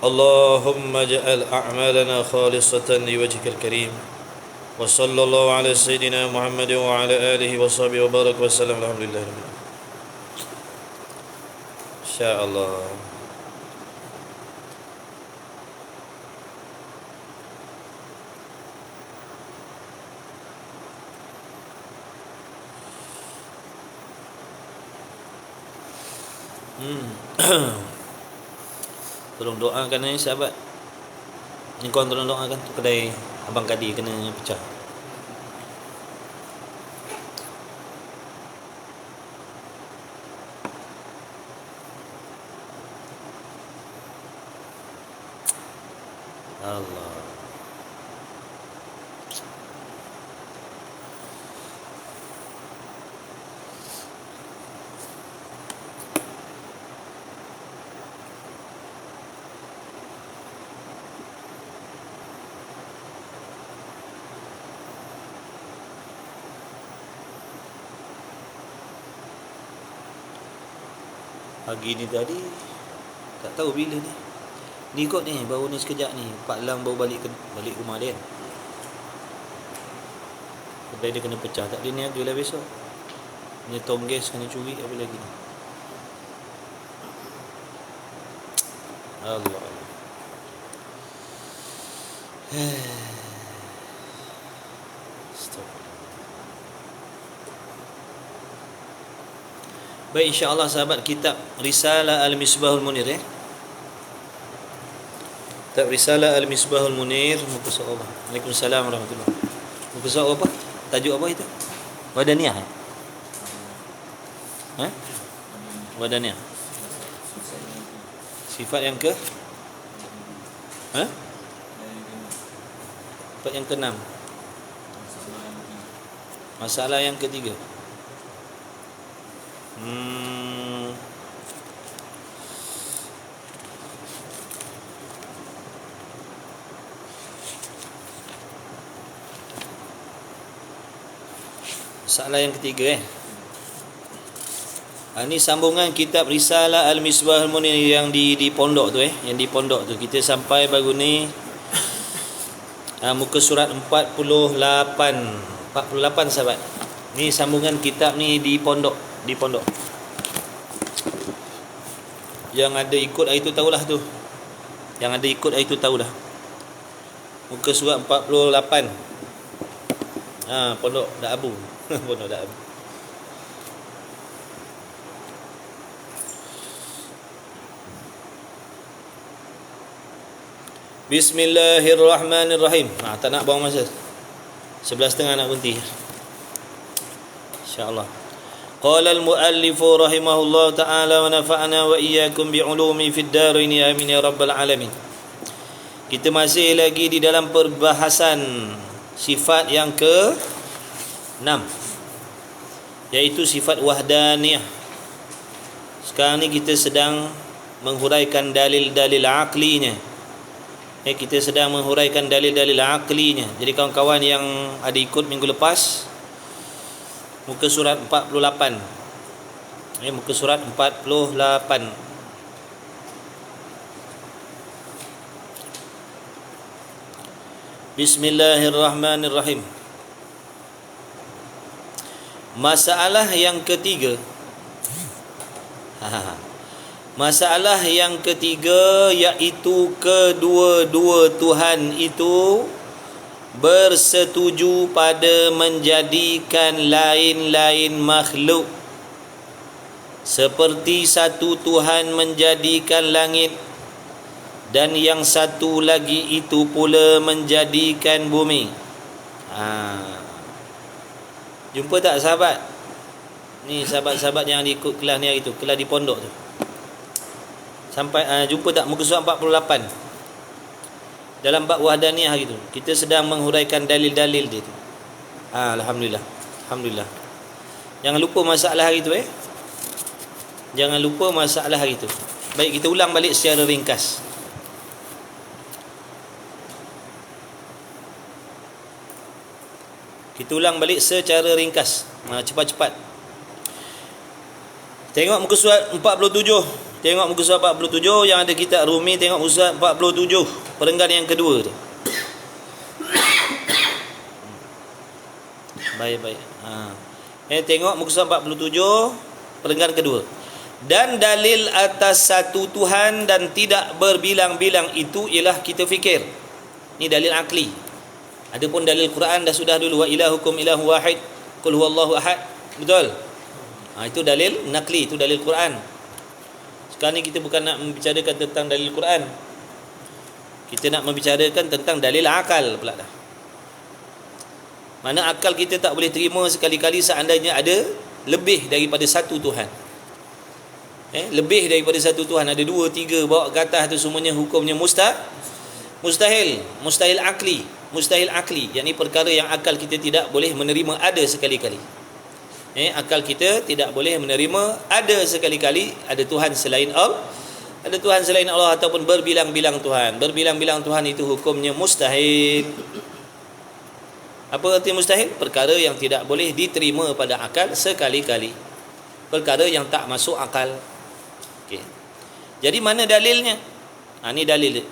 اللهم اجعل أعمالنا خالصة لوجهك الكريم وصلى الله على سيدنا محمد وعلى آله وصحبه وبارك وسلم. الحمد لله رب العالمين. إن شاء الله. Tolong doakan ni sahabat. Ni korang tolong doakan tu kedai Abang Kadi kena pecah. Allah. Pagi ni tadi tak tahu bila ni. Ni kot ni baru ni sekejap ni Pak Lang baru balik rumah dia. Kedai dia kena pecah. Tak ada niaga lah besok. Ni tom gas kena curi apa lagi ni. Allah. Stop. Baik, insya-Allah sahabat, kitab Risalah Al-Misbahul Munir Kitab Risalah Al-Misbahul Munir, muka surat apa? Waalaikumsalam warahmatullahi. Muka surat apa? Tajuk apa itu? Wadaniyah. Wadaniyah. Sifat yang ke? Sifat yang ke-6. Masalah yang ketiga. Masalah yang ketiga ini sambungan kitab Risalah Al-Misbahul Munir yang di pondok tu yang di pondok tu. Kita sampai baru ni muka surat 48 sahabat. Ni sambungan kitab ni di pondok. Yang ada ikut hari tu tahulah tu. Yang ada ikut hari tu tahulah. Muka surat 48. Pondok Dak Abu. Pondok Dak Abu. Bismillahirrahmanirrahim. Tak nak buang masa. 11.30 nak berhenti. InsyaAllah. Qala al-muallifu rahimahullah ta'ala wa nafa'ana wa iyyakum bi'ulumi fid darain amin ya rabbal alamin. Kita masih lagi di dalam perbahasan sifat yang ke-6, iaitu sifat wahdaniyah. Sekarang ni kita sedang menghuraikan dalil-dalil aqlinya. Kita sedang menghuraikan dalil-dalil aqlinya. Jadi kawan-kawan yang ada ikut minggu lepas, muka surat 48. Muka surat 48. Bismillahirrahmanirrahim. Masalah yang ketiga. Masalah yang ketiga iaitu kedua-dua Tuhan itu bersetuju pada menjadikan lain-lain makhluk, seperti satu Tuhan menjadikan langit dan yang satu lagi itu pula menjadikan bumi. Jumpa tak sahabat? Ni sahabat-sahabat yang ikut kelas ni hari tu, kelas di pondok tu. Sampai jumpa tak muka surat 48? Dalam bab wahdaniyah gitu. Kita sedang menghuraikan dalil-dalil dia tu. Alhamdulillah. Alhamdulillah. Jangan lupa masalah hari tu Jangan lupa masalah hari tu. Baik, kita ulang balik secara ringkas. Kita ulang balik secara ringkas. Cepat-cepat. Tengok muka surat 47. Tengok muka surat 47 yang ada kitab Rumi, tengok muka surat 47 perenggan yang kedua tu. Baik. Tengok muka surat 47 perenggan kedua. Dan dalil atas satu Tuhan dan tidak berbilang-bilang itu ialah kita fikir. Ni dalil akli. Adapun dalil Quran dah sudah dulu, wa ilahukum ilahu wahid qul huwallahu ahad. Betul? Itu dalil nakli, itu dalil Quran. Sekarang ni kita bukan nak membicarakan tentang dalil Quran. Kita nak membicarakan tentang dalil akal pula dah. Mana akal kita tak boleh terima sekali-kali seandainya ada lebih daripada satu Tuhan. Lebih daripada satu Tuhan, ada dua, tiga, bawa ke atas tu semuanya hukumnya mustahil akli, yakni perkara yang akal kita tidak boleh menerima ada sekali-kali. Akal kita tidak boleh menerima ada sekali-kali ada Tuhan selain Allah, ataupun berbilang-bilang Tuhan. Berbilang-bilang Tuhan itu hukumnya mustahil. Apa arti mustahil? Perkara yang tidak boleh diterima pada akal sekali-kali, perkara yang tak masuk akal. Okey. Jadi mana dalilnya? Ni dalil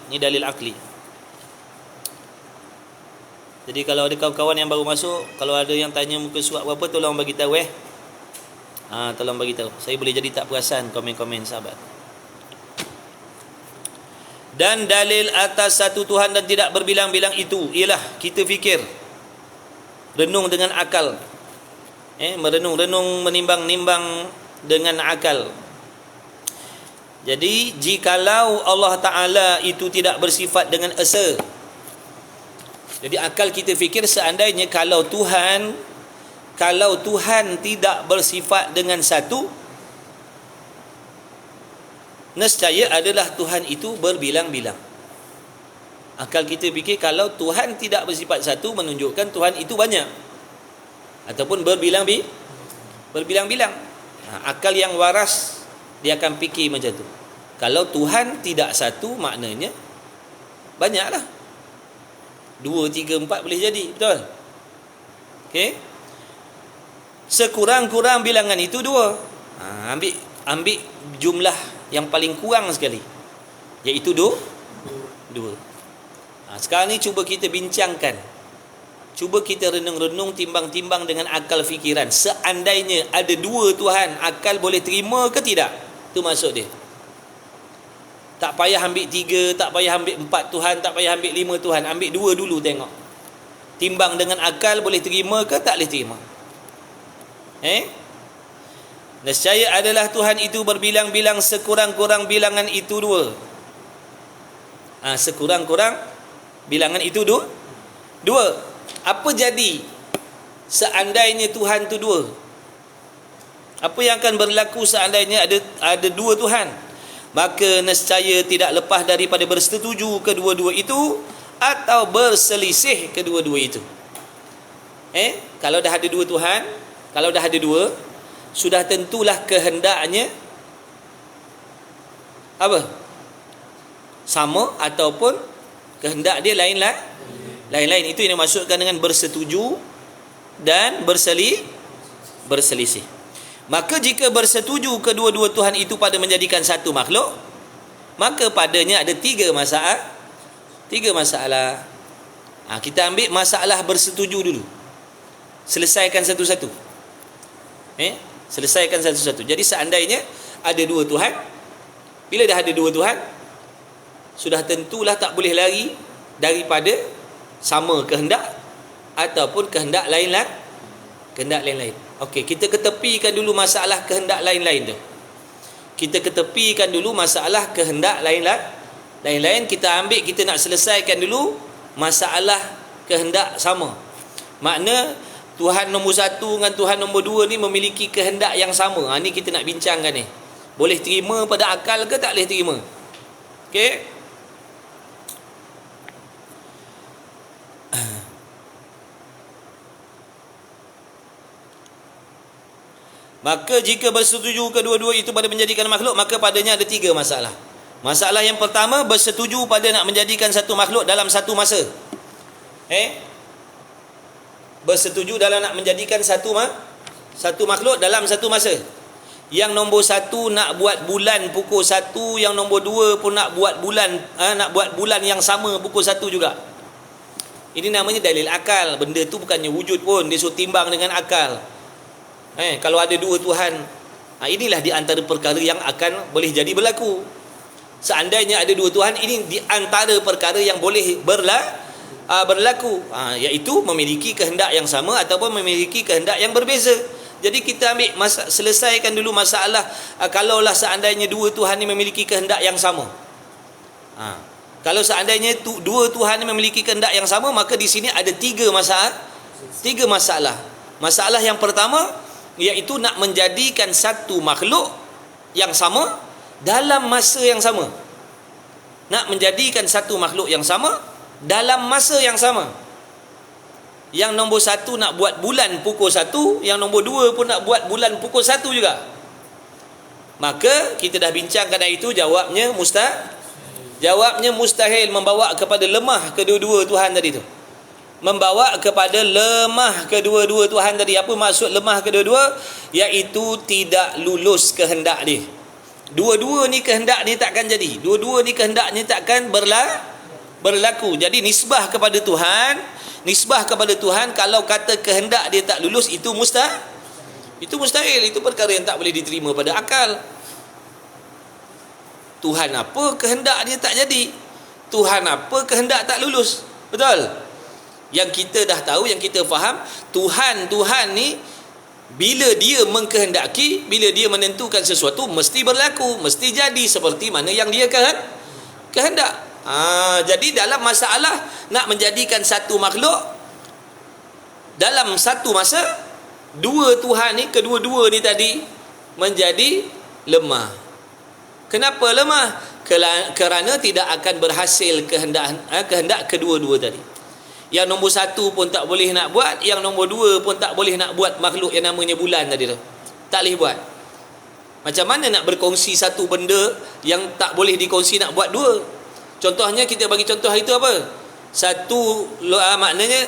akli. Jadi kalau ada kawan-kawan yang baru masuk, kalau ada yang tanya muka surat berapa, tolong bagi tahu tolong bagi tahu. Saya boleh jadi tak perasan komen-komen sahabat. Dan dalil atas satu Tuhan dan tidak berbilang-bilang itu ialah kita fikir, renung dengan akal. Merenung-renung, menimbang-nimbang dengan akal. Jadi jikalau Allah Ta'ala itu tidak bersifat dengan esa, jadi akal kita fikir seandainya kalau Tuhan tidak bersifat dengan satu, nescaya adalah Tuhan itu berbilang-bilang. Akal kita fikir kalau Tuhan tidak bersifat satu, menunjukkan Tuhan itu banyak ataupun berbilang-bilang. Akal yang waras dia akan fikir macam tu. Kalau Tuhan tidak satu, maknanya banyaklah. 2, 3, 4 boleh jadi. Betul? Okey. Sekurang-kurang bilangan itu 2. Ambil jumlah yang paling kurang sekali, iaitu 2. Sekarang ni cuba kita bincangkan. Cuba kita renung-renung, timbang-timbang dengan akal fikiran. Seandainya ada 2 Tuhan, akal boleh terima ke tidak? Itu maksud dia. Tak payah ambil 3, tak payah ambil 4 Tuhan, tak payah ambil 5 Tuhan. Ambil 2 dulu tengok. Timbang dengan akal, boleh terima ke tak boleh terima? Nescaya adalah Tuhan itu berbilang-bilang, sekurang-kurang bilangan itu 2. Sekurang-kurang bilangan itu 2. Apa jadi seandainya Tuhan itu 2? Apa yang akan berlaku seandainya ada 2 Tuhan? Maka nescaya tidak lepas daripada bersetuju kedua-dua itu atau berselisih kedua-dua itu. Kalau dah ada 2 Tuhan, kalau dah ada 2, sudah tentulah kehendaknya apa? Sama ataupun kehendak dia lain-lain. Itu yang dimaksudkan dengan bersetuju dan berselisih. Maka jika bersetuju kedua-dua Tuhan itu pada menjadikan satu makhluk, maka padanya ada 3 masalah. Kita ambil masalah bersetuju dulu. Selesaikan satu-satu. Selesaikan satu-satu. Jadi seandainya ada 2 Tuhan, bila dah ada 2 Tuhan, sudah tentulah tak boleh lari daripada sama kehendak ataupun kehendak lain-lain. Okey, kita ketepikan dulu masalah kehendak lain-lain tu. Kita ambil, kita nak selesaikan dulu masalah kehendak sama. Makna Tuhan nombor 1 dengan Tuhan nombor 2 ni memiliki kehendak yang sama. Ni kita nak bincangkan ni. Boleh terima pada akal ke tak boleh terima? Okey. Maka jika bersetuju kedua-dua itu pada menjadikan makhluk, maka padanya ada 3 masalah. Masalah yang pertama, bersetuju pada nak menjadikan satu makhluk dalam satu masa. Bersetuju dalam nak menjadikan satu makhluk dalam satu masa. Yang nombor satu nak buat bulan pukul 1, yang nombor 2 pun nak buat bulan yang sama pukul 1 juga. Ini namanya dalil akal. Benda tu bukannya wujud pun, dia suruh timbang dengan akal. Kalau ada dua Tuhan, inilah di antara perkara yang akan boleh jadi berlaku. Seandainya ada dua Tuhan, ini di antara perkara yang boleh berlaku, iaitu memiliki kehendak yang sama ataupun memiliki kehendak yang berbeza. Jadi kita ambil selesaikan dulu masalah kalaulah seandainya dua Tuhan ini memiliki kehendak yang sama. Kalau seandainya dua Tuhan ini memiliki kehendak yang sama, maka di sini ada tiga masalah. Masalah yang pertama iaitu nak menjadikan satu makhluk yang sama dalam masa yang sama. Nak menjadikan satu makhluk yang sama dalam masa yang sama. Yang nombor satu nak buat bulan pukul 1, yang nombor 2 pun nak buat bulan pukul 1 juga. Maka kita dah bincang kadang itu, jawabnya mustahil, membawa kepada lemah kedua-dua Tuhan tadi tu. Membawa kepada lemah kedua-dua Tuhan tadi. Apa maksud lemah kedua-dua? Iaitu tidak lulus kehendak dia. Dua-dua ni kehendak ni takkan jadi. Dua-dua ni kehendak ni takkan berlaku. Jadi nisbah kepada Tuhan, kalau kata kehendak dia tak lulus, itu mustahil. Itu perkara yang tak boleh diterima pada akal. Tuhan apa kehendak dia tak jadi, Tuhan apa kehendak tak lulus. Betul? Yang kita dah tahu, yang kita faham, Tuhan ni bila dia mengkehendaki, bila dia menentukan sesuatu, mesti berlaku, mesti jadi seperti mana yang dia kehendak. Jadi dalam masalah nak menjadikan satu makhluk dalam satu masa, dua Tuhan ni, kedua-dua ni tadi menjadi lemah. Kenapa lemah? Kerana tidak akan berhasil kehendak kedua-dua tadi. Yang nombor satu pun tak boleh nak buat, yang nombor 2 pun tak boleh nak buat makhluk yang namanya bulan tadi tu. Tak boleh buat. Macam mana nak berkongsi satu benda yang tak boleh dikongsi nak buat dua? Contohnya, kita bagi contoh itu apa? Maknanya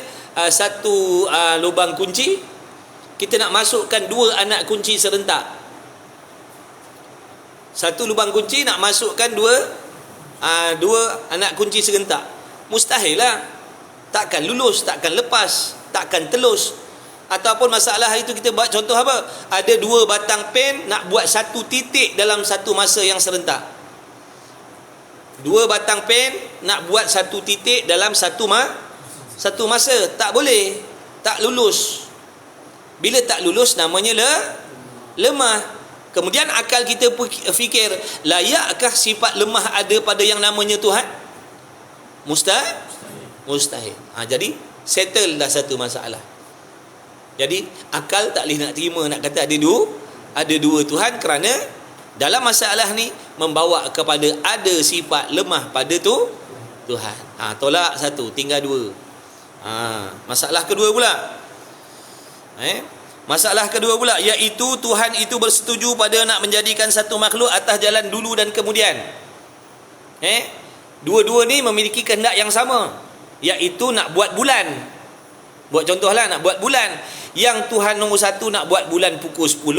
satu lubang kunci, kita nak masukkan 2 anak kunci serentak. Satu lubang kunci nak masukkan 2 anak kunci serentak. Mustahil lah. Takkan lulus, takkan lepas, takkan telus. Ataupun masalah itu kita buat contoh apa? Ada 2 batang pen nak buat satu titik dalam satu masa yang serentak. 2 batang pen nak buat satu titik dalam satu masa. Tak boleh, tak lulus. Bila tak lulus, namanya lemah. Kemudian akal kita fikir, layakkah sifat lemah ada pada yang namanya Tuhan? Mustahil. Jadi settle dah satu masalah. Jadi akal tak boleh nak terima, nak kata ada dua Tuhan, kerana dalam masalah ni membawa kepada ada sifat lemah pada Tuhan. Tolak satu, tinggal 2. Masalah kedua pula. Masalah kedua pula, iaitu Tuhan itu bersetuju pada nak menjadikan satu makhluk atas jalan dulu dan kemudian. Dua-dua ni memiliki kehendak yang sama, iaitu nak buat bulan. Buat contohlah, nak buat bulan. Yang Tuhan nombor 1 nak buat bulan pukul 10,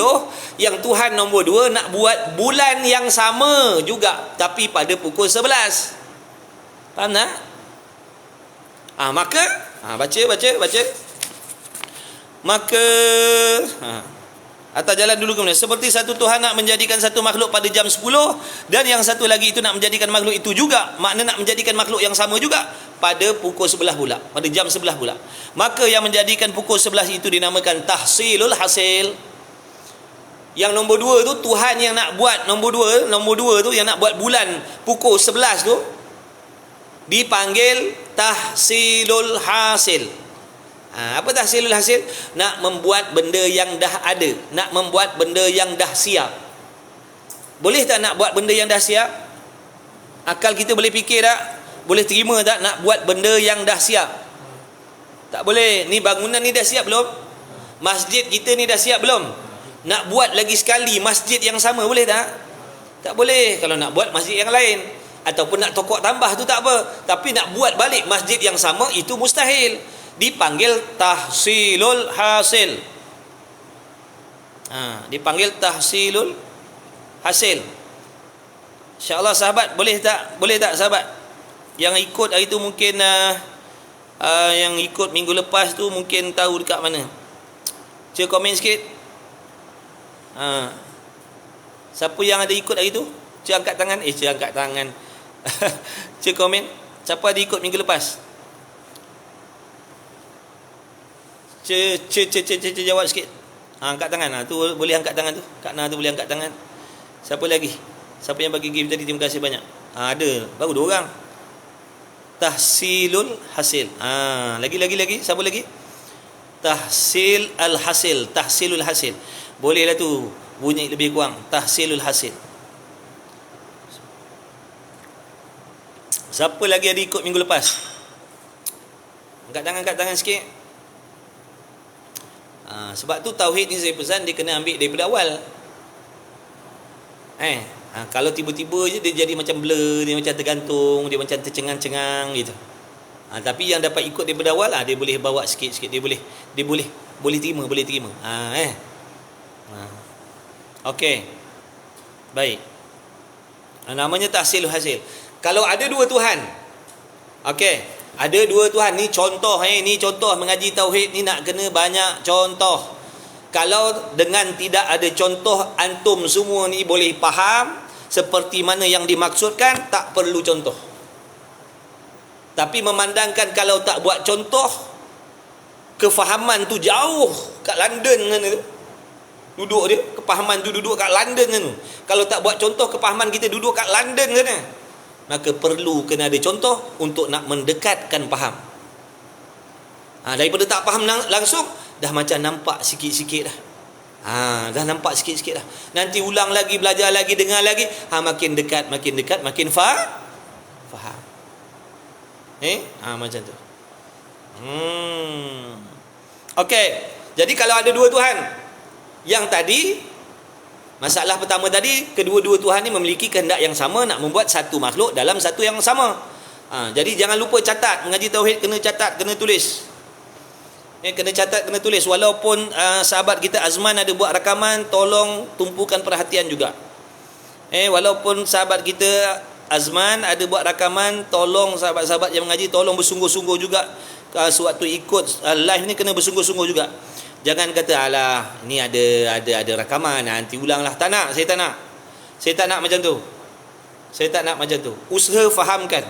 yang Tuhan nombor 2 nak buat bulan yang sama juga, tapi pada pukul 11. Faham tak? Maka baca. Maka atas jalan dulu kemudian, seperti satu Tuhan nak menjadikan satu makhluk pada jam 10, dan yang satu lagi itu nak menjadikan makhluk itu juga, makna nak menjadikan makhluk yang sama juga pada pukul 11 pula, pada jam 11 pula. Maka yang menjadikan pukul 11 itu dinamakan tahsilul hasil. Yang nombor 2 tu Tuhan yang nak buat, nombor 2 tu yang nak buat bulan pukul 11 tu dipanggil tahsilul hasil. Apa tahsilul hasil? Nak membuat benda yang dah ada, nak membuat benda yang dah siap. Boleh tak nak buat benda yang dah siap? Akal kita boleh fikir tak? Boleh terima tak nak buat benda yang dah siap? Tak boleh. Ni bangunan ni dah siap belum? Masjid kita ni dah siap belum? Nak buat lagi sekali masjid yang sama, boleh tak? Tak boleh. Kalau nak buat masjid yang lain, ataupun nak tokok tambah tu tak apa, tapi nak buat balik masjid yang sama, itu mustahil. Dipanggil tahsilul hasil. Dipanggil tahsilul hasil. InsyaAllah sahabat, boleh tak sahabat yang ikut hari tu mungkin yang ikut minggu lepas tu mungkin tahu dekat mana. Cuba komen sikit. Siapa yang ada ikut hari tu? Cuba angkat tangan. Cuba angkat tangan. Cuba komen. Siapa ada ikut minggu lepas? Cuba jawab sikit. Angkat tangan. Tu boleh angkat tangan tu. Kak Na tu boleh angkat tangan. Siapa lagi? Siapa yang bagi gift tadi? Terima kasih banyak. Ada. Baru 2 orang. Tahsilul hasil. Lagi. Siapa lagi? Tahsil al-hasil. Tahsilul hasil. Bolehlah tu bunyi lebih kurang. Tahsilul hasil. Siapa lagi ada ikut minggu lepas? Angkat tangan sikit. Sebab tu tauhid ni saya pesan dia kena ambil daripada awal. Kalau tiba-tiba je dia jadi macam blur, dia macam tergantung, dia macam tercengang-cengang gitu. Tapi yang dapat ikut daripada awal dia boleh bawa sikit-sikit, dia boleh terima. Okey. Baik. Namanya tahsilul hasil. Kalau ada 2 Tuhan. Okey, ada 2 Tuhan. Ni contoh ni contoh mengaji tauhid ni nak kena banyak contoh. Kalau dengan tidak ada contoh, antum semua ni boleh faham seperti mana yang dimaksudkan, tak perlu contoh. Tapi memandangkan kalau tak buat contoh, kefahaman tu jauh kat London kan tu. Duduk dia, kefahaman tu duduk kat London kan tu. Kalau tak buat contoh, kefahaman kita duduk kat London kan. Maka perlu kena ada contoh untuk nak mendekatkan faham. Daripada tak faham langsung, dah macam nampak sikit-sikit dah. Dah nampak sikit-sikit dah. Nanti ulang lagi, belajar lagi, dengar lagi, makin dekat, makin faham. Macam tu. Okey. Jadi kalau ada 2 Tuhan, yang tadi masalah pertama tadi, kedua-dua Tuhan ni memiliki kehendak yang sama nak membuat satu makhluk dalam satu yang sama. Jadi jangan lupa catat, mengaji tauhid kena catat, kena tulis. Kena catat, kena tulis. Walaupun sahabat kita Azman ada buat rakaman, tolong tumpukan perhatian juga. Walaupun sahabat kita Azman ada buat rakaman, tolong sahabat-sahabat yang mengaji tolong bersungguh-sungguh juga. Sewaktu ikut live ni kena bersungguh-sungguh juga. Jangan kata alah ni ada rakaman nanti ulanglah. Tak nak, saya tak nak. Saya tak nak macam tu. Usaha fahamkan.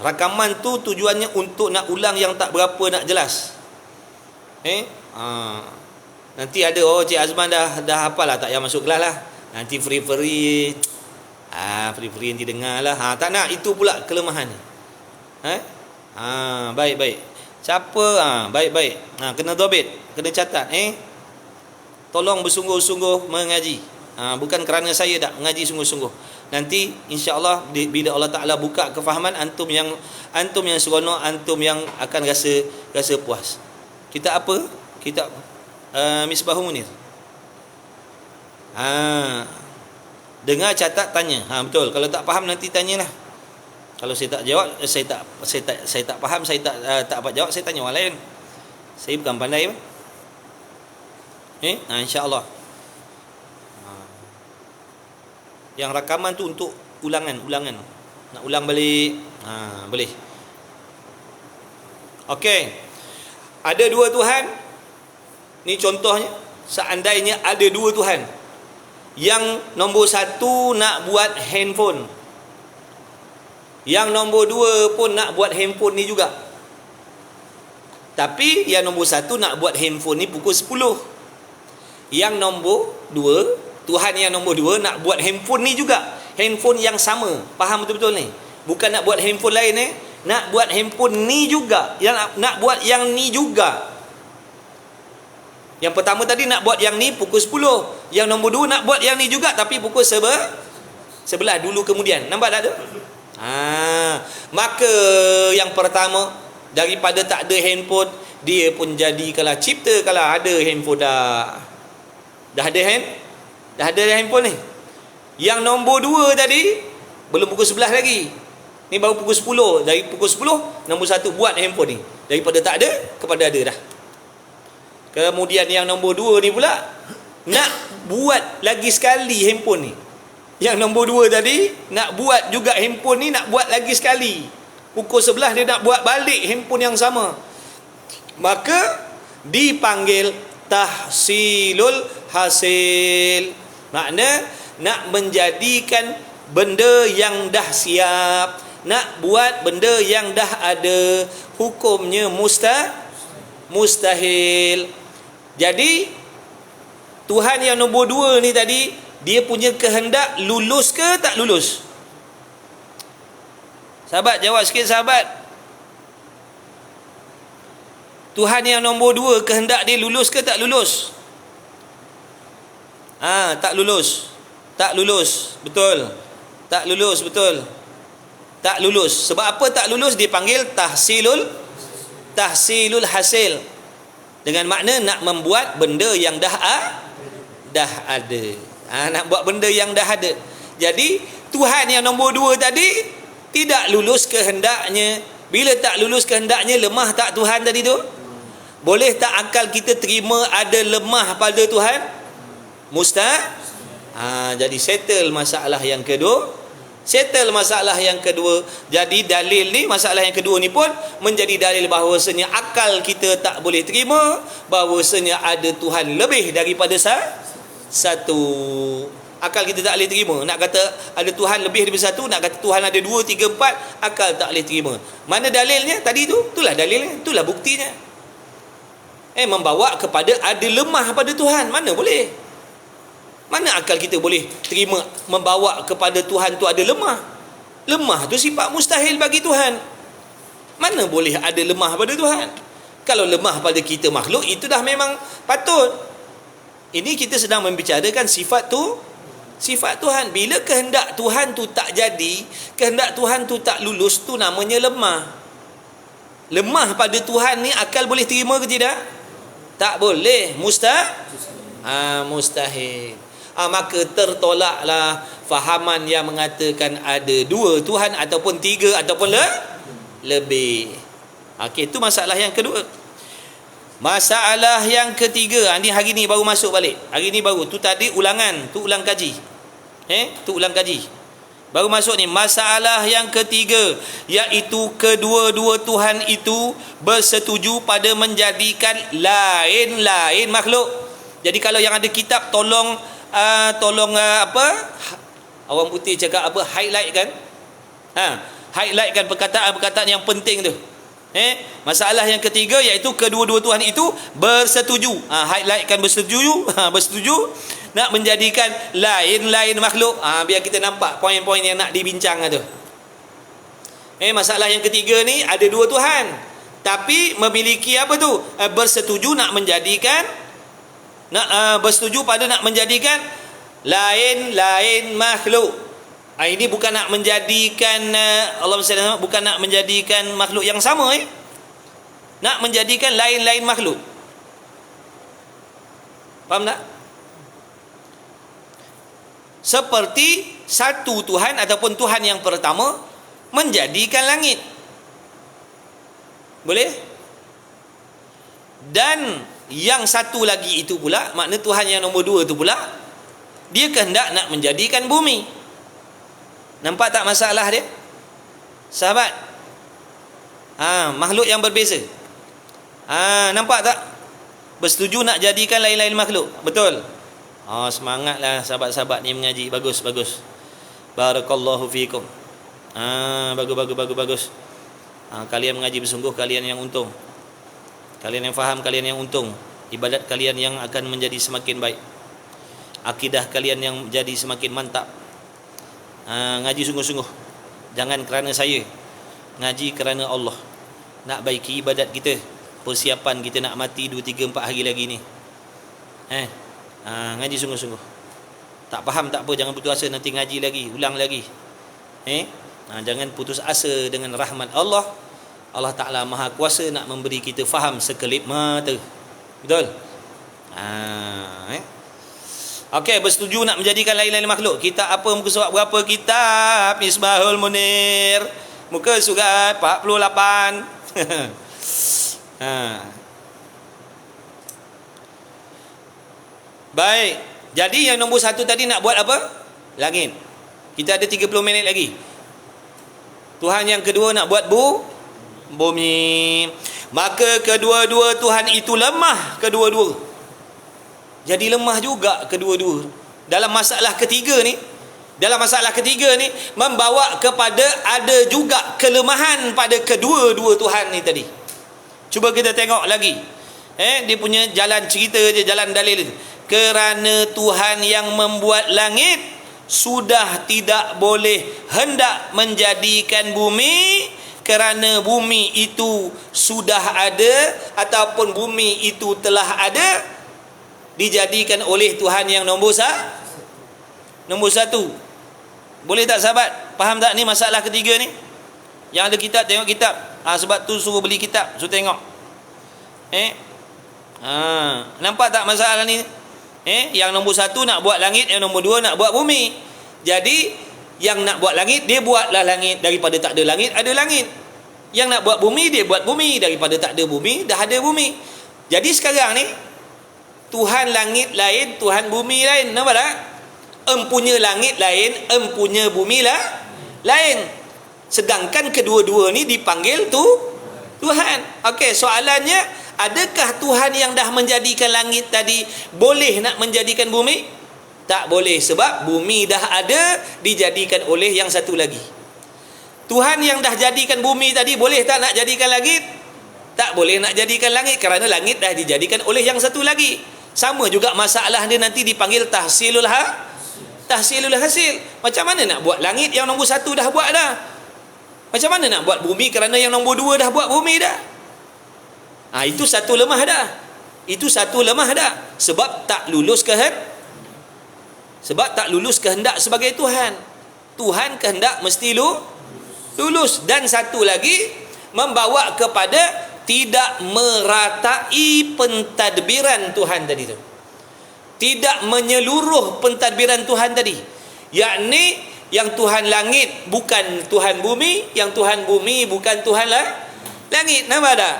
Rakaman tu tujuannya untuk nak ulang yang tak berapa nak jelas. Nanti ada Cik Azman dah hafal lah, tak payah masuk kelas lah. Nanti free nanti dengar lah. Tak nak, itu pula kelemahan. Baik. Siapa? Baik. Kena dobit, kena catat. Tolong bersungguh-sungguh mengaji. Bukan kerana saya tak mengaji sungguh-sungguh. Nanti insya-Allah bila Allah Taala buka kefahaman, antum yang seronok, antum yang akan rasa puas. Kita apa? Kita Misbahul Munir. Dengar, catat, tanya. Betul. Kalau tak faham nanti tanyalah. Kalau saya tak jawab, saya tak faham, saya tak dapat jawab, saya tanya orang lain. Saya bukan pandai pun. Insya-Allah. Yang rakaman tu untuk ulangan. Nak ulang balik, boleh. Okey. Ada 2 Tuhan. Ni contohnya, seandainya ada 2 Tuhan. Yang nombor 1 nak buat handphone. Yang nombor 2 pun nak buat handphone ni juga. Tapi yang nombor 1 nak buat handphone ni pukul 10. Yang nombor 2, Tuhan yang nombor 2 nak buat handphone ni juga. Handphone yang sama. Faham betul-betul ni? Bukan nak buat handphone lain nak buat handphone ni juga. Yang nak buat yang ni juga. Yang pertama tadi nak buat yang ni pukul 10. Yang nombor 2 nak buat yang ni juga tapi pukul 11 dulu kemudian. Nampak tak tu? Maka yang pertama, daripada tak ada handphone, dia pun jadikanlah cipta kalau ada handphone dah ada handphone ni. Yang nombor 2 tadi belum pukul 11 lagi. Ni baru pukul 10. Dari pukul 10 nombor 1 buat handphone ni. Daripada tak ada kepada ada dah. Kemudian yang nombor 2 ni pula nak buat lagi sekali handphone ni. Yang nombor 2 tadi nak buat juga handphone ni, nak buat lagi sekali. Pukul 11 dia nak buat balik handphone yang sama. Maka dipanggil tahsilul hasil. Makna nak menjadikan benda yang dah siap, nak buat benda yang dah ada, hukumnya mustahil. Jadi Tuhan yang nombor 2 ni tadi, dia punya kehendak lulus ke tak lulus? Sahabat, jawab sikit sahabat. Tuhan yang nombor 2 kehendak dia lulus ke tak lulus? Tak lulus. Tak lulus. Betul. Tak lulus, betul. Tak lulus. Sebab apa tak lulus? Dipanggil tahsilul hasil. Dengan makna nak membuat benda yang dah ada. Nak buat benda yang dah ada. Jadi Tuhan yang nombor 2 tadi tidak lulus kehendaknya. Bila tak lulus kehendaknya, lemah tak Tuhan tadi tu? Boleh tak akal kita terima ada lemah pada Tuhan? Jadi settle masalah yang kedua. Jadi dalil ni, masalah yang kedua ni pun menjadi dalil bahawasanya akal kita tak boleh terima bahawasanya ada Tuhan lebih daripada satu. Akal kita tak boleh terima. Nak kata ada Tuhan lebih daripada satu, nak kata Tuhan ada 2, 3, 4, akal tak boleh terima. Mana dalilnya tadi tu? Itulah dalilnya, itulah buktinya. Membawa kepada ada lemah pada Tuhan. Mana boleh? Mana akal kita boleh terima membawa kepada Tuhan tu ada lemah? Lemah tu sifat mustahil bagi Tuhan. Mana boleh ada lemah pada Tuhan? Kalau lemah pada kita makhluk, itu dah memang patut. Ini kita sedang membicarakan sifat Tuhan. Bila kehendak Tuhan tu tak jadi, kehendak Tuhan tu tak lulus, tu namanya lemah. Lemah pada Tuhan ni akal boleh terima ke tidak? Tak boleh. Mustahil. Maka tertolaklah fahaman yang mengatakan ada 2 Tuhan ataupun 3 ataupun lebih. Okey, itu masalah yang kedua. Masalah yang ketiga, ni hari ni baru masuk balik. Hari ni baru. Tu tadi ulangan, tu ulang kaji. Tu ulang kaji. Baru masuk ni. Masalah yang ketiga, iaitu kedua-dua Tuhan itu bersetuju pada menjadikan lain-lain makhluk. Jadi kalau yang ada kitab, tolong orang putih cakap apa, highlight kan, highlight kan perkataan-perkataan yang penting tu. Masalah yang ketiga, iaitu kedua-dua Tuhan itu bersetuju. Highlight kan bersetuju nak menjadikan lain-lain makhluk. Biar kita nampak poin-poin yang nak dibincang tu. Masalah yang ketiga ni, ada 2 Tuhan, tapi memiliki apa tu? Bersetuju nak menjadikan, bersetuju pada nak menjadikan lain-lain makhluk. Ini bukan nak menjadikan bukan nak menjadikan makhluk yang sama, nak menjadikan lain-lain makhluk. Faham tak? Seperti satu Tuhan ataupun Tuhan yang pertama menjadikan langit. Boleh? Dan yang satu lagi itu pula, makna Tuhan yang nombor 2 itu pula, dia kehendak nak menjadikan bumi. Nampak tak masalah dia? Sahabat, makhluk yang berbeza. Nampak tak? Bersetuju nak jadikan lain-lain makhluk. Betul? Semangatlah sahabat-sahabat ni mengaji. Bagus. Barakallahu fiikum. Bagus. Kalian mengaji bersungguh, kalian yang untung. Kalian yang faham, kalian yang untung. Ibadat kalian yang akan menjadi semakin baik. Akidah kalian yang jadi semakin mantap. Ngaji sungguh-sungguh. Jangan kerana saya. Ngaji kerana Allah. Nak baiki ibadat kita. Persiapan kita nak mati 2, 3, 4 hari lagi ni. Ngaji sungguh-sungguh. Tak faham tak apa, jangan putus asa, nanti ngaji lagi, ulang lagi. Jangan putus asa dengan rahmat Allah. Allah Ta'ala Maha Kuasa nak memberi kita faham sekelip mata. Betul? Okey, bersetuju nak menjadikan lain-lain makhluk. Kita apa, muka surat berapa kitab Misbahul Munir? Muka surat 48. Baik. Jadi yang nombor satu tadi nak buat apa? Langit. Kita ada 30 minit lagi. Tuhan yang kedua nak buat bumi. Maka kedua-dua Tuhan itu lemah kedua-dua. Jadi lemah juga kedua-dua. Dalam masalah ketiga ni membawa kepada ada juga kelemahan pada kedua-dua Tuhan ni tadi. Cuba kita tengok lagi. Dia punya jalan cerita je, jalan dalil. Kerana Tuhan yang membuat langit sudah tidak boleh hendak menjadikan bumi, kerana bumi itu sudah ada ataupun bumi itu telah ada, dijadikan oleh Tuhan yang nombor satu. Boleh tak sahabat? Faham tak ni masalah ketiga ni? Yang ada kitab, tengok kitab. Sebab tu suruh beli kitab, suruh tengok. Nampak tak masalah ni? Yang nombor satu nak buat langit, yang nombor dua nak buat bumi. Jadi yang nak buat langit, dia buatlah langit. Daripada tak ada langit, ada langit. Yang nak buat bumi, dia buat bumi. Daripada tak ada bumi, dah ada bumi. Jadi sekarang ni Tuhan langit lain, Tuhan bumi lain. Nampak tak? Empunya langit lain, empunya bumi lain. Sedangkan kedua-dua ni dipanggil Tuhan. Okey, soalannya, adakah Tuhan yang dah menjadikan langit tadi boleh nak menjadikan bumi? Tak boleh, sebab bumi dah ada, dijadikan oleh yang satu lagi. Tuhan yang dah jadikan bumi tadi boleh tak nak jadikan langit? Tak boleh nak jadikan langit, kerana langit dah dijadikan oleh yang satu lagi. Sama juga masalah dia nanti dipanggil tahsilul hasil. Macam mana nak buat langit yang nombor satu dah buat dah? Macam mana nak buat bumi kerana yang nombor dua dah buat bumi dah? Itu satu lemah dah. Sebab tak lulus kehendak sebagai Tuhan. Tuhan kehendak mesti lulus. Dan satu lagi, membawa kepada tidak meratai pentadbiran Tuhan tadi tu. Tidak menyeluruh pentadbiran Tuhan tadi. Yakni yang Tuhan langit bukan Tuhan bumi, yang Tuhan bumi bukan Tuhan langit. Nampak tak?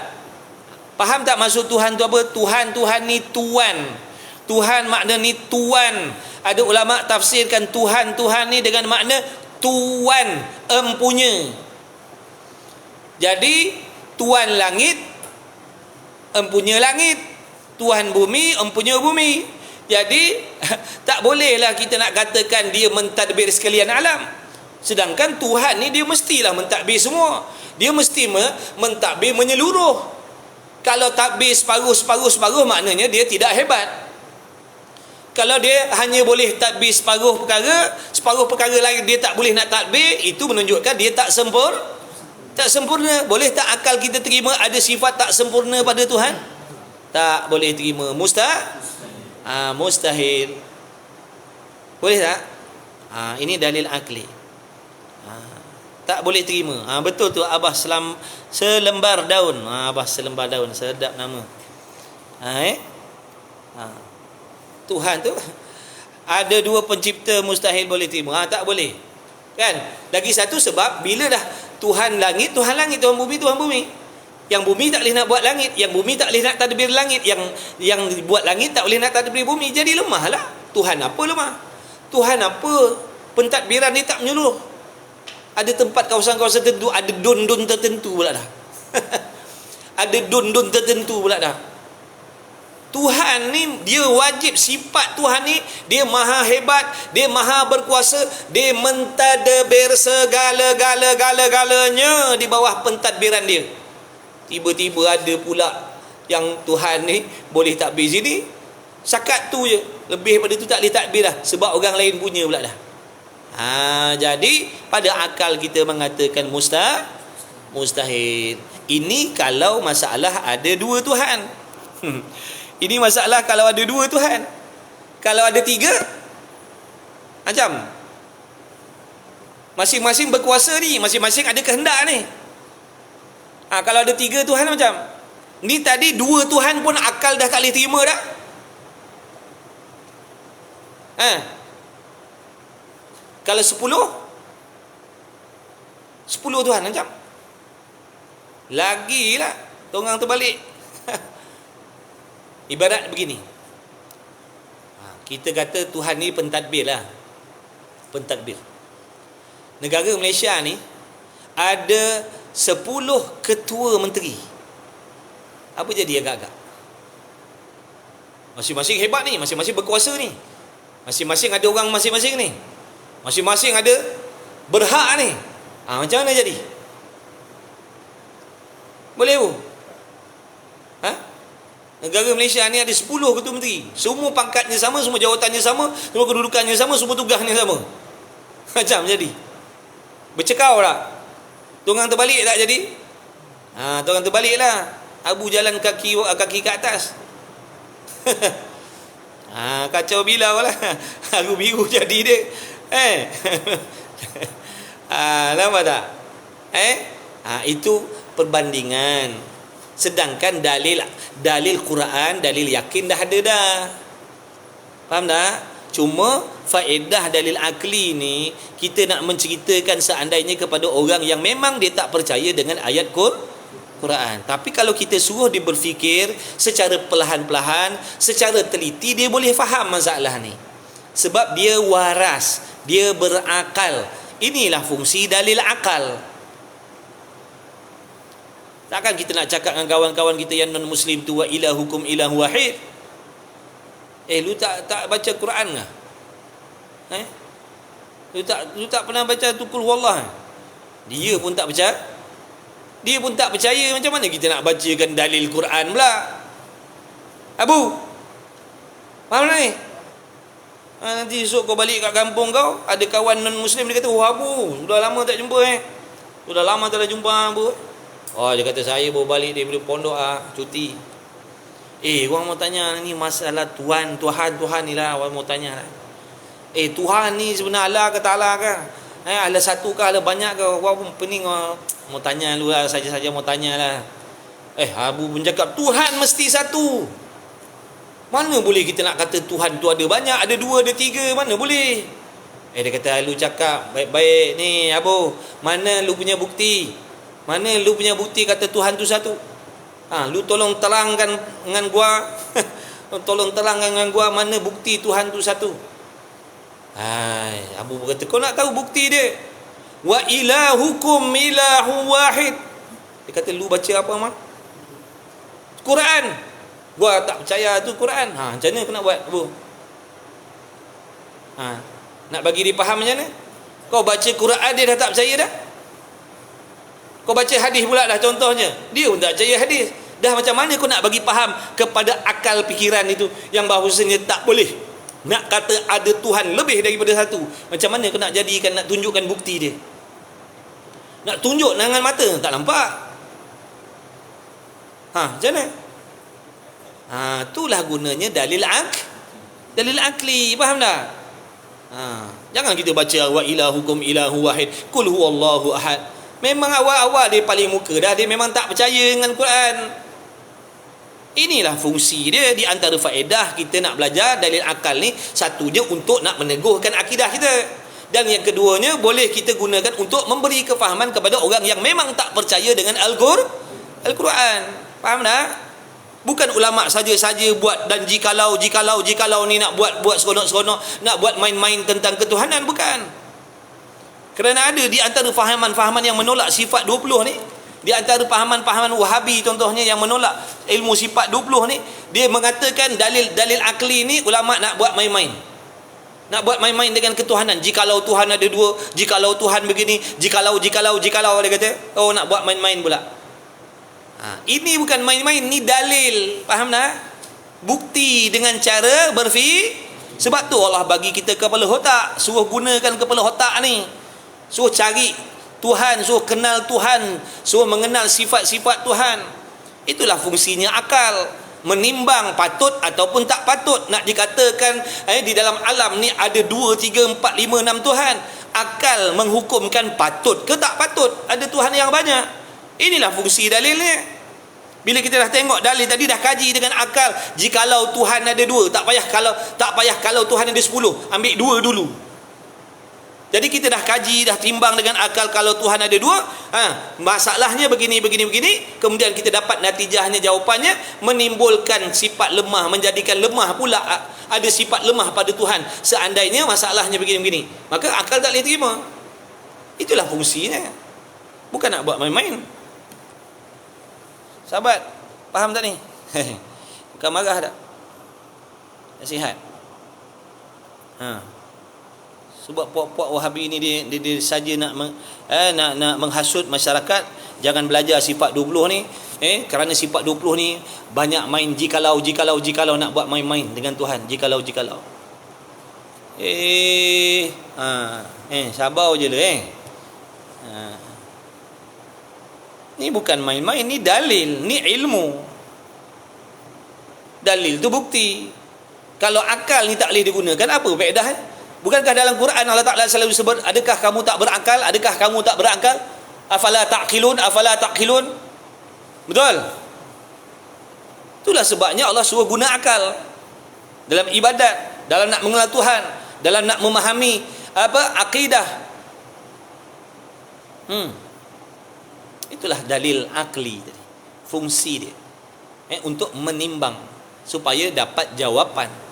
Faham tak maksud Tuhan tu apa? Tuhan ni tuan. Tuhan makna ni tuan. Ada ulama tafsirkan Tuhan ni dengan makna tuan, empunya. Jadi tuan langit, empunya langit. Tuan bumi, empunya bumi. Jadi tak bolehlah kita nak katakan dia mentadbir sekalian alam. Sedangkan Tuhan ni dia mestilah mentadbir semua. Dia mesti mentadbir menyeluruh. Kalau takbir separuh maknanya dia tidak hebat. Kalau dia hanya boleh takbir separuh perkara lain dia tak boleh nak takbir, itu menunjukkan dia tak sempurna. Boleh tak akal kita terima ada sifat tak sempurna pada Tuhan? Tak boleh terima. Mustahil. Boleh tak? Ini dalil akli. Tak boleh terima. Betul tu Abah selembar daun. Abah selembar daun, sedap nama. Tuhan tu ada dua pencipta, mustahil boleh terima. Tak boleh. Kan? Lagi satu sebab bila dah Tuhan langit, Tuhan bumi, Tuhan bumi. Yang bumi tak boleh nak buat langit, yang bumi tak boleh nak tadbir langit, yang buat langit tak boleh nak tadbir bumi. Jadi lemahlah. Tuhan apa lemah? Tuhan apa pentadbiran ni tak menyeluruh? Ada tempat kawasan-kawasan tertentu, ada don-don tertentu pula dah. Ada don-don tertentu pula dah. Tuhan ni dia wajib, sifat Tuhan ni dia maha hebat, dia maha berkuasa, dia mentadbir segala-galanya di bawah pentadbiran dia. Tiba-tiba ada pula yang Tuhan ni boleh takbir sini, sakat tu je, lebih daripada tu tak boleh takbir dah, sebab orang lain punya pula dah. Jadi pada akal kita mengatakan mustahil. Ini kalau masalah ada dua Tuhan. Ini masalah kalau ada dua Tuhan. Kalau ada tiga, macam masing-masing berkuasa ni, masing-masing ada kehendak ni. Kalau ada tiga Tuhan macam ni tadi, dua Tuhan pun akal dah tak boleh terima dah. Kalau 10 Tuhan macam lagilah tonggang terbalik. Ibarat begini, kita kata Tuhan ni pentadbir lah. Pentadbir. Negara Malaysia ni ada 10 ketua menteri. Apa jadi agak-agak? Masing-masing hebat ni, masing-masing berkuasa ni. Masing-masing ada orang masing-masing ni. Masing-masing ada berhak ni. Macam mana jadi? Boleh pun? Negara Malaysia ni ada 10 ketua menteri. Semua pangkatnya sama, semua jawatannya sama, semua kedudukannya sama, semua tugasnya sama. Macam jadi. Bercekau tak? Tunggang terbalik tak jadi? Tunggang terbalik lah. Abu jalan kaki ke atas. Kacau bilau lah. Abu biru jadi dia. Nampak tak? Itu perbandingan. Sedangkan dalil Quran, dalil yakin dah ada dah. Faham tak? Cuma faedah dalil akli ni kita nak menceritakan seandainya kepada orang yang memang dia tak percaya dengan ayat Quran. Tapi kalau kita suruh dia berfikir secara perlahan-lahan, secara teliti, dia boleh faham masalah ni. Sebab dia waras, dia berakal. Inilah fungsi dalil akal. Takkan kita nak cakap dengan kawan-kawan kita yang non-muslim tu, wa ilahukum ilahu wahid. Lu tak baca Quran ke? Lu tak pernah baca Qul huwallah? Dia pun tak percaya. Dia pun tak percaya. Macam mana kita nak bacakan dalil Quran pula? Abu, faham ni? Nanti esok kau balik kat kampung kau, ada kawan non-muslim, dia kata, Abu, sudah lama tak jumpa Sudah lama tak jumpa Abu. Dia kata, saya baru balik daripada pondok cuti. Orang mau tanya ni masalah Tuhan ni lah. Orang mau tanya lah. Tuhan ni sebenarnya Allah ke tak Allah ke? Allah satu ke Allah banyak ke? Orang pun pening mau tanya lu lah. Saja-saja mau tanya lah. Abu pun cakap Tuhan mesti satu. Mana boleh kita nak kata Tuhan tu ada banyak, ada 2, ada 3, mana boleh? Dia kata, lu cakap baik-baik ni Abu, mana lu punya bukti? Mana lu punya bukti kata Tuhan tu satu? Lu tolong terangkan dengan gua. Tolong terangkan dengan gua mana bukti Tuhan tu satu. Abu berkata, kau nak tahu bukti dia? Wa ilahukum ilahu wahid. Dia kata, lu baca apa mak? Quran. Gua tak percaya tu Quran. Macam mana aku nak buat, Abu? Nak bagi dia faham macam mana? Kau baca Quran dia dah tak percaya dah. Kau baca hadis pula dah contohnya, dia pun tak percaya hadis. Dah macam mana kau nak bagi faham kepada akal fikiran itu yang bahawasanya tak boleh nak kata ada Tuhan lebih daripada satu? Macam mana kau nak jadikan, nak tunjukkan bukti dia? Nak tunjuk dengan mata tak nampak. Macam mana? Itulah gunanya dalil akli. Faham tak? Jangan kita baca wa ilahukum ilahu wahid, qul huwallahu ahad. Memang awal-awal dia paling muka dah, dia memang tak percaya dengan Quran. Inilah fungsi dia. Di antara faedah kita nak belajar dalil akal ni, satu dia untuk nak meneguhkan akidah kita, dan yang keduanya boleh kita gunakan untuk memberi kefahaman kepada orang yang memang tak percaya dengan Al-Quran. Faham tak? Bukan ulama saja-saja buat, dan jikalau ni nak buat seronok-seronok, nak buat main-main tentang ketuhanan, bukan. Kerana ada di antara fahaman-fahaman yang menolak sifat 20 ni, di antara fahaman-fahaman Wahabi contohnya yang menolak ilmu sifat 20 ni, dia mengatakan dalil akli ni ulama nak buat main-main. Nak buat main-main dengan ketuhanan. Jikalau Tuhan ada 2, jikalau Tuhan begini, jikalau dia kata, nak buat main-main pula. Ini bukan main-main, ni dalil. Faham tak? Bukti dengan cara sebab tu Allah bagi kita kepala otak, suruh gunakan kepala otak ni. Suruh cari Tuhan, suruh kenal Tuhan, suruh mengenal sifat-sifat Tuhan. Itulah fungsinya akal, menimbang patut ataupun tak patut. Nak dikatakan di dalam alam ni ada 2, 3, 4, 5, 6 Tuhan. Akal menghukumkan patut ke tak patut ada Tuhan yang banyak. Inilah fungsi dalilnya. Bila kita dah tengok dalil tadi, dah kaji dengan akal, jikalau Tuhan ada 2, tak payah kalau Tuhan ada 10, ambil 2 dulu. Jadi kita dah kaji, dah timbang dengan akal kalau Tuhan ada dua, masalahnya begini, kemudian kita dapat natijahnya, jawapannya, menimbulkan sifat lemah, menjadikan lemah pula, ada sifat lemah pada Tuhan. Seandainya masalahnya begini, maka akal tak boleh terima. Itulah fungsinya. Bukan nak buat main-main. Sahabat, faham tak ni? Bukan marah tak? Nasihat. Sebab puak-puak Wahabi ni dia saja nak menghasut masyarakat, jangan belajar sifat 20 ni, kerana sifat 20 ni banyak main jikalau nak buat main-main dengan Tuhan, jikalau. Sabar je lah. Ni bukan main-main, ni dalil, ni ilmu. Dalil tu bukti. Kalau akal ni tak boleh digunakan, apa faedah? Bukankah dalam Quran Allah Ta'ala selalu sebut, adakah kamu tak berakal? Adakah kamu tak berakal? Afala ta'qilun? Betul? Itulah sebabnya Allah suruh guna akal dalam ibadat, dalam nak mengenal Tuhan, dalam nak memahami akidah. Itulah dalil akli tadi. Fungsi dia untuk menimbang supaya dapat jawapan.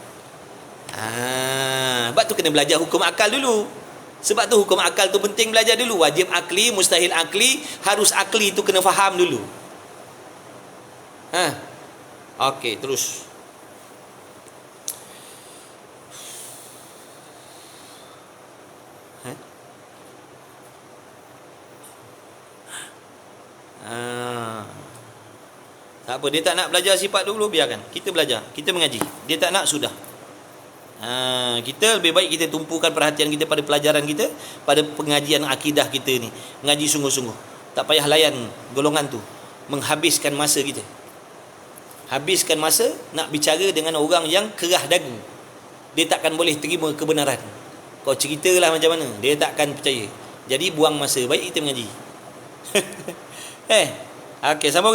Sebab tu kena belajar hukum akal dulu. Sebab tu hukum akal tu penting belajar dulu. Wajib akli, mustahil akli, harus akli tu kena faham dulu. Okey, terus. Tak apa, dia tak nak belajar sifat dulu, biarkan. Kita belajar, kita mengaji. Dia tak nak, sudah. Kita lebih baik kita tumpukan perhatian kita pada pelajaran kita, pada pengajian akidah kita ni. Mengaji sungguh-sungguh. Tak payah layan golongan tu. Menghabiskan masa kita. Habiskan masa nak bicara dengan orang yang kerah dagu. Dia takkan boleh terima kebenaran. Kau ceritalah macam mana, dia takkan percaya. Jadi buang masa, baik kita mengaji. Okey, sambung.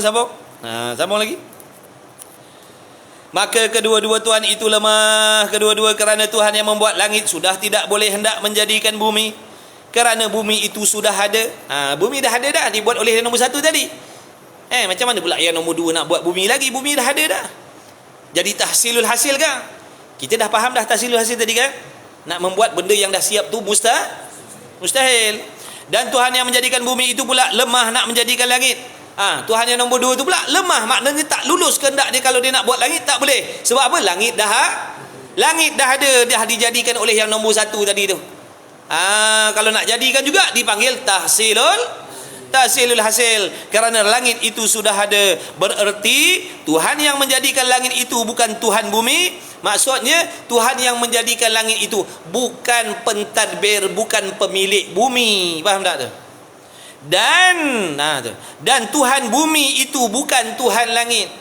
Sambung lagi. Maka kedua-dua Tuhan itu lemah. Kedua-dua kerana Tuhan yang membuat langit sudah tidak boleh hendak menjadikan bumi. Kerana bumi itu sudah ada. Bumi dah ada dah, dibuat oleh yang nombor satu tadi. Macam mana pula yang nombor dua nak buat bumi lagi? Bumi dah ada dah. Jadi tahsilul hasil kan? Kita dah faham dah tahsilul hasil tadi kan? Nak membuat benda yang dah siap tu mustahil. Dan Tuhan yang menjadikan bumi itu pula lemah nak menjadikan langit. Tuhan yang nombor dua tu pula lemah, maknanya tak lulus kehendak dia. Kalau dia nak buat langit tak boleh. Sebab apa? Langit dah ada, dah dijadikan oleh yang nombor satu tadi tu. Kalau nak jadikan juga dipanggil tahsilul hasil. Kerana langit itu sudah ada, bererti Tuhan yang menjadikan langit itu bukan Tuhan bumi. Maksudnya Tuhan yang menjadikan langit itu bukan pentadbir, bukan pemilik bumi. Faham tak tu? Dan Tuhan bumi itu bukan Tuhan langit.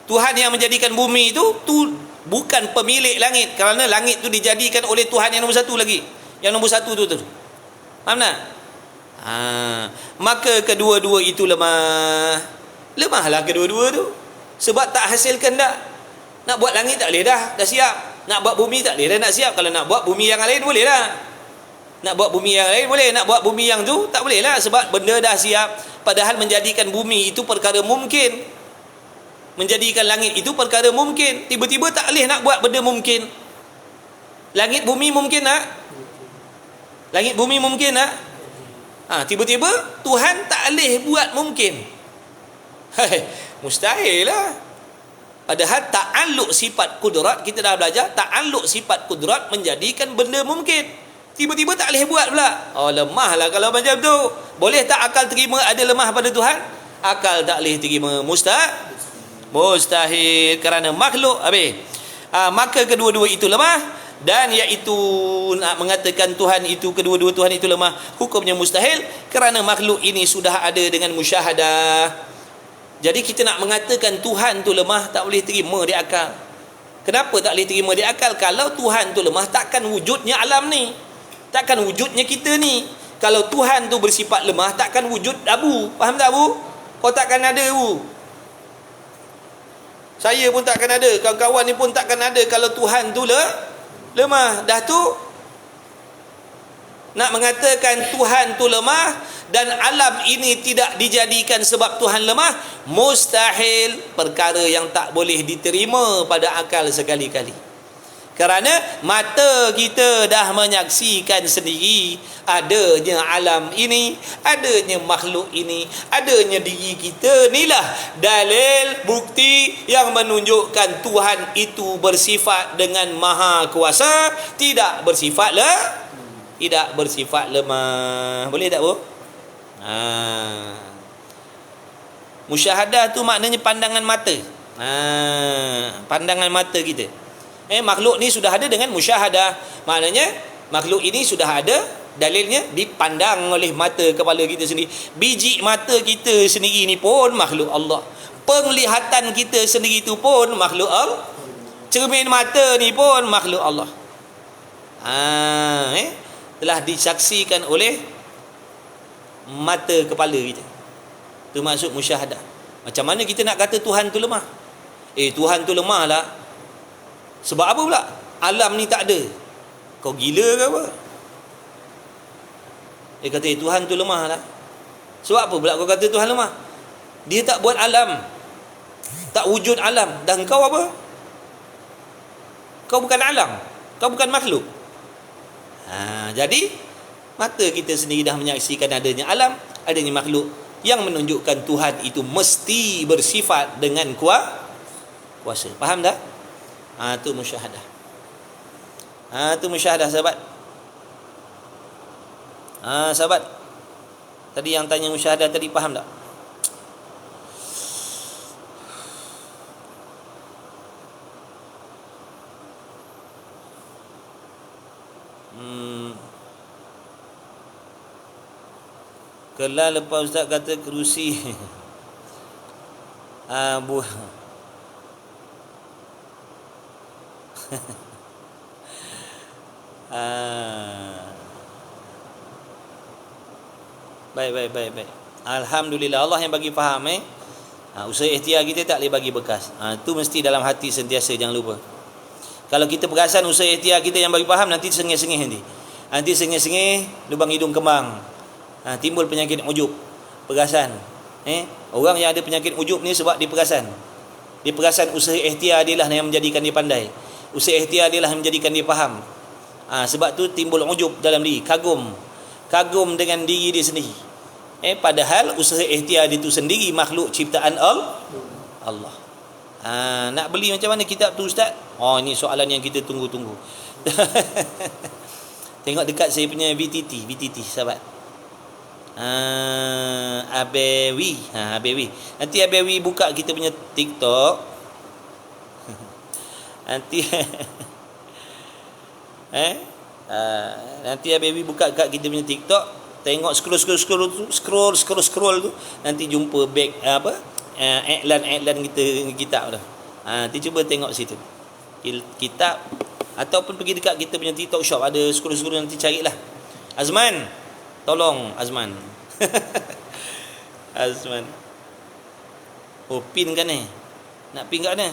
Tuhan yang menjadikan bumi itu bukan pemilik langit, kerana langit itu dijadikan oleh Tuhan yang nombor satu lagi. Yang nombor satu tu. Faham tak? Maka kedua-dua itu lemah. Lemahlah kedua-dua tu. Sebab tak hasilkan dah. Nak buat langit tak boleh dah siap. Nak buat bumi tak boleh dah nak siap. Kalau nak buat bumi yang lain boleh dah. Nak buat bumi yang lain boleh, nak buat bumi yang tu tak boleh lah, sebab benda dah siap. Padahal menjadikan bumi itu perkara mungkin, menjadikan langit itu perkara mungkin. Tiba-tiba tak boleh nak buat benda mungkin. Langit bumi mungkin tak? Langit bumi mungkin tak? Tiba-tiba Tuhan tak boleh buat mungkin. Mustahil lah. Padahal ta'alluq sifat kudrat, kita dah belajar ta'alluq sifat kudrat menjadikan benda mungkin. Tiba-tiba tak boleh buat pula. Lemahlah kalau macam tu. Boleh tak akal terima ada lemah pada Tuhan? Akal tak boleh terima. Mustahil. Kerana makhluk habis. Maka kedua-dua itu lemah. Dan iaitu nak mengatakan Tuhan itu, kedua-dua Tuhan itu lemah, hukumnya mustahil. Kerana makhluk ini sudah ada dengan musyahadah. Jadi kita nak mengatakan Tuhan tu lemah, tak boleh terima di akal. Kenapa tak boleh terima di akal? Kalau Tuhan tu lemah, takkan wujudnya alam ni, takkan wujudnya kita ni. Kalau Tuhan tu bersifat lemah, takkan wujud Abu. Faham tak Abu? Kau takkan ada Abu. Saya pun takkan ada, kawan-kawan ni pun takkan ada kalau Tuhan tu lemah. Dah tu nak mengatakan Tuhan tu lemah dan alam ini tidak dijadikan sebab Tuhan lemah, mustahil, perkara yang tak boleh diterima pada akal sekali-kali. Kerana mata kita dah menyaksikan sendiri adanya alam ini, adanya makhluk ini, adanya diri kita. Inilah dalil bukti yang menunjukkan Tuhan itu bersifat dengan maha kuasa, tidak bersifat lemah. Boleh tak, Bu? Musyahadah tu maknanya pandangan mata. Pandangan mata kita. Makhluk ni sudah ada dengan musyahadah. Maknanya makhluk ini sudah ada, dalilnya dipandang oleh mata kepala kita sendiri. Biji mata kita sendiri ni pun makhluk Allah. Penglihatan kita sendiri tu pun makhluk Allah. Cermin mata ni pun makhluk Allah. Telah disaksikan oleh mata kepala kita. Itu maksud musyahadah. Macam mana kita nak kata Tuhan tu lemah? Tuhan tu lemah lah. Sebab apa pula? Alam ni tak ada. Kau gila ke apa? Dia kata Tuhan tu lemah lah. Sebab apa pula kau kata Tuhan lemah? Dia tak buat alam, tak wujud alam. Dan kau apa? Kau bukan alam, kau bukan makhluk. Jadi mata kita sendiri dah menyaksikan adanya alam, adanya makhluk, yang menunjukkan Tuhan itu mesti bersifat dengan kuasa. Faham tak? Itu musyahadah. Itu musyahadah, sahabat. Sahabat, tadi yang tanya musyahadah tadi, faham tak? Kelah lepas Ustaz kata kerusi Baik. Alhamdulillah, Allah yang bagi faham. Usaha ikhtiar kita tak boleh bagi bekas. Itu mesti dalam hati sentiasa, jangan lupa. Kalau kita perasan usaha ikhtiar kita yang bagi faham, nanti sengih-sengih nanti sengih-sengih, lubang hidung kembang, timbul penyakit ujub, perasan. Orang yang ada penyakit ujub ni sebab dia perasan usaha ikhtiar dia lah yang menjadikan dia pandai. Usaha ikhtiar dia lah yang menjadikan dia faham. Sebab tu timbul ujub dalam diri, kagum dengan diri dia sendiri. Padahal usaha ikhtiar dia tu sendiri makhluk ciptaan Allah. Nak beli macam mana kitab tu, Ustaz? Ini soalan yang kita tunggu-tunggu. Tengok dekat saya punya VTT, sahabat. Abewi. Nanti Abewi buka kita punya TikTok. Nanti nanti Abewi buka kat kita punya TikTok, tengok scroll tu, nanti jumpa back iklan kita kitab tu. Nanti cuba tengok situ kitab, ataupun pergi dekat kita punya TikTok shop, ada scroll nanti carilah. Azman, tolong Azman. Azman. Pin kan ni? Nak pin kat mana?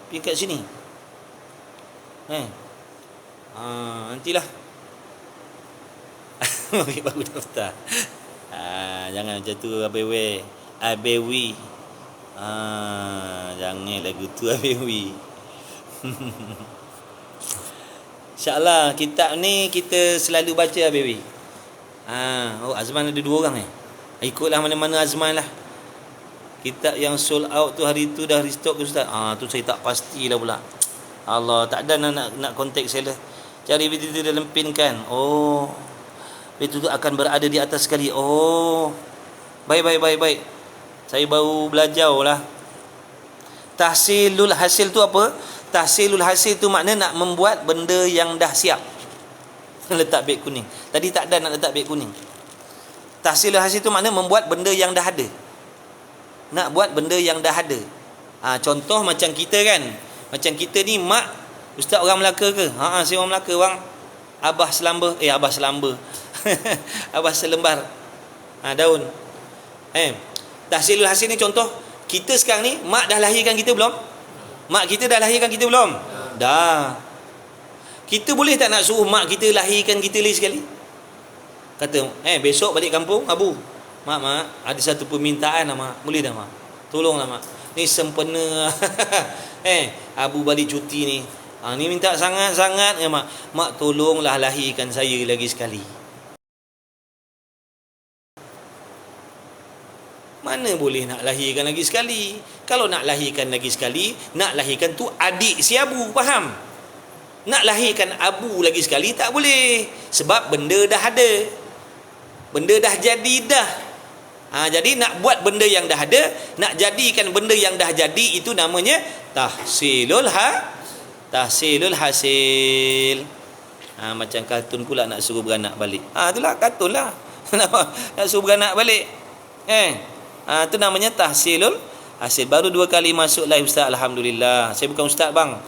Pin kat sini. Nantilah. Baru daftar. Jangan macam tu, Abewi. Jangan lagu tu, Abewi. InsyaAllah kitab ni kita selalu baca, Abewi. Azman ada 2 orang ikutlah mana-mana Azman lah. Kitab yang sold out tu hari tu dah restock ke, Ustaz? Tu saya tak pastilah pula. Allah, tak ada nak kontak saya lah. Cari video tu dalam pin kan. Video tu akan berada di atas sekali. Baik. Saya baru belajar lah. Tahsilul hasil tu apa? Tahsilul hasil tu makna nak membuat benda yang dah siap. Letak beg kuning. Tadi tak ada nak letak beg kuning. Tahsilul hasil tu makna membuat benda yang dah ada. Nak buat benda yang dah ada. Contoh macam kita kan. Macam kita ni, mak Ustaz orang Melaka ke? Saya orang Melaka, bang. Abah selamba. Abah selembar daun. Tahsilul hasil ni contoh. Kita sekarang ni, mak dah lahirkan kita belum? Mak kita dah lahirkan kita belum? Dah. Kita boleh tak nak suruh mak kita lahirkan kita lagi sekali? Kata, besok balik kampung, Abu. Mak, ada satu permintaan lah, Mak. Boleh dah, Mak? Tolonglah, Mak. Ni sempena. Abu balik cuti ni. Ni minta sangat-sangat ya, Mak. Mak, tolonglah lahirkan saya lagi sekali. Mana boleh nak lahirkan lagi sekali? Kalau nak lahirkan lagi sekali, nak lahirkan tu adik si Abu, faham? Nak lahirkan Abu lagi sekali tak boleh. Sebab benda dah ada. Benda dah jadi dah. Jadi nak buat benda yang dah ada, nak jadikan benda yang dah jadi, itu namanya tahsilul hasil. Macam kartun pula nak suruh beranak balik. Itulah kartun lah. Nak suruh beranak balik. Itu namanya tahsilul hasil. Baru 2 kali masuk live Ustaz, alhamdulillah. Saya bukan Ustaz bang.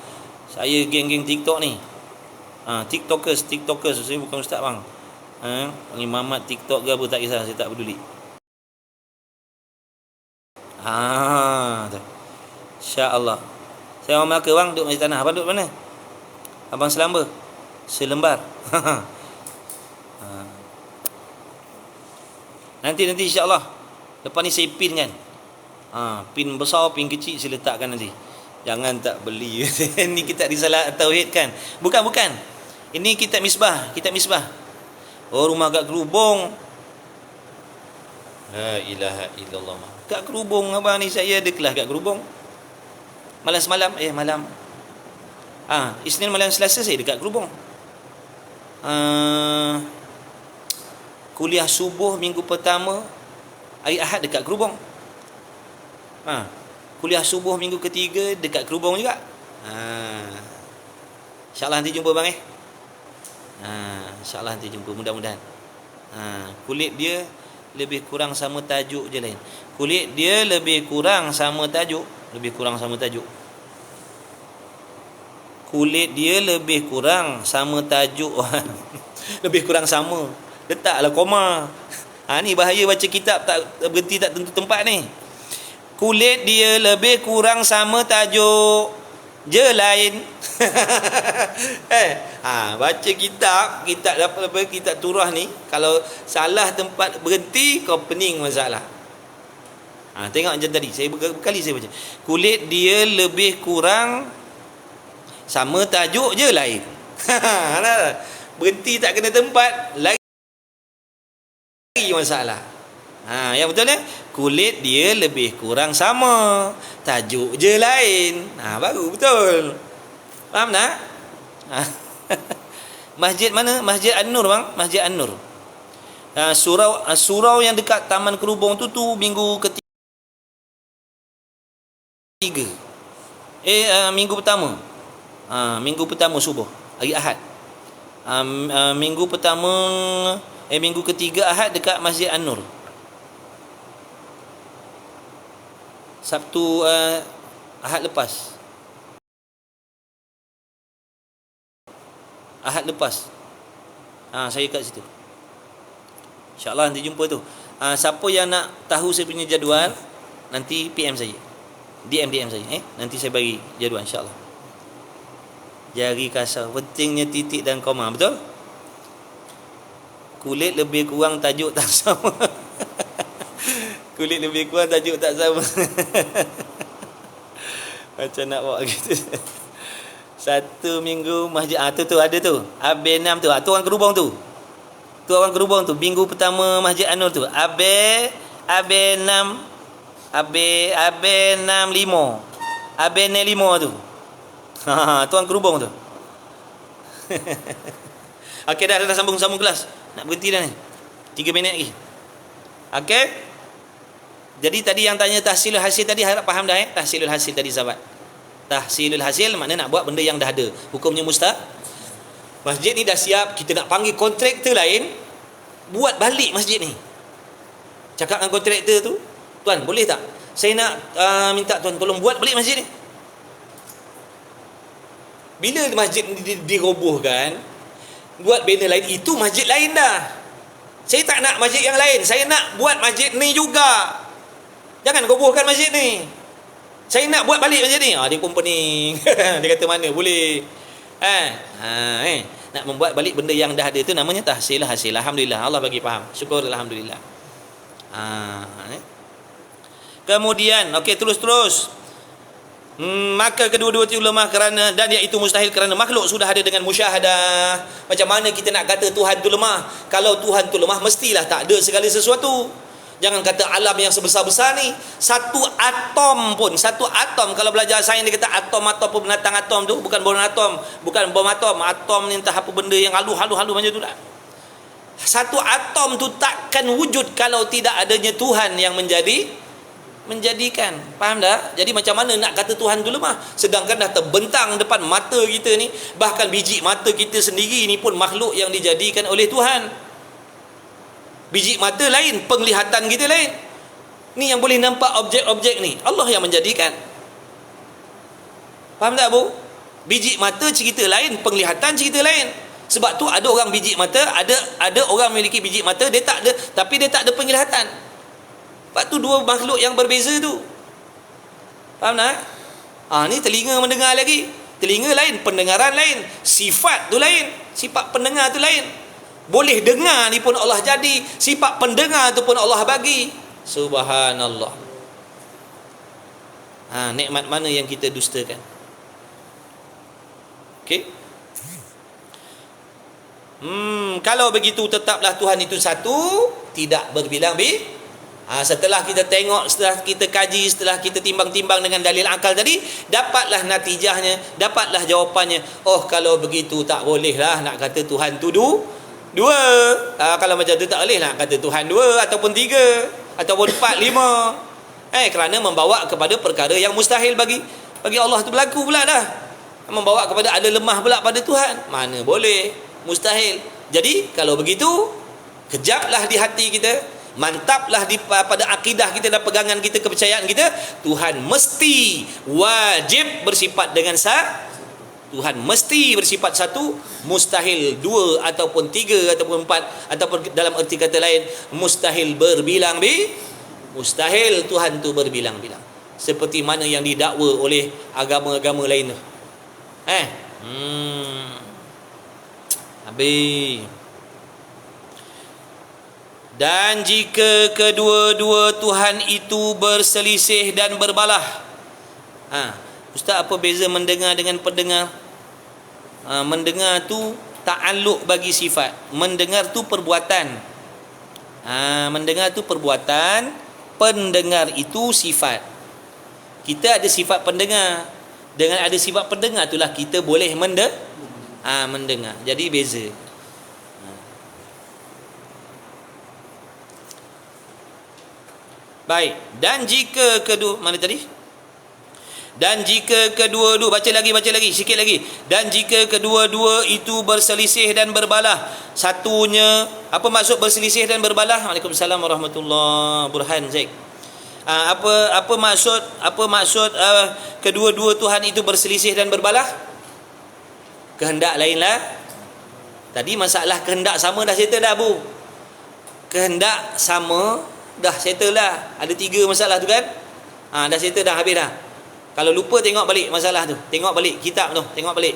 Saya geng-geng TikTok ni. TikTokers. Saya bukan Ustaz bang. Panggil Mamat TikTok ke apa tak kisah, saya tak peduli. Insya-Allah. Saya orang Melaka bang, duduk di tanah. Abang duduk mana? Abang Selamba. Selembar. Nanti insya-Allah. Lepas ni saya pin kan. Pin besar, pin kecil saya letakkan nanti. Jangan tak beli. Ni kitab Risalah Tauhid kan? Bukan. Ini kitab Misbah. Rumah kat Kerubong. La ilaha illallah. Kat Kerubong abang ni, saya ada kelas kat Kerubong. Malam. Isnin, malam, Selasa saya dekat Kerubong. Kuliah subuh minggu pertama, hari Ahad dekat Kerubong. Kuliah subuh minggu ketiga dekat Kerubong juga. InsyaAllah nanti jumpa bang. InsyaAllah nanti jumpa, mudah-mudahan. Kulit dia lebih kurang sama tajuk je lain. Kulit dia lebih kurang sama tajuk. Kulit dia lebih kurang sama tajuk. Lebih kurang sama. Letaklah koma. Ni bahaya baca kitab tak berhenti tak tentu tempat ni. Kulit dia lebih kurang sama tajuk je lain. Baca kitab apa, kitab turah ni, kalau salah tempat berhenti, kau pening masalah. Tengok macam tadi, saya berkali saya baca. Kulit dia lebih kurang sama tajuk je lain. Berhenti tak kena tempat, lagi masalah. Yang betulnya, kulit dia lebih kurang sama, tajuk je lain. Baru betul. Faham tak? Masjid mana? Masjid An-Nur bang. Masjid An-Nur. Surau yang dekat Taman Kerubong tu minggu ketiga. Minggu pertama. Minggu pertama subuh, hari Ahad. Minggu ketiga Ahad dekat Masjid An-Nur. Sabtu Ahad lepas. Saya kat situ. InsyaAllah nanti jumpa tu. Siapa yang nak tahu saya punya jadual, nanti PM saya. DM saya. Nanti saya bagi jadual insyaAllah. Jari kasar. Pentingnya titik dan koma. Betul? Kulit lebih kurang tajuk tak sama. Kulit lebih kurang tajuk tak sama. Macam nak buat gitu. 1 minggu masjid. Tu ada tu. AB6 tu. Tu orang Kerubong tu. Minggu pertama Masjid An-Nur tu. AB6 AB65. AB65 tu. Tu orang Kerubong tu. Okey, dah sambung kelas. Nak berhenti dah ni. 3 minit lagi. Okey. Jadi tadi yang tanya tahsilul hasil tadi, harap faham dah tahsilul hasil tadi sahabat. Tahsilul hasil makna nak buat benda yang dah ada. Hukumnya masjid ni dah siap, kita nak panggil kontraktor lain buat balik masjid ni. Cakap dengan kontraktor tu, tuan boleh tak? Saya nak minta tuan tolong buat balik masjid ni. Bila masjid ni dirobohkan, buat banner lain, itu masjid lain dah. Saya tak nak masjid yang lain, saya nak buat masjid ni juga. Jangan robohkan masjid ni. Saya nak buat balik masjid ni. Dia pun pening. Dia kata mana boleh. Nak membuat balik benda yang dah ada tu namanya tahsil. Alhamdulillah, Allah bagi faham. Syukur alhamdulillah. Kemudian terus. Maka kedua-dua itu lemah kerana, dan iaitu mustahil kerana makhluk sudah ada dengan musyahadah. Macam mana kita nak kata Tuhan tu lemah? Kalau Tuhan tu lemah, mestilah tak ada segala sesuatu. Jangan kata alam yang sebesar-besar ni. Satu atom, kalau belajar sains dia kata atom pun binatang atom tu bukan bom atom, bukan bom atom. Atom ni entah apa benda yang halu macam tu lah. Satu atom tu takkan wujud kalau tidak adanya Tuhan yang menjadikan. Faham tak? Jadi macam mana nak kata Tuhan tu lemah, sedangkan dah terbentang depan mata kita ni. Bahkan biji mata kita sendiri ni pun makhluk yang dijadikan oleh Tuhan. Biji mata lain, penglihatan kita lain. Ni yang boleh nampak objek-objek ni, Allah yang menjadikan. Faham tak Bu? Biji mata cerita lain, penglihatan cerita lain. Sebab tu ada orang biji mata, ada orang memiliki biji mata, dia tak ada, tapi dia tak ada penglihatan. Sebab tu dua makhluk yang berbeza tu. Faham tak? Ni telinga mendengar lagi. Telinga lain, pendengaran lain. Sifat tu lain, sifat pendengar tu lain. Boleh dengar ni pun Allah jadi, sifat pendengar tu pun Allah bagi. Subhanallah. Nikmat mana yang kita dustakan? Okey. Kalau begitu tetaplah Tuhan itu satu, tidak berbilang-bilang. Setelah kita tengok, setelah kita kaji, setelah kita timbang-timbang dengan dalil akal tadi, dapatlah natijahnya, dapatlah jawapannya. Kalau begitu tak bolehlah nak kata Tuhan tu dua. Kalau macam tu tak boleh nak kata Tuhan dua, ataupun tiga, ataupun empat, lima. Kerana membawa kepada perkara yang mustahil bagi Allah tu berlaku pula dah. Membawa kepada ada lemah pula pada Tuhan. Mana boleh, mustahil. Jadi kalau begitu, kejaplah di hati kita, mantaplah pada akidah kita dan pegangan kita, kepercayaan kita, Tuhan mesti wajib bersifat dengan Tuhan mesti bersifat satu, mustahil dua ataupun tiga ataupun empat, ataupun dalam erti kata lain mustahil mustahil Tuhan tu berbilang-bilang, seperti mana yang didakwa oleh agama-agama lain. Habis. Dan jika kedua-dua Tuhan itu berselisih dan berbalah. Ustaz, apa beza mendengar dengan pendengar? Mendengar tu ta'alluq bagi sifat. Mendengar tu perbuatan. Mendengar tu perbuatan, pendengar itu sifat. Kita ada sifat pendengar. Dengan ada sifat pendengar itulah kita boleh mendengar. Jadi beza. Baik, dan jika kedua, mana tadi? Dan jika kedua-dua, baca lagi sikit lagi. Dan jika kedua-dua itu berselisih dan berbalah, satunya, apa maksud berselisih dan berbalah? Waalaikumsalam warahmatullahi Burhan Zaid. Apa maksud kedua-dua Tuhan itu berselisih dan berbalah? Kehendak lainlah. Tadi masalah kehendak sama dah settle dah Bu. Kehendak sama dah settle lah. Ada 3 masalah tu kan. Dah settle dah, habis dah. Kalau lupa tengok balik masalah tu, tengok balik kitab tu, tengok balik.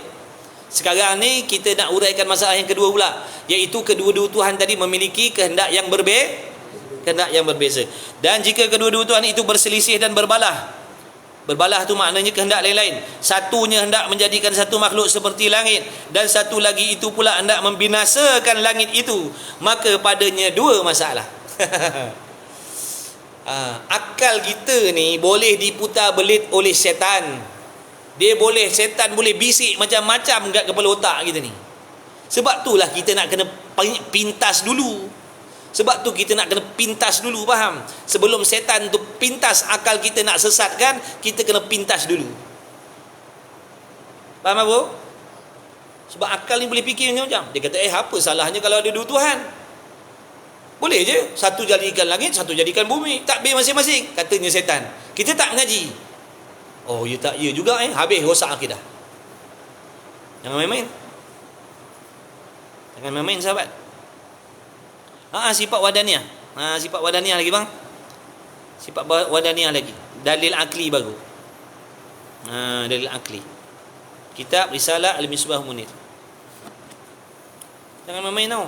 Sekarang ni kita nak uraikan masalah yang kedua pula, iaitu kedua-dua Tuhan tadi memiliki kehendak yang berbeza. Dan jika kedua-dua Tuhan itu berselisih dan berbalah tu maknanya kehendak lain-lain. Satunya hendak menjadikan satu makhluk seperti langit, dan satu lagi itu pula hendak membinasakan langit itu, maka padanya 2 masalah. Akal kita ni boleh diputar belit oleh syaitan. Setan boleh bisik macam-macam kat kepala otak kita ni. Sebab itulah kita nak kena pintas dulu. Faham? Sebelum setan tu pintas akal kita nak sesatkan, kita kena pintas dulu. Faham apa? Sebab akal ni boleh fikir macam-macam. Dia kata, apa salahnya kalau ada 2 Tuhan? Boleh je, satu jadikan langit, satu jadikan bumi, takbir masing-masing, katanya setan. Kita tak mengaji. Ya juga habis rosak akidah. Jangan main-main sahabat. Sifat wadaniyah. Sifat wadaniyah lagi bang. Sifat wadaniyah lagi. Dalil akli baru. Dalil akli. Kitab Risalah Al-Misbah Munir. Jangan main-main tau.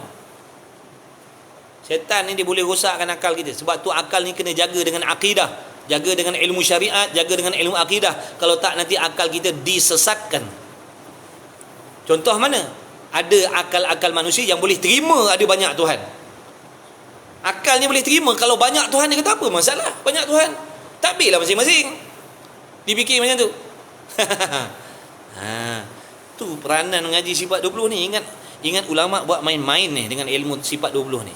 Syaitan ni dia boleh rosakkan akal kita. Sebab tu akal ni kena jaga dengan akidah, jaga dengan ilmu syariat, jaga dengan ilmu akidah. Kalau tak nanti akal kita disesatkan. Contoh mana? Ada akal-akal manusia yang boleh terima ada banyak Tuhan. Akalnya boleh terima kalau banyak Tuhan, dia kata apa masalah? Banyak Tuhan. Takbirlah masing-masing. Dipikir macam tu. Tu peranan mengaji sifat 20 ni. Ingat ulama buat main-main ni dengan ilmu sifat 20 ni.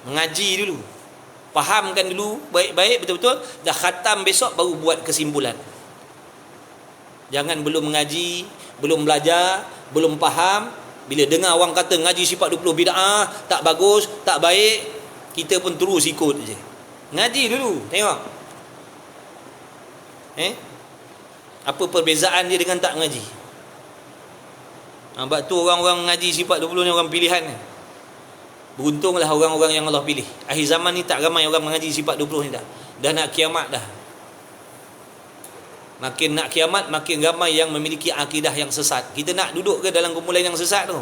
Mengaji dulu, fahamkan dulu baik-baik betul-betul, dah khatam besok baru buat kesimpulan. Jangan belum mengaji, belum belajar, belum faham, bila dengar orang kata ngaji sifat 20 bid'ah, tak bagus, tak baik, kita pun terus ikut je. Ngaji dulu, tengok. Apa perbezaan dia dengan tak ngaji? Sebab tu orang-orang ngaji sifat 20 ni orang pilihan. Beruntunglah orang-orang yang Allah pilih. Akhir zaman ni tak ramai orang mengaji sifat 20 ni dah. Dah nak kiamat dah. Makin nak kiamat, makin ramai yang memiliki akidah yang sesat. Kita nak duduk ke dalam kumpulan yang sesat tu?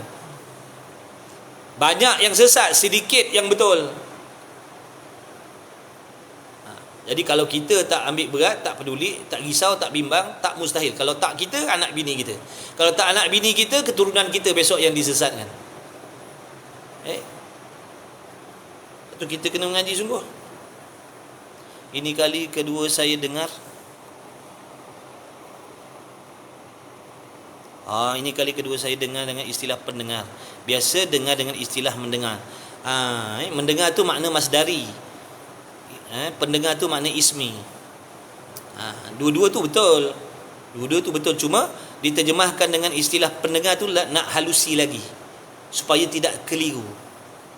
Banyak yang sesat, sedikit yang betul. Jadi kalau kita tak ambil berat, tak peduli, tak risau, tak bimbang, tak mustahil. Kalau tak kita, anak bini kita. Kalau tak anak bini kita, keturunan kita besok yang disesatkan. Itu kita kena mengaji sungguh. Ini kali kedua saya dengar. Ini kali kedua saya dengar dengan istilah pendengar. Biasa dengar dengan istilah mendengar. Mendengar tu makna masdari. Pendengar tu makna ismi. Dua-dua tu betul. Dua-dua tu betul. Cuma diterjemahkan dengan istilah pendengar tu nak halusi lagi, supaya tidak keliru.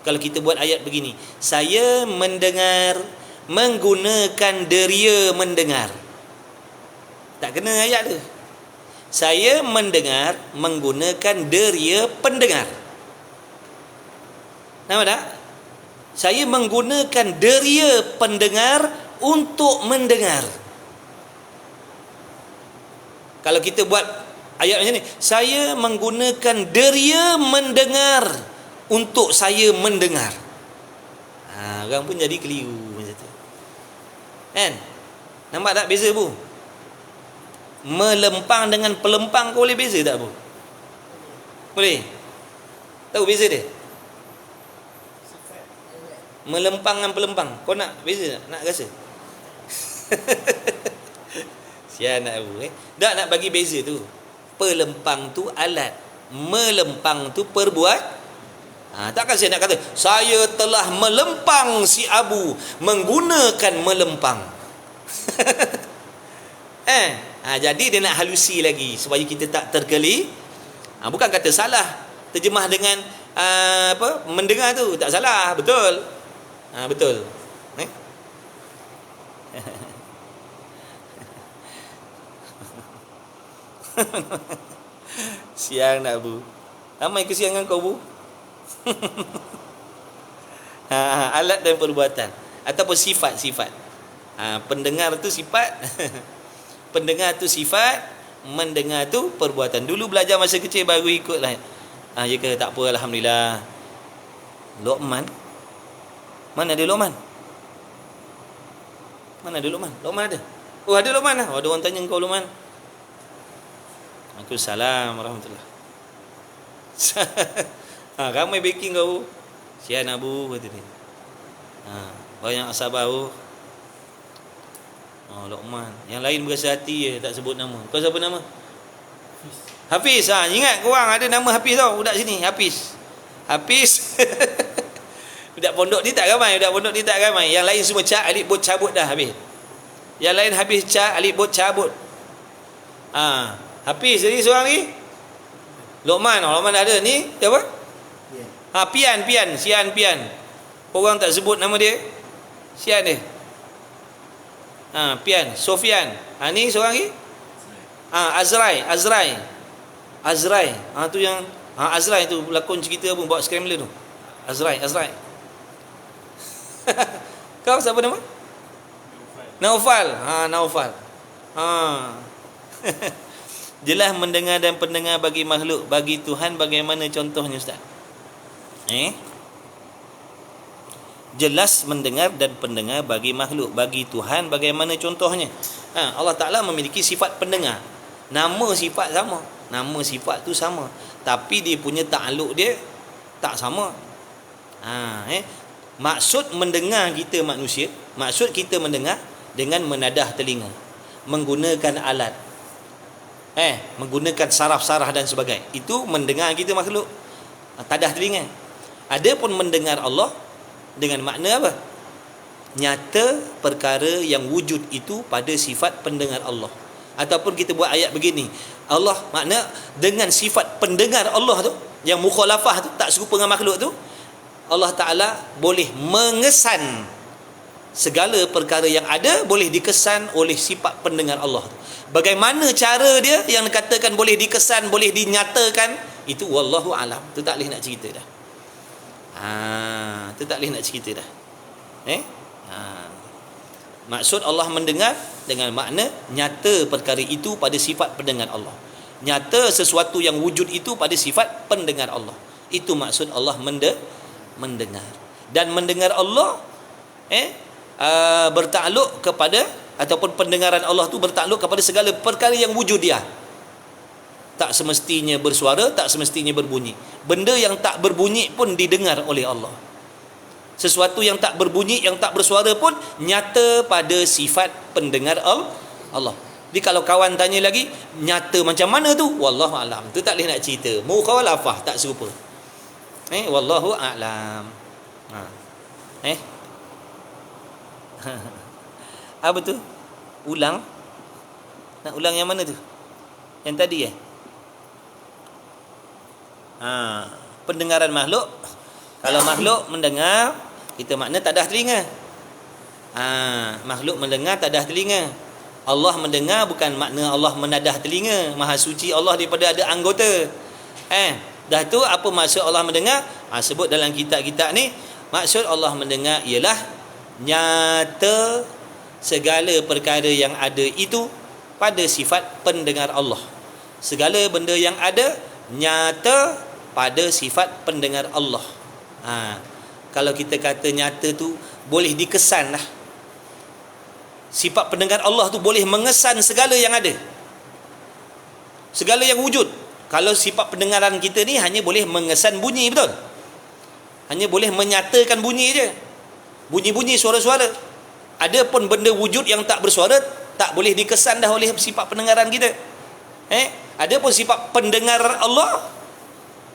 Kalau kita buat ayat begini, saya mendengar menggunakan deria mendengar, tak kena ayat tu. Saya mendengar menggunakan deria pendengar. Nampak tak? Saya menggunakan deria pendengar untuk mendengar. Kalau kita buat ayat macam ni, saya menggunakan deria mendengar untuk saya mendengar. Orang pun jadi keliru macam tu. Kan? Nampak tak beza bu? Melempang dengan pelempang kau boleh beza tak bu? Boleh? Tahu beza dia? Melempang dengan pelempang, kau nak beza tak? Nak rasa? Sian nak bu. Tak nak bagi beza tu. Pelempang tu alat, melempang tu perbuat. Takkan saya nak kata saya telah melempang si Abu menggunakan melempang. Jadi dia nak halusi lagi supaya kita tak tergeli. Bukan kata salah terjemah dengan mendengar tu, tak salah, betul. Betul. Siang nak bu. Ramai kesiangan kau bu. Alat dan perbuatan ataupun sifat-sifat. Pendengar tu sifat. Pendengar tu sifat, mendengar tu perbuatan. Dulu belajar masa kecil baru ikutlah. Ya ke, tak apa, alhamdulillah. Luqman. Mana ada Luqman? Mana ada Luqman? Luqman ada. Oh, ada Luqman lah. Ada orang tanya kau Luqman. Waalaikumsalam warahmatullahi. Ramai baking kau. Sian Abu kata dia. Banyak sabar bu. Luqman. Yang lain berasa hati je, tak sebut nama. Kau siapa nama? Hafiz. Ingat korang ada nama Hafiz tau. Budak sini Hafiz. Hafiz. Budak pondok ni tak ramai. Yang lain semua cak alif bot cabut dah habis. Yang lain habis cak alif bot cabut. Hafiz jadi seorang lagi. Luqman. Luqman ada ni siapa? Pian. Sian Pian. Orang tak sebut nama dia. Sian dia. Pian. Sofian. Ni seorang lagi. Azrai. Tu yang Azrai tu pelakon cerita apa bawa scrambler tu. Azrai. Kau siapa nama? Naufal. Jelas mendengar dan pendengar bagi makhluk. Bagi Tuhan bagaimana contohnya Ustaz? Jelas mendengar dan pendengar bagi makhluk. Bagi Tuhan bagaimana contohnya? Allah Ta'ala memiliki sifat pendengar. Nama sifat sama. Nama sifat tu sama. Tapi dia punya ta'aluk dia tak sama. Maksud mendengar kita manusia, maksud kita mendengar dengan menadah telinga, menggunakan alat, menggunakan saraf-saraf dan sebagainya. Itu mendengar kita makhluk, tadah telinga. Adapun mendengar Allah dengan makna apa? Nyata perkara yang wujud itu pada sifat pendengar Allah. Ataupun kita buat ayat begini, Allah makna dengan sifat pendengar Allah tu, yang mukhalafah tu, tak serupa dengan makhluk tu, Allah Ta'ala boleh mengesan segala perkara yang ada, boleh dikesan oleh sifat pendengar Allah tu. Bagaimana cara dia yang dikatakan boleh dikesan, boleh dinyatakan, itu wallahu alam. Tu tak boleh nak cerita dah. Tu tak boleh nak cerita dah. Maksud Allah mendengar dengan makna nyata perkara itu pada sifat pendengar Allah. Nyata sesuatu yang wujud itu pada sifat pendengar Allah. Itu maksud Allah mendengar. Dan mendengar Allah bertakluk kepada, ataupun pendengaran Allah tu bertakluk kepada segala perkara yang wujud dia. Tak semestinya bersuara, tak semestinya berbunyi. Benda yang tak berbunyi pun didengar oleh Allah. Sesuatu yang tak berbunyi, yang tak bersuara pun nyata pada sifat pendengar Allah. Jadi kalau kawan tanya lagi, nyata macam mana tu? Wallahu a'lam. Tu tak boleh nak cerita. Mukhalafah, tak serupa. Wallahu a'lam. Apa tu? Ulang. Nak ulang yang mana tu? Yang tadi pendengaran makhluk. Kalau makhluk mendengar, kita makna tadah telinga. Makhluk mendengar tadah telinga. Allah mendengar bukan makna Allah menadah telinga. Maha suci Allah daripada ada anggota. Dah tu apa maksud Allah mendengar? Sebut dalam kitab-kitab ni, maksud Allah mendengar ialah nyata segala perkara yang ada itu pada sifat pendengar Allah. Segala benda yang ada nyata pada sifat pendengar Allah. Kalau kita kata nyata tu boleh dikesan lah. Sifat pendengar Allah tu boleh mengesan segala yang ada, segala yang wujud. Kalau sifat pendengaran kita ni hanya boleh mengesan bunyi, betul? Hanya boleh menyatakan bunyi je, bunyi-bunyi, suara-suara. Adapun benda wujud yang tak bersuara tak boleh dikesan dah oleh sifat pendengaran kita. Adapun sifat pendengar Allah,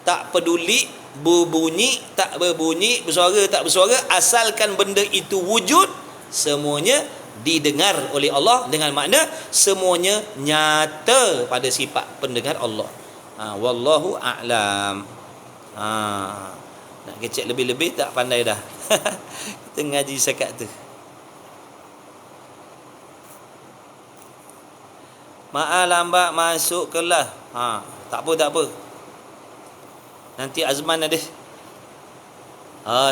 tak peduli berbunyi, tak berbunyi, bersuara, tak bersuara, asalkan benda itu wujud, semuanya didengar oleh Allah, dengan makna semuanya nyata pada sifat pendengar Allah. Wallahu a'lam. Nak kecek lebih-lebih tak pandai dah. Kita ngaji sekat tu. Lambat masuk kelas. Tak apa. Nanti Azman ada.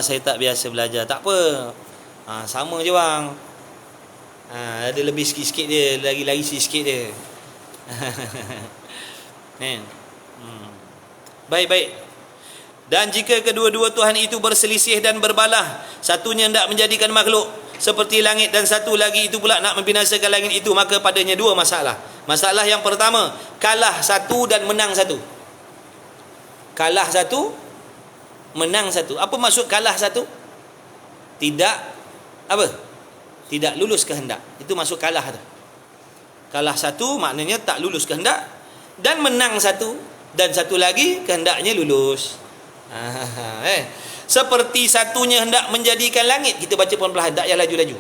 Saya tak biasa belajar. Tak apa. Sama je bang. Ada lebih sikit-sikit dia, lagi sikit dia. Baik. Dan jika kedua-dua Tuhan itu berselisih dan berbalah, satunya hendak menjadikan makhluk seperti langit, dan satu lagi itu pula nak membinasakan langit itu, maka padanya dua masalah. Masalah yang pertama, kalah satu dan menang satu. Kalah satu, menang satu. Apa maksud kalah satu? Tidak lulus kehendak. Itu maksud kalah tu. Kalah satu maknanya tak lulus kehendak, dan menang satu, dan satu lagi kehendaknya lulus. Seperti satunya hendak menjadikan langit. Kita baca perlahan, tak payah laju-laju.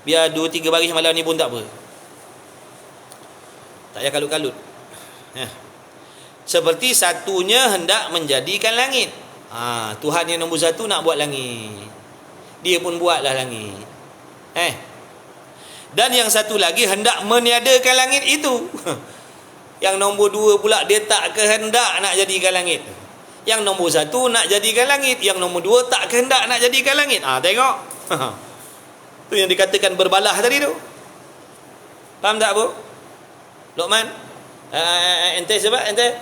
Biar 2-3 baris malam ni pun tak apa. Tak payah kalut-kalut. Seperti satunya hendak menjadikan langit. Tuhan yang nombor satu nak buat langit, dia pun buatlah langit. Dan yang satu lagi hendak meniadakan langit itu. Yang nombor dua pula dia tak kehendak nak jadikan langit. Yang nombor satu nak jadikan langit, yang nombor dua tak kehendak nak jadikan langit. Tengok. Tu yang dikatakan berbalah tadi tu. Faham tak, Bu? Luqman. Ente sebab ente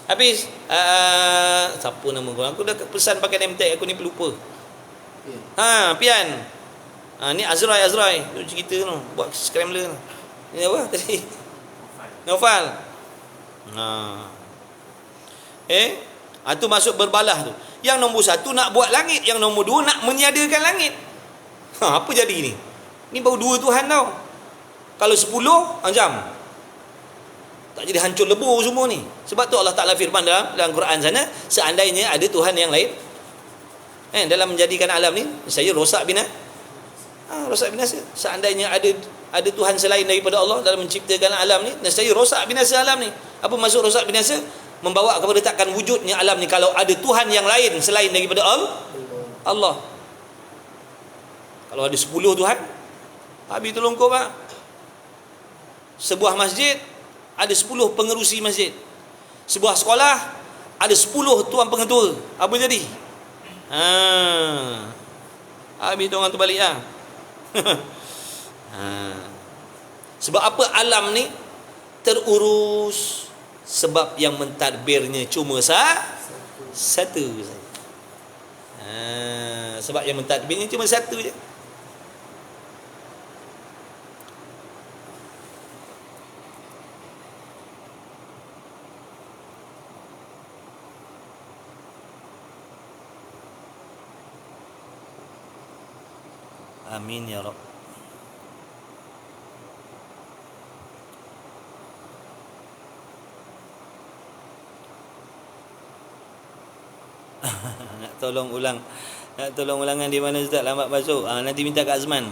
habis. Siapa nama kau? Aku dah pesan pakai name tag, aku ni pelupa. Pian. Ni Azrai. Tu cerita tu, buat scrambler tu. Ni apa tadi? Naufal. Tu masuk berbalah tu. Yang nombor 1 nak buat langit, yang nombor 2 nak meniadakan langit. Apa jadi ni? Ni baru 2 Tuhan tau. Kalau 10 jam, tak jadi hancur lebur semua ni. Sebab tu Allah Ta'ala firman dalam Quran sana, seandainya ada Tuhan yang lain dalam menjadikan alam ni, saya rosak binasa. Seandainya ada Tuhan selain daripada Allah dalam menciptakan alam ni, saya rosak binasa alam ni. Apa maksud rosak binasa? Membawa kepada takkan wujudnya alam ni kalau ada Tuhan yang lain selain daripada Allah. Kalau ada 10 Tuhan, habis terlongkop lah. Sebuah masjid ada 10 pengerusi masjid. Sebuah sekolah ada 10 tuan pengetua. Apa jadi? Habis tu orang tu balik lah. Sebab apa alam ni terurus? Sebab yang mentadbirnya cuma satu. Sebab yang mentadbirnya cuma satu je. Amin ya Rabb. Nak tolong ulangan di mana Ustaz, lambat masuk. Nanti minta Kak Azman.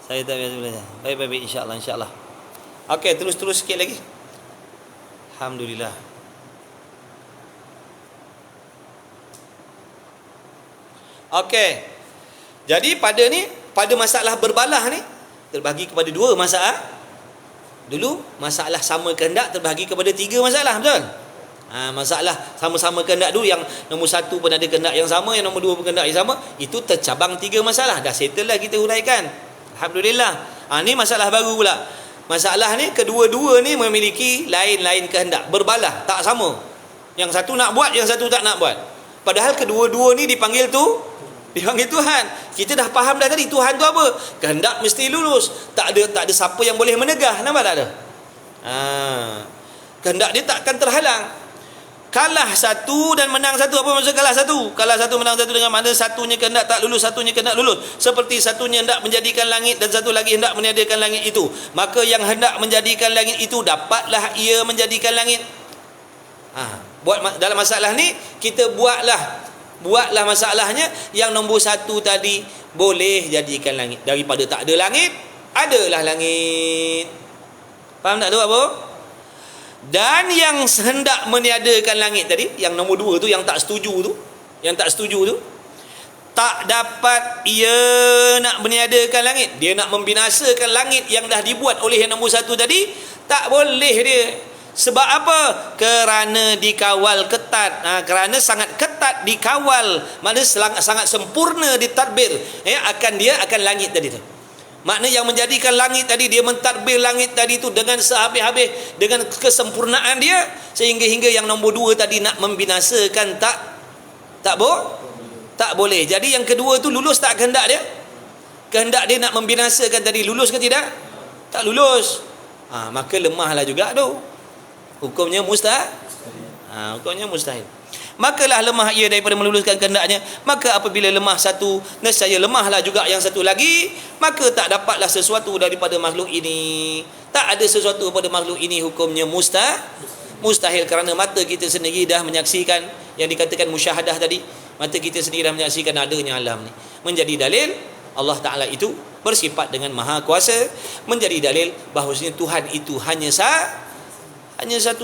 Saya tak biasa belajar. Baik, insya-Allah. Okey, terus sikit lagi. Alhamdulillah. Okey. Jadi pada masalah berbalah ni terbagi kepada 2 masalah. Dulu masalah sama kehendak terbagi kepada 3 masalah, betul? Masalah sama-sama kehendak dulu, yang nombor 1 pun ada kehendak yang sama, yang nombor 2 pun kehendak yang sama, itu tercabang 3 masalah. Dah settle lah, kita huraikan. Alhamdulillah. Ni masalah baru pula. Masalah ni kedua-dua ni memiliki lain-lain kehendak, berbalah, tak sama. Yang satu nak buat, yang satu tak nak buat. Padahal kedua-dua ni dipanggil Tuhan. Kita dah faham dah tadi Tuhan tu apa? Kehendak mesti lurus. Tak ada siapa yang boleh menegah. Nampak tak ada? Kehendak dia takkan terhalang. Kalah satu dan menang satu. Apa maksud kalah satu? Kalah satu menang satu dengan mana satunya kehendak tak lulus, satunya kehendak lulus. Seperti satunya hendak menjadikan langit dan satu lagi hendak meniadakan langit itu. Maka yang hendak menjadikan langit itu dapatlah ia menjadikan langit. Buat dalam masalah ni kita buatlah masalahnya yang nombor 1 tadi boleh jadikan langit. Daripada tak ada langit, adalah langit. Faham tak tu apa? Dan yang hendak meniadakan langit tadi, yang nombor 2 tu, yang tak setuju tu, tak dapat ia nak meniadakan langit. Dia nak membinasakan langit yang dah dibuat oleh yang nombor 1 tadi, tak boleh dia. Sebab apa? Kerana dikawal ketat. Kerana sangat ketat dikawal, maknanya sangat sempurna ditadbir akan langit tadi tu. Makna yang menjadikan langit tadi, dia mentadbir langit tadi tu dengan sehabis-habis, dengan kesempurnaan dia, sehingga yang nombor 2 tadi nak membinasakan tak boleh. Jadi yang kedua tu lulus tak kehendak dia? Kehendak dia nak membinasakan tadi lulus ke tidak? Tak lulus. Maka lemahlah juga tu. Hukumnya mustahil. Hukumnya mustahil. Makalah lemah ia daripada meluluskan kehendaknya. Maka apabila lemah satu, nescaya lemahlah juga yang satu lagi. Maka tak dapatlah sesuatu daripada makhluk ini. Tak ada sesuatu pada makhluk ini, hukumnya mustahil. Kerana mata kita sendiri dah menyaksikan yang dikatakan musyahadah tadi. Mata kita sendiri dah menyaksikan adanya alam ni. Menjadi dalil Allah Ta'ala itu bersifat dengan maha kuasa. Menjadi dalil bahawasanya Tuhan itu hanya satu.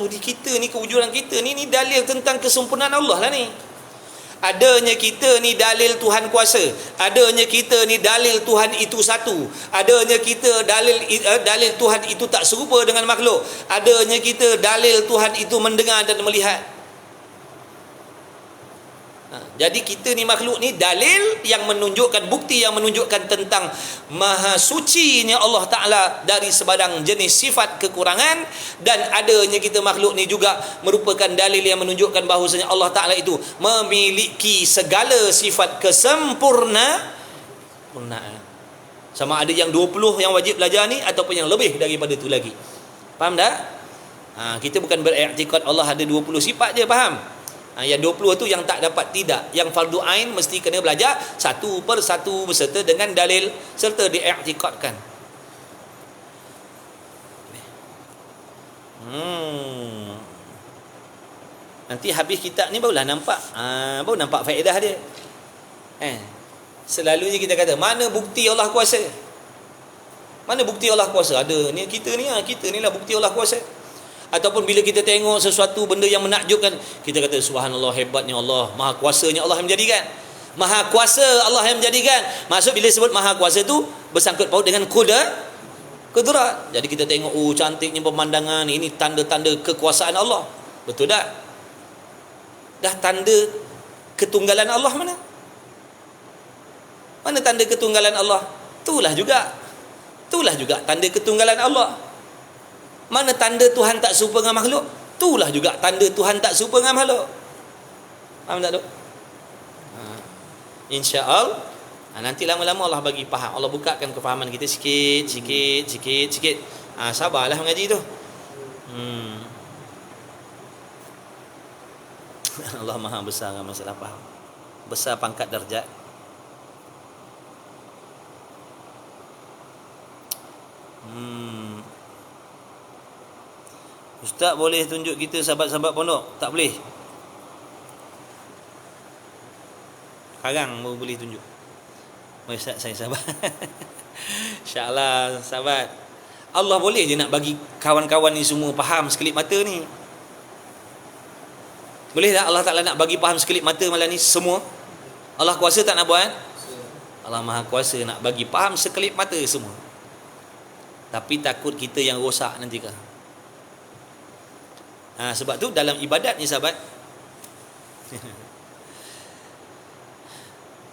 Di kita ni, kewujudan kita ni dalil tentang kesempurnaan Allah lah ni. Adanya kita ni dalil Tuhan kuasa. Adanya kita ni dalil Tuhan itu satu. Adanya kita dalil Tuhan itu tak serupa dengan makhluk. Adanya kita dalil Tuhan itu mendengar dan melihat. Jadi kita ni makhluk ni dalil yang menunjukkan, bukti yang menunjukkan tentang maha sucinya Allah Ta'ala dari sebarang jenis sifat kekurangan, dan adanya kita makhluk ni juga merupakan dalil yang menunjukkan bahawasanya Allah Ta'ala itu memiliki segala sifat kesempurnaan. Sama ada yang 20 yang wajib belajar ni ataupun yang lebih daripada tu lagi. Faham tak? Kita bukan beriktikad Allah ada 20 sifat je, faham? Yang 20 tu yang tak dapat, tidak. Yang fardu ain mesti kena belajar satu per satu berserta dengan dalil serta diiktikadkan. Nanti habis kitab ni barulah nampak, baru nampak faedah dia. Selalunya kita kata, mana bukti Allah kuasa? Mana bukti Allah kuasa? Ada ni, kita ni lah bukti Allah kuasa. Ataupun bila kita tengok sesuatu benda yang menakjubkan, kita kata subhanallah, hebatnya Allah, maha kuasanya Allah yang menjadikan. Maha kuasa Allah yang menjadikan. Maksud bila sebut maha kuasa tu bersangkut paut dengan kudrat. Jadi kita tengok, oh cantiknya pemandangan, ini tanda-tanda kekuasaan Allah. Betul tak? Dah tanda ketunggalan Allah mana? Mana tanda ketunggalan Allah? Itulah juga tanda ketunggalan Allah. Mana tanda Tuhan tak serupa dengan makhluk? Itulah juga tanda Tuhan tak serupa dengan makhluk. Faham tak tu? InsyaAllah nanti lama-lama Allah bagi faham. Allah bukakan kefahaman kita sikit. Sabarlah mengaji tu. Allah maha besar dengan masalah faham. Besar pangkat darjat. Ustaz boleh tunjuk kita sahabat-sahabat pondok? Tak boleh. Sekarang baru boleh tunjuk. Ustaz saya sahabat. InsyaAllah sahabat. Allah boleh je nak bagi kawan-kawan ni semua faham sekelip mata ni. Boleh tak Allah Ta'ala nak bagi faham sekelip mata malam ni semua? Allah kuasa tak nak buat? Allah maha kuasa nak bagi faham sekelip mata semua. Tapi takut kita yang rosak nanti kah? Sebab tu dalam ibadat ni sahabat,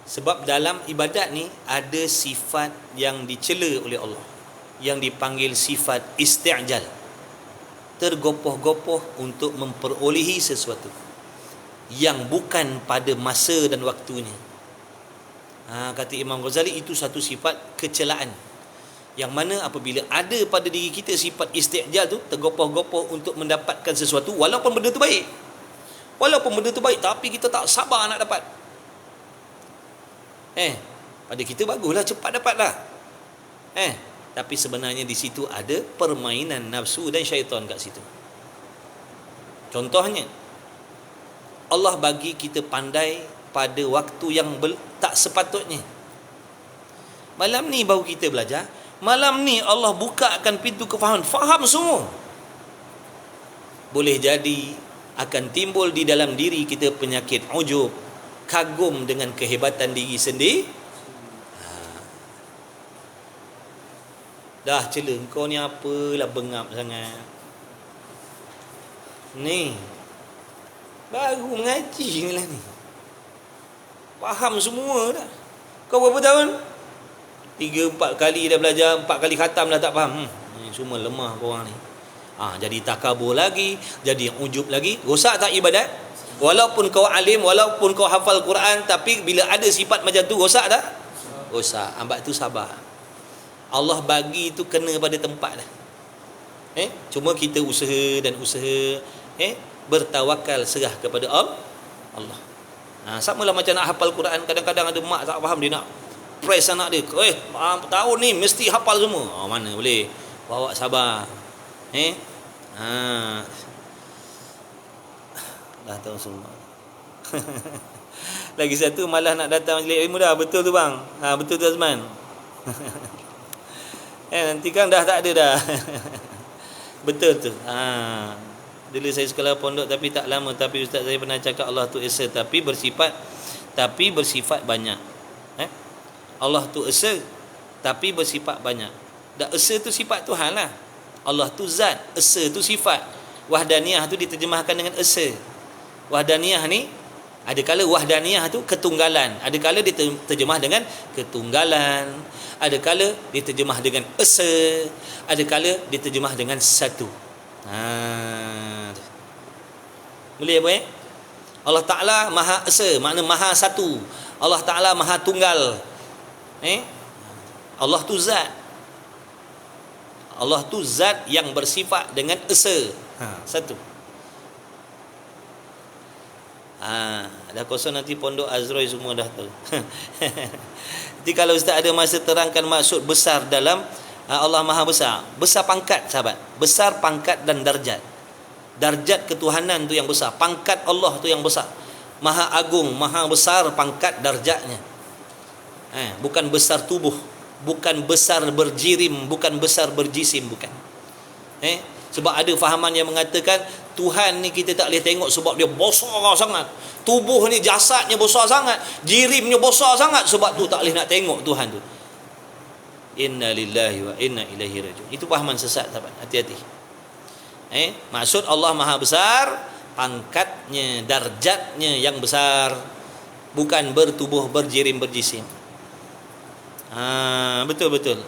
sebab dalam ibadat ni ada sifat yang dicela oleh Allah yang dipanggil sifat isti'jal, tergopoh-gopoh untuk memperolehi sesuatu yang bukan pada masa dan waktunya. Kata Imam Ghazali, itu satu sifat kecelaan, yang mana apabila ada pada diri kita sifat isti'jal tu, tergopoh-gopoh untuk mendapatkan sesuatu, walaupun benda tu baik, tapi kita tak sabar nak dapat. Pada kita baguslah, cepat dapatlah. Tapi sebenarnya di situ ada permainan nafsu dan syaitan kat situ. Contohnya, Allah bagi kita pandai pada waktu yang tak sepatutnya. Malam ni baru kita belajar, malam ni Allah bukakan pintu kefahaman, faham semua. Boleh jadi akan timbul di dalam diri kita penyakit ujub, kagum dengan kehebatan diri sendiri. Dah cela, kau ni apalah bengap sangat. Ni baru mengaji ni lah ni, faham semua dah. Kau berapa tahun? 3-4 kali dah belajar, 4 kali khatam dah tak faham. Ni semua lemah korang ni. Jadi takabur lagi, jadi ujub lagi. Rosak tak ibadat? Walaupun kau alim, walaupun kau hafal Quran, tapi bila ada sifat macam tu, rosak tak? Rosak. Ambak tu sabar. Allah bagi tu kena pada tempat dah. Cuma kita usaha dan usaha, bertawakal, serah kepada Allah. Samalah macam nak hafal Quran. Kadang-kadang ada mak tak faham, dia nak press anak dia, tahun ni mesti hafal semua. Mana boleh. Bawa sabar. Dah tahu semua. Lagi satu malah nak datang majlis ilmu dah. Betul tu bang. Betul tu Azman. Nanti kan dah tak ada dah. Betul tu. Dulu saya sekolah pondok tapi tak lama, tapi ustaz saya pernah cakap Allah tu esa tapi bersifat banyak. Allah tu esa tapi bersifat banyak. Dan esa tu sifat Tuhan lah. Allah tu zat, esa tu sifat. Wahdaniyah tu diterjemahkan dengan esa. Wahdaniyah ni Ada kala wahdaniyah tu ketunggalan, ada kala diterjemah dengan ketunggalan, ada kala diterjemah dengan esa, ada kala diterjemah dengan satu. Boleh apa ya? Allah Ta'ala Maha Esa, makna Maha Satu. Allah Ta'ala Maha Tunggal. Allah tu zat. Allah tu zat yang bersifat dengan esa. Satu. Dah kosong nanti pondok Azroi semua dah tahu. Jadi kalau Ustaz ada masa terangkan maksud besar dalam Allah Maha Besar. Besar pangkat, sahabat. Besar pangkat dan darjat. Darjat ketuhanan tu yang besar, pangkat Allah tu yang besar. Maha agung, maha besar pangkat darjatnya. Bukan besar tubuh, bukan besar berjirim, bukan besar berjisim, bukan. Sebab ada fahaman yang mengatakan Tuhan ni kita tak boleh tengok sebab dia besar sangat. Tubuh ni jasadnya besar sangat, jirimnya besar sangat, sebab tu tak boleh nak tengok Tuhan tu. Inna lillahi wa inna ilaihi raji'un. Itu fahaman sesat, sahabat. Hati-hati. Maksud Allah Maha Besar, pangkatnya, darjatnya yang besar, bukan bertubuh, berjirim, berjisim. Betul-betul.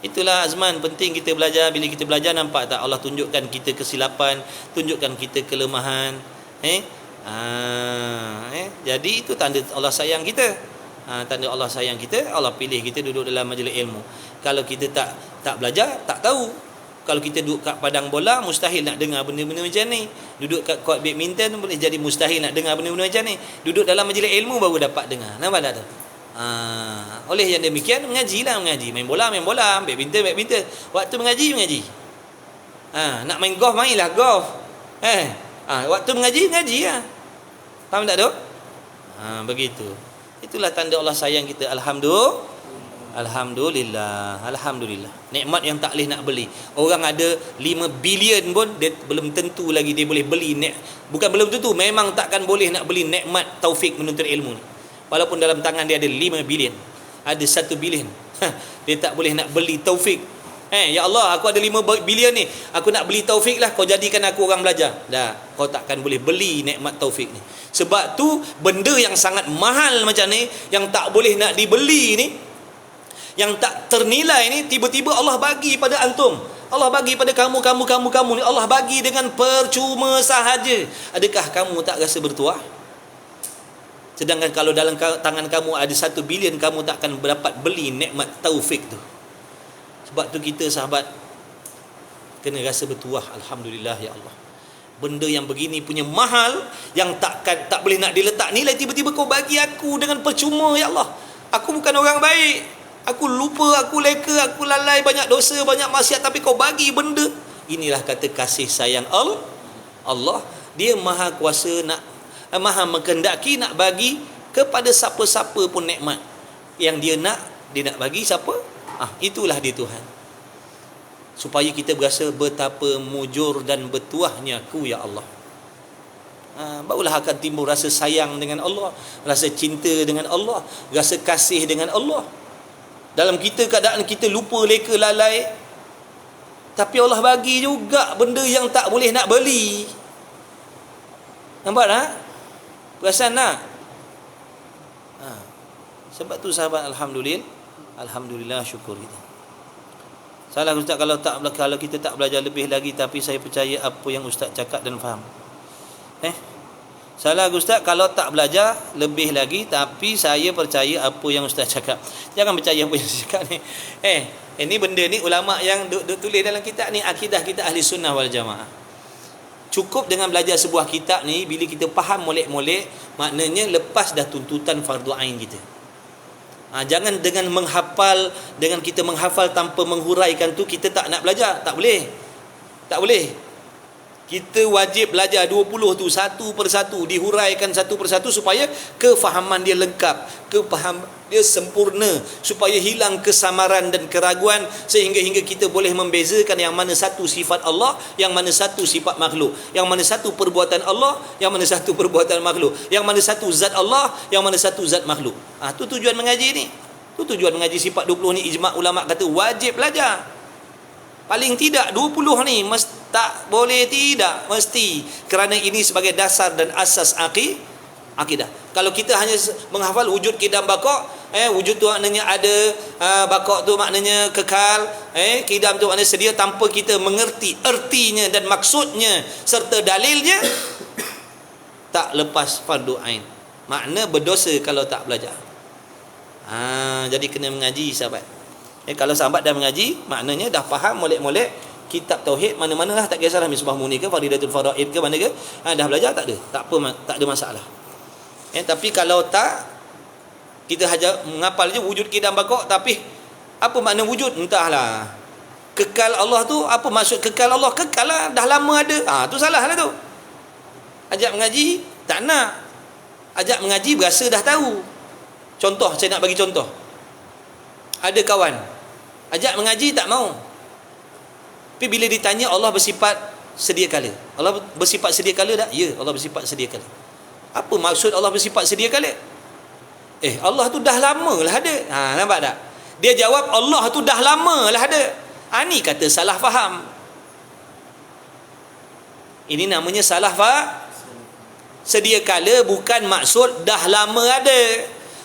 Itulah Azman, penting kita belajar. Bila kita belajar, nampak tak Allah tunjukkan kita kesilapan, tunjukkan kita kelemahan. Jadi itu tanda Allah sayang kita. Tanda Allah sayang kita, Allah pilih kita duduk dalam majlis ilmu. Kalau kita tak belajar, tak tahu. Kalau kita duduk kat padang bola, mustahil nak dengar benda-benda macam ni. Duduk kat court badminton, boleh jadi mustahil nak dengar benda-benda macam ni. Duduk dalam majlis ilmu baru dapat dengar. Nampak tak tu? Oleh yang demikian, mengajilah mengaji. Main bola, badminton. Waktu mengaji. Nak main golf, mainlah golf. Waktu mengaji lah. Faham tak tu? Begitu. Itulah tanda Allah sayang kita. Alhamdulillah. Nikmat yang tak boleh nak beli. Orang ada 5 bilion pun dia belum tentu lagi dia boleh beli. Bukan belum tentu, memang takkan boleh nak beli nikmat taufik menuntut ilmu ni. Walaupun dalam tangan dia ada 5 bilion, ada 1 bilion, dia tak boleh nak beli taufik. Ya Allah, aku ada 5 bilion ni, aku nak beli taufik lah, kau jadikan aku orang belajar. Dah, kau takkan boleh beli nikmat taufik ni. Sebab tu benda yang sangat mahal macam ni, yang tak boleh nak dibeli ni, yang tak ternilai ni, tiba-tiba Allah bagi pada antum, Allah bagi pada kamu ni, Allah bagi dengan percuma sahaja. Adakah kamu tak rasa bertuah? Sedangkan kalau dalam tangan kamu ada 1 bilion, kamu tak akan dapat beli nikmat taufik tu. Sebab tu kita, sahabat, kena rasa bertuah. Alhamdulillah ya Allah. Benda yang begini punya mahal, yang tak boleh nak diletak nilai, tiba-tiba kau bagi aku dengan percuma ya Allah. Aku bukan orang baik, aku lupa, aku leka, aku lalai, banyak dosa, banyak maksiat, tapi kau bagi benda. Inilah kata kasih sayang Allah. Dia maha kuasa, maha menghendaki nak bagi kepada siapa-siapa pun nikmat yang dia nak bagi siapa. Itulah dia Tuhan. Supaya kita berasa betapa mujur dan bertuahnya aku ya Allah. Barulah akan timbul rasa sayang dengan Allah, rasa cinta dengan Allah, rasa kasih dengan Allah. Dalam kita keadaan kita lupa, leka, lalai, tapi Allah bagi juga benda yang tak boleh nak beli. Nampak tak? Perasan tak? Sebab tu, sahabat, Alhamdulillah, syukur kita. Salah Ustaz kalau kita tak belajar lebih lagi, tapi saya percaya apa yang Ustaz cakap dan faham. Salah Ustaz kalau tak belajar lebih lagi, tapi saya percaya apa yang Ustaz cakap. Jangan percaya apa yang Ustaz cakap ni. Ini benda ni ulama yang duk tulis dalam kitab ni, akidah kita ahli sunnah wal jamaah. Cukup dengan belajar sebuah kitab ni, bila kita faham molek-molek, maknanya lepas dah tuntutan fardu ain kita. Jangan dengan kita menghafal tanpa menghuraikan tu, kita tak nak belajar. Tak boleh. Kita wajib belajar 20 tu satu persatu, dihuraikan satu persatu supaya kefahaman dia lengkap, kefahaman dia sempurna, supaya hilang kesamaran dan keraguan, sehingga kita boleh membezakan yang mana satu sifat Allah, yang mana satu sifat makhluk, yang mana satu perbuatan Allah, yang mana satu perbuatan makhluk, yang mana satu zat Allah, yang mana satu zat makhluk. Tu tujuan mengaji ni. Tu tujuan mengaji sifat 20 ni. Ijma' ulama kata wajib belajar. Paling tidak 20 ni tak boleh tidak, mesti. Kerana ini sebagai dasar dan asas Akidah. Kalau kita hanya menghafal wujud kidam bakok, wujud tu maknanya ada, bakok tu maknanya kekal, kidam tu maknanya sedia, tanpa kita mengerti ertinya dan maksudnya serta dalilnya, tak lepas fardu ain. Makna berdosa kalau tak belajar. Jadi kena mengaji sahabat. Kalau sahabat dah mengaji, maknanya dah faham molek-molek kitab tauhid mana-manalah, tak kisahlah Misbah Munir ke Faridatul Faraid ke mana ke, dah belajar tak ada, tak ada masalah. Tapi kalau tak, kita hanya menghafal je wujud kidam bakok, tapi apa makna wujud entahlah. Kekal Allah tu apa maksud kekal Allah? Kekal lah, dah lama ada. Tu salah lah tu. Ajak mengaji tak nak, ajak mengaji berasa dah tahu. Contoh, saya nak bagi contoh. Ada kawan ajak mengaji tak mau, tapi bila ditanya Allah bersifat sedia kala, Allah bersifat sedia kala tak? Ya, Allah bersifat sedia kala. Apa maksud Allah bersifat sedia kala? Allah tu dah lama lah ada. Nampak tak? Dia jawab Allah tu dah lama lah ada. Ni kata salah faham. Ini namanya salah faham. Sedia kala bukan maksud dah lama ada.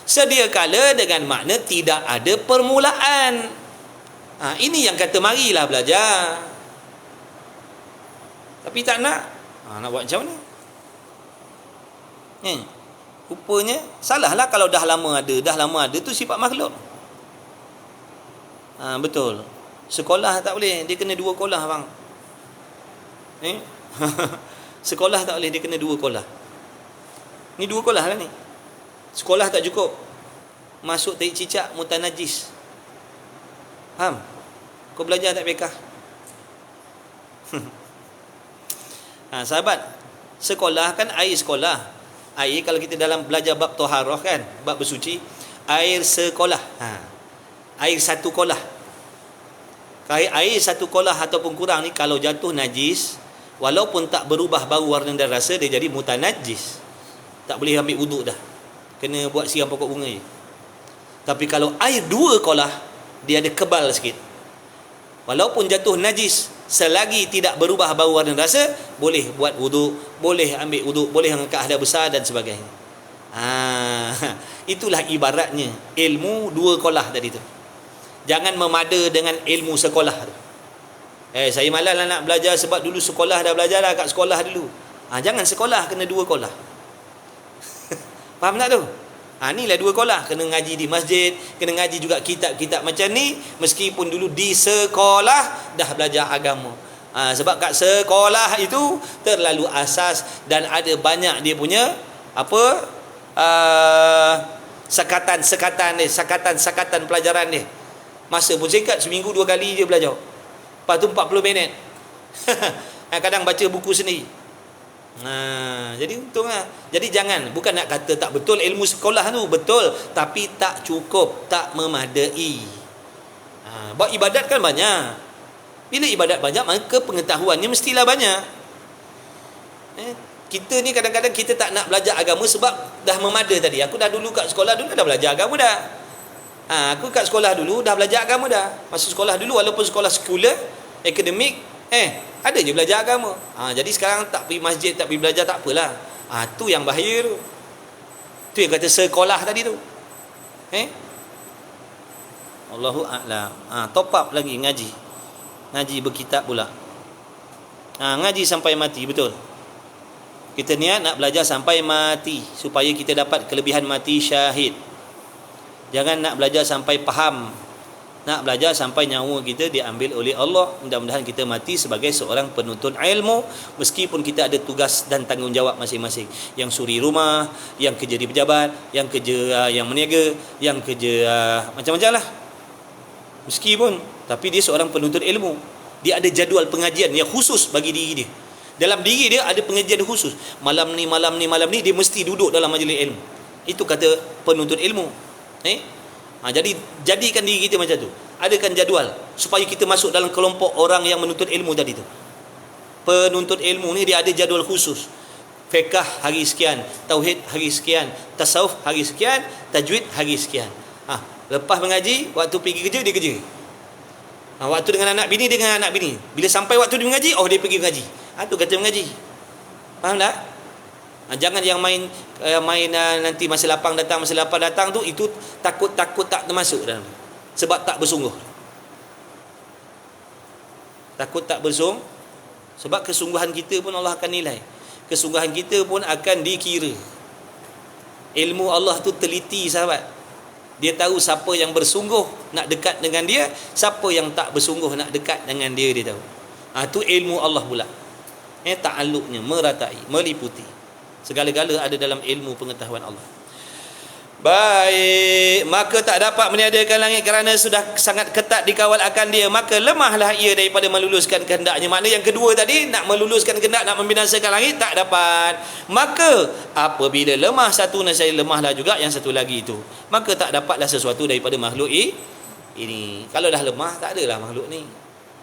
Sedia kala dengan makna tidak ada permulaan. Ini yang kata marilah belajar. Tapi tak nak. Nak buat macam mana? Rupanya salah lah kalau dah lama ada. Dah lama ada tu sifat makhluk. Betul. Sekolah tak boleh, dia kena 2 kolah bang. Sekolah tak boleh, dia kena 2 kolah. Ni 2 kolah lah ni. Sekolah tak cukup, masuk tarik cicak mutanajis. Faham? Kau belajar tak bekah? Sahabat, sekolah kan air sekolah. Air kalau kita dalam belajar bab taharah kan, bab bersuci, air sekolah. Air satu kolah. Air satu kolah ataupun kurang ni kalau jatuh najis, walaupun tak berubah bau, warna dan rasa, dia jadi mutanajis. Tak boleh ambil wuduk dah. Kena buat siram pokok bunga je. Tapi kalau air 2 kolah, dia ada kebal sikit. Walaupun jatuh najis, selagi tidak berubah bau, warna dan rasa, boleh buat wuduk, boleh ambil wuduk, boleh angkat hadas besar dan sebagainya. Itulah ibaratnya ilmu 2 kolah tadi tu. Jangan memada dengan ilmu sekolah tu. Saya malas lah nak belajar sebab dulu sekolah dah belajar dah kat sekolah dulu. Jangan sekolah kena 2 kolah. Faham tak tu? Inilah 2 kolah. Kena ngaji di masjid, kena ngaji juga kitab-kitab macam ni, meskipun dulu di sekolah dah belajar agama. Sebab kat sekolah itu terlalu asas dan ada banyak dia punya sakatan pelajaran dia. Masa pun singkat, seminggu 2 kali je belajar. Lepas tu 40 minit. Kadang baca buku sendiri. Jadi untunglah. Jadi jangan, bukan nak kata tak betul ilmu sekolah tu, betul, tapi tak cukup, tak memadai. Buat ibadat kan banyak. Bila ibadat banyak, maka pengetahuannya mestilah banyak. Kita ni kadang-kadang kita tak nak belajar agama sebab dah memada tadi. Aku dah dulu kat sekolah dulu dah belajar agama dah. Aku kat sekolah dulu dah belajar agama dah. Masa sekolah dulu, walaupun sekolah sekular, akademik, ada je belajar agama. Jadi sekarang tak pergi masjid, tak pergi belajar, tak apalah. Tu yang bahaya tu. Tu yang kata sekolah tadi tu. Allahu a'lam. Top up lagi ngaji. Ngaji berkitab pula. Ngaji sampai mati, betul. Kita niat nak belajar sampai mati supaya kita dapat kelebihan mati syahid. Jangan nak belajar sampai faham. Nak belajar sampai nyawa kita diambil oleh Allah. Mudah-mudahan kita mati sebagai seorang penuntut ilmu, meskipun kita ada tugas dan tanggungjawab masing-masing. Yang suri rumah, yang kerja di pejabat, yang kerja yang meniaga, yang kerja macam-macam lah. Meskipun, tapi dia seorang penuntut ilmu. Dia ada jadual pengajian yang khusus bagi diri dia. Dalam diri dia ada pengajian khusus. Malam ni dia mesti duduk dalam majlis ilmu. Itu kata penuntut ilmu. Jadi jadikan diri kita macam tu. Adakan jadual supaya kita masuk dalam kelompok orang yang menuntut ilmu tadi tu. Penuntut ilmu ni dia ada jadual khusus. Fiqh hari sekian, tauhid hari sekian, tasawuf hari sekian, tajwid hari sekian. Lepas mengaji, waktu pergi kerja dia kerja. Waktu dengan anak bini dia dengan anak bini. Bila sampai waktu dia mengaji, dia pergi mengaji. Tu kata mengaji. Faham tak? Jangan yang main nanti masa lapang datang tu, itu takut tak termasuk dalam. Sebab tak bersungguh. Takut tak bersungguh. Sebab kesungguhan kita pun Allah akan nilai. Kesungguhan kita pun akan dikira. Ilmu Allah tu teliti, sahabat. Dia tahu siapa yang bersungguh nak dekat dengan dia, siapa yang tak bersungguh nak dekat dengan dia, dia tahu. Tu ilmu Allah pula. Ta'alluqnya meratai, meliputi. Segala-gala ada dalam ilmu pengetahuan Allah. Baik, maka tak dapat meniadakan langit kerana sudah sangat ketat dikawal akan dia, maka lemahlah ia daripada meluluskan kehendaknya. Makna yang kedua tadi, nak meluluskan kehendak, nak membinasakan langit, tak dapat. Maka apabila lemah satu, nescaya lemahlah juga yang satu lagi itu. Maka tak dapatlah sesuatu daripada makhluk ini. Kalau dah lemah, tak adalah makhluk ni.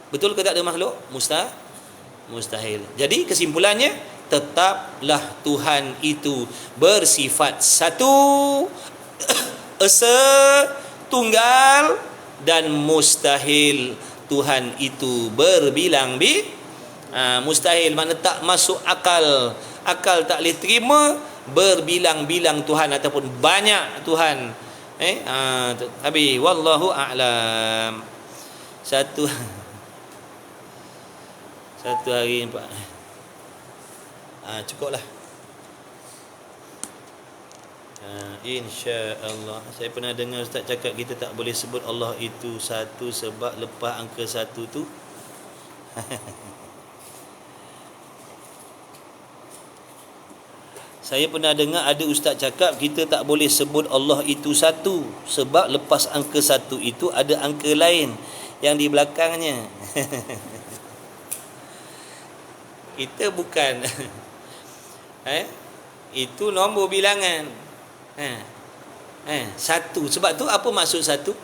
Betul ke tak ada makhluk? Mustahil. Jadi kesimpulannya, tetaplah Tuhan itu bersifat satu, esa, tunggal, dan mustahil Tuhan itu mustahil makna tak masuk akal tak boleh terima berbilang-bilang Tuhan ataupun banyak Tuhan. Habis wallahu a'lam. Satu hari Pak. Cukuplah. InsyaAllah. Saya pernah dengar Ustaz cakap kita tak boleh sebut Allah itu satu sebab lepas angka satu tu saya pernah dengar ada Ustaz cakap kita tak boleh sebut Allah itu satu sebab lepas angka satu itu ada angka lain yang di belakangnya. Kita bukan itu nombor bilangan. Satu. Sebab tu apa maksud satu?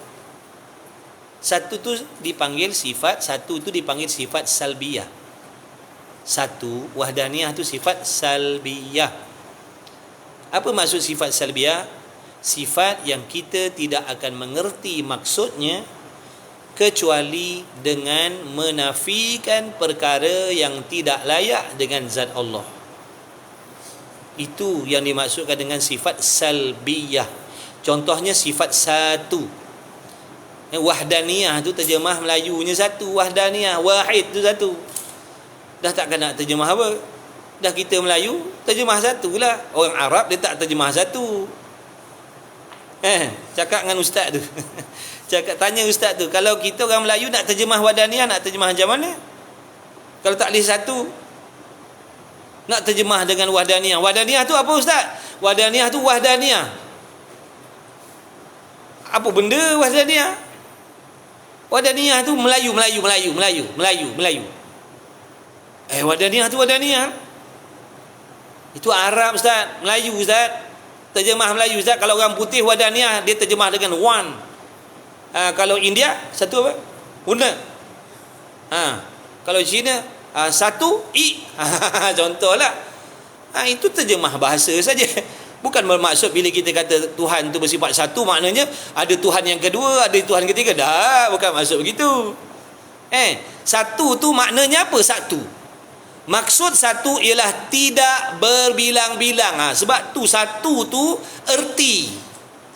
Satu tu dipanggil sifat, satu tu dipanggil sifat salbiyah. Satu, wahdaniyah tu sifat salbiyah. Apa maksud sifat salbiyah? Sifat yang kita tidak akan mengerti maksudnya kecuali dengan menafikan perkara yang tidak layak dengan zat Allah. Itu yang dimaksudkan dengan sifat salbiyah. Contohnya sifat satu. Wahdaniyah tu terjemah Melayunya satu. Wahdaniyah, wahid tu satu. Dah takkan nak terjemah apa? Dah kita Melayu terjemah satu lah. Orang Arab dia tak terjemah satu. Cakap dengan ustaz tu. Tanya ustaz tu, kalau kita orang Melayu nak terjemah wahdaniyah, nak terjemah macam mana? Kalau tak boleh satu, nak terjemah dengan wahdaniyah. Wahdaniyah tu apa ustaz? Wahdaniyah tu wahdaniyah. Apa benda wahdaniyah? Wahdaniyah tu Melayu. Wahdaniyah tu wahdaniyah. Itu Arab ustaz, Melayu ustaz. Terjemah Melayu ustaz. Kalau orang putih wahdaniyah dia terjemah dengan one. Kalau India satu apa? Una. Kalau Cina satu i. Contohlah. Itu terjemah bahasa saja. Bukan bermaksud bila kita kata Tuhan tu bersifat satu, maknanya ada Tuhan yang kedua, ada Tuhan ketiga. Dah, bukan maksud begitu. Satu tu maknanya apa? Satu. Maksud satu ialah tidak berbilang-bilang. Sebab tu satu tu erti.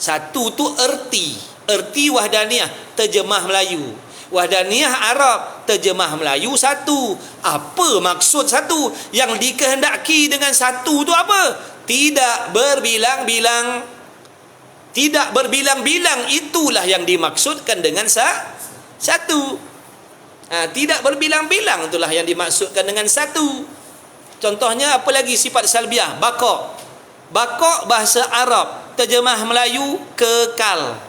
Satu tu erti. Erti wahdaniyah, terjemah Melayu. Wahdaniyah Arab, terjemah Melayu satu. Apa maksud satu? Yang dikehendaki dengan satu tu apa? Tidak berbilang-bilang. Tidak berbilang-bilang, itulah yang dimaksudkan dengan satu. Tidak berbilang-bilang, itulah yang dimaksudkan dengan satu. Contohnya apa lagi sifat salbiah? Baqo bahasa Arab, terjemah Melayu kekal.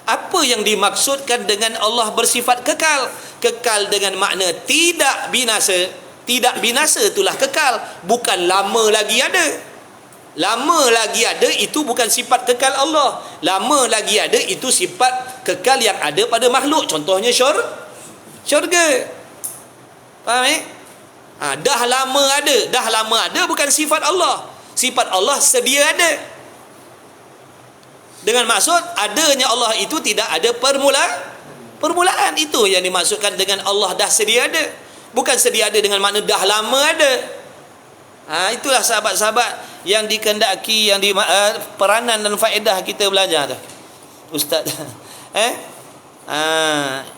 Apa yang dimaksudkan dengan Allah bersifat kekal? Kekal dengan makna tidak binasa. Tidak binasa itulah kekal. Bukan lama lagi ada. Lama lagi ada itu bukan sifat kekal Allah. Lama lagi ada itu sifat kekal yang ada pada makhluk. Contohnya syurga. Faham dah lama ada. Dah lama ada bukan sifat Allah. Sifat Allah sedia ada. Dengan maksud adanya Allah itu tidak ada permulaan. Itu yang dimaksudkan dengan Allah dah sedia ada. Bukan sedia ada dengan makna dah lama ada. Itulah sahabat-sahabat yang dikehendaki, yang peranan dan faedah kita belajar tu. Ustaz.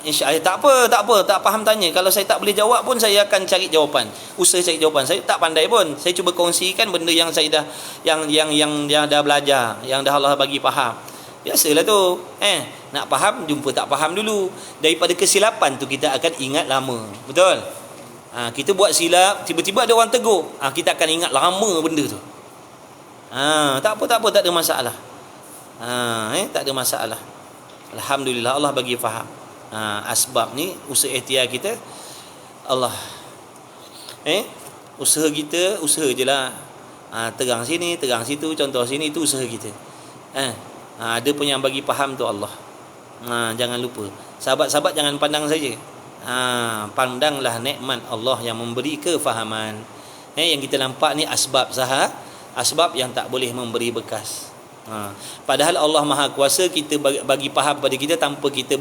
InsyaAllah tak faham tanya. Kalau saya tak boleh jawab pun, saya akan cari jawapan. Usaha cari jawapan. Saya tak pandai pun. Saya cuba kongsikan benda yang saya dah yang dah belajar, yang dah Allah bagi faham. Biasalah tu. Nak faham, jumpa tak faham dulu. Daripada kesilapan tu kita akan ingat lama. Betul? Kita buat silap, tiba-tiba ada orang tegur. Kita akan ingat lama benda tu. Tak apa, tak ada masalah. Tak ada masalah. Alhamdulillah Allah bagi faham. Asbab ni usaha ikhtiar kita. Allah usaha kita, usaha je lah. Terang sini, terang situ, contoh sini, itu usaha kita. Ada pun yang bagi faham tu Allah. Jangan lupa. Sahabat-sahabat jangan pandang saja. Pandanglah nikmat Allah yang memberi kefahaman. Yang kita nampak ni asbab saha, asbab yang tak boleh memberi bekas. Padahal Allah Maha Kuasa, kita bagi faham pada kita tanpa kita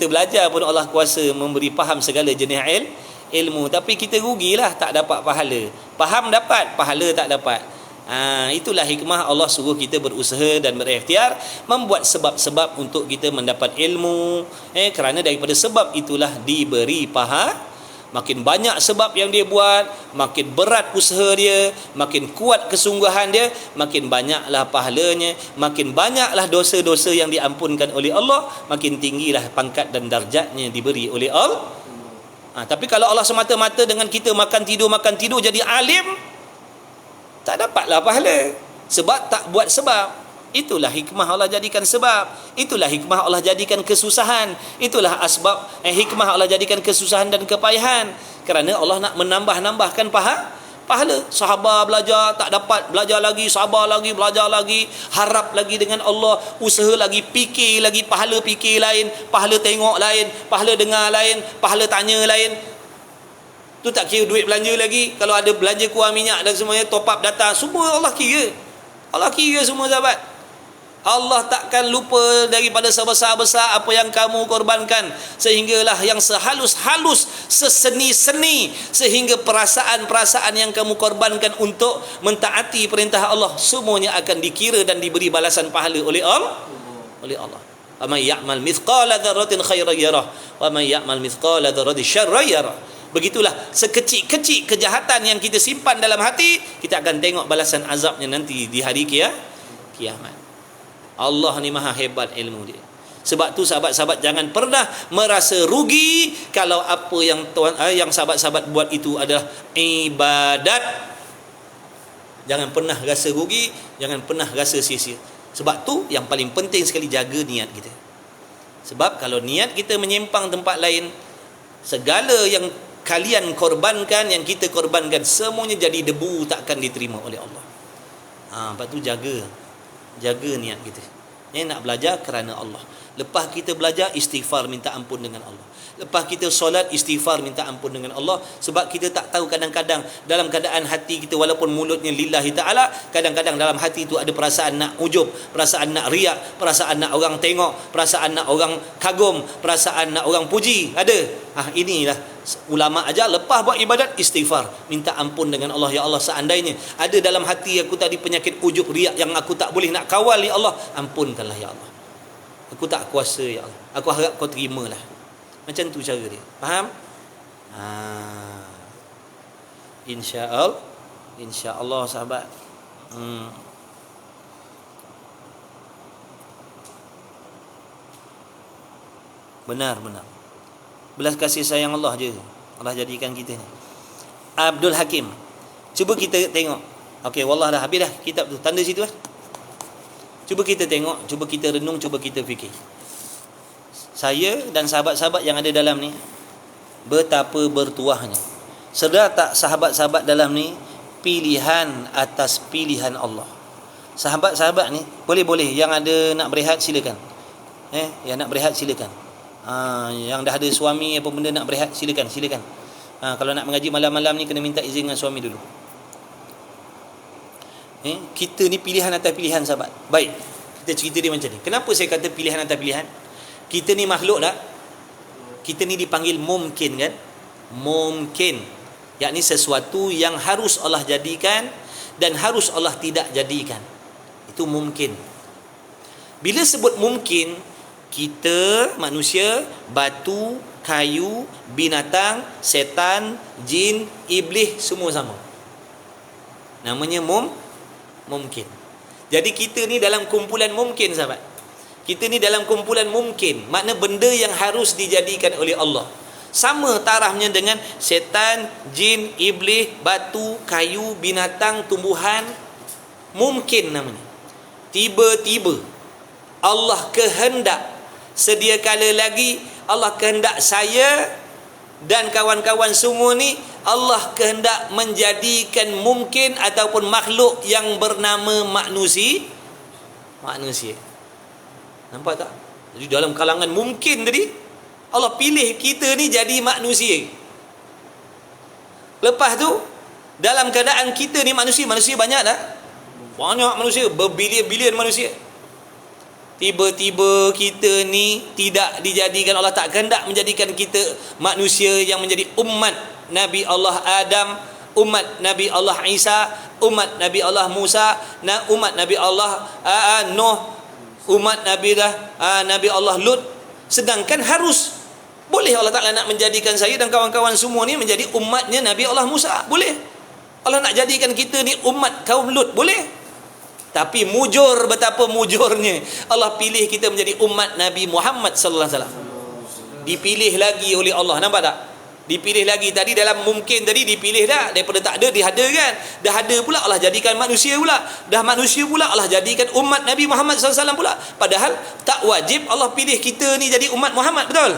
belajar pun Allah kuasa memberi faham segala jenis ilmu. Tapi kita rugilah tak dapat pahala. Faham dapat, pahala tak dapat. Itulah hikmah Allah suruh kita berusaha dan berikhtiar, membuat sebab-sebab untuk kita mendapat ilmu. Kerana daripada sebab itulah diberi pahala. Makin banyak sebab yang dia buat, makin berat usaha dia, makin kuat kesungguhan dia, makin banyaklah pahalanya, makin banyaklah dosa-dosa yang diampunkan oleh Allah, makin tinggilah pangkat dan darjatnya diberi oleh Allah. Tapi kalau Allah semata-mata dengan kita makan tidur jadi alim, tak dapatlah pahala. Sebab tak buat sebab. Itulah hikmah Allah jadikan sebab. Itulah hikmah Allah jadikan kesusahan. Itulah asbab hikmah Allah jadikan kesusahan dan kepayahan. Kerana Allah nak menambah-nambahkan pahala. Sahabat belajar tak dapat, belajar lagi, sabar lagi, belajar lagi, harap lagi dengan Allah, usaha lagi, fikir lagi, pahala fikir lain, pahala tengok lain, pahala dengar lain, pahala tanya lain. Tu tak kira duit belanja lagi. Kalau ada belanja kuah minyak dan semuanya, top up data, semua Allah kira. Allah kira semua sahabat. Allah takkan lupa daripada sebesar-besar apa yang kamu korbankan, sehinggalah yang sehalus-halus, seseni-seni, sehingga perasaan-perasaan yang kamu korbankan untuk mentaati perintah Allah, semuanya akan dikira dan diberi balasan pahala oleh Allah. Wa may ya'mal mithqala dzarratin khairan yarah wa may ya'mal mithqala dzarratin syarran yarah. Begitulah sekecil-kecil kejahatan yang kita simpan dalam hati, kita akan tengok balasan azabnya nanti di hari kiamat. Allah ni maha hebat ilmu dia. Sebab tu sahabat-sahabat jangan pernah merasa rugi kalau apa yang sahabat-sahabat buat itu adalah ibadat. Jangan pernah rasa rugi, jangan pernah rasa sia-sia. Sebab tu yang paling penting sekali, jaga niat kita. Sebab kalau niat kita menyimpang tempat lain, segala yang kalian korbankan, yang kita korbankan, semuanya jadi debu, takkan diterima oleh Allah. Lepas tu jaga niat kita. Nak belajar kerana Allah. Lepas kita belajar, istighfar, minta ampun dengan Allah. Lepas kita solat, istighfar, minta ampun dengan Allah. Sebab kita tak tahu, kadang-kadang dalam keadaan hati kita, walaupun mulutnya lillahi ta'ala, kadang-kadang dalam hati itu ada perasaan nak ujub, perasaan nak riak, perasaan nak orang tengok, perasaan nak orang kagum, perasaan nak orang puji. Ada. Inilah ulama ajar, lepas buat ibadat, istighfar, minta ampun dengan Allah. Ya Allah, seandainya ada dalam hati aku tadi penyakit ujub, riak yang aku tak boleh nak kawal, ya Allah, ampunkanlah ya Allah. Aku tak kuasa ya Allah. Aku harap kau terimalah. Macam tu cara dia. Faham? InsyaAllah sahabat. Benar. Belas kasih sayang Allah je Allah jadikan kita ni. Abdul Hakim. Cuba kita tengok. Okey, wallah dah habis dah kitab tu. Tanda situ lah. Cuba kita tengok, cuba kita renung, cuba kita fikir. Saya dan sahabat-sahabat yang ada dalam ni, betapa bertuahnya. Sedar tak sahabat-sahabat dalam ni pilihan atas pilihan Allah. Sahabat-sahabat ni boleh-boleh, yang ada nak berehat silakan. Yang nak berehat silakan. Yang dah ada suami apa benda nak berehat silakan. Kalau nak mengaji malam-malam ni kena minta izin dengan suami dulu. Kita ni pilihan atas pilihan sahabat. Baik, kita cerita dia macam ni. Kenapa saya kata pilihan atas pilihan? Kita ni makhluk tak? Kita ni dipanggil mungkin kan? Mungkin, yakni sesuatu yang harus Allah jadikan dan harus Allah tidak jadikan. Itu mungkin. Bila sebut mungkin, kita manusia, batu, kayu, binatang, setan, jin, iblis semua sama. Namanya mungkin. Jadi kita ni dalam kumpulan mungkin, sahabat. Kita ni dalam kumpulan mungkin. Makna benda yang harus dijadikan oleh Allah. Sama tarafnya dengan setan, jin, iblis, batu, kayu, binatang, tumbuhan. Mungkin namanya. Tiba-tiba Allah kehendak, sedia kala lagi Allah kehendak saya dan kawan-kawan semua ni, Allah kehendak menjadikan mungkin ataupun makhluk yang bernama manusia. Nampak tak? Jadi dalam kalangan mungkin tadi, Allah pilih kita ni jadi manusia. Lepas tu, dalam keadaan kita ni manusia banyak dah. Banyak manusia, berbilion-bilion manusia. Tiba-tiba kita ni tidak dijadikan, Allah tak kehendak menjadikan kita manusia yang menjadi umat Nabi Allah Adam, umat Nabi Allah Isa, umat Nabi Allah Musa, umat Nabi Allah Nuh, umat Nabi Allah Lut. Sedangkan harus, boleh Allah Ta'ala nak menjadikan saya dan kawan-kawan semua ni menjadi umatnya Nabi Allah Musa, boleh. Allah nak jadikan kita ni umat kaum Lut, boleh. Tapi mujur, betapa mujurnya Allah pilih kita menjadi umat Nabi Muhammad sallallahu alaihi wasallam. Dipilih lagi oleh Allah, nampak tak? Dipilih lagi. Tadi dalam mungkin tadi dipilih dah, daripada tak ada dihada kan. Dah ada pula Allah jadikan manusia pula. Dah manusia pula Allah jadikan umat Nabi Muhammad sallallahu alaihi wasallam pula. Padahal tak wajib Allah pilih kita ni jadi umat Muhammad, betul?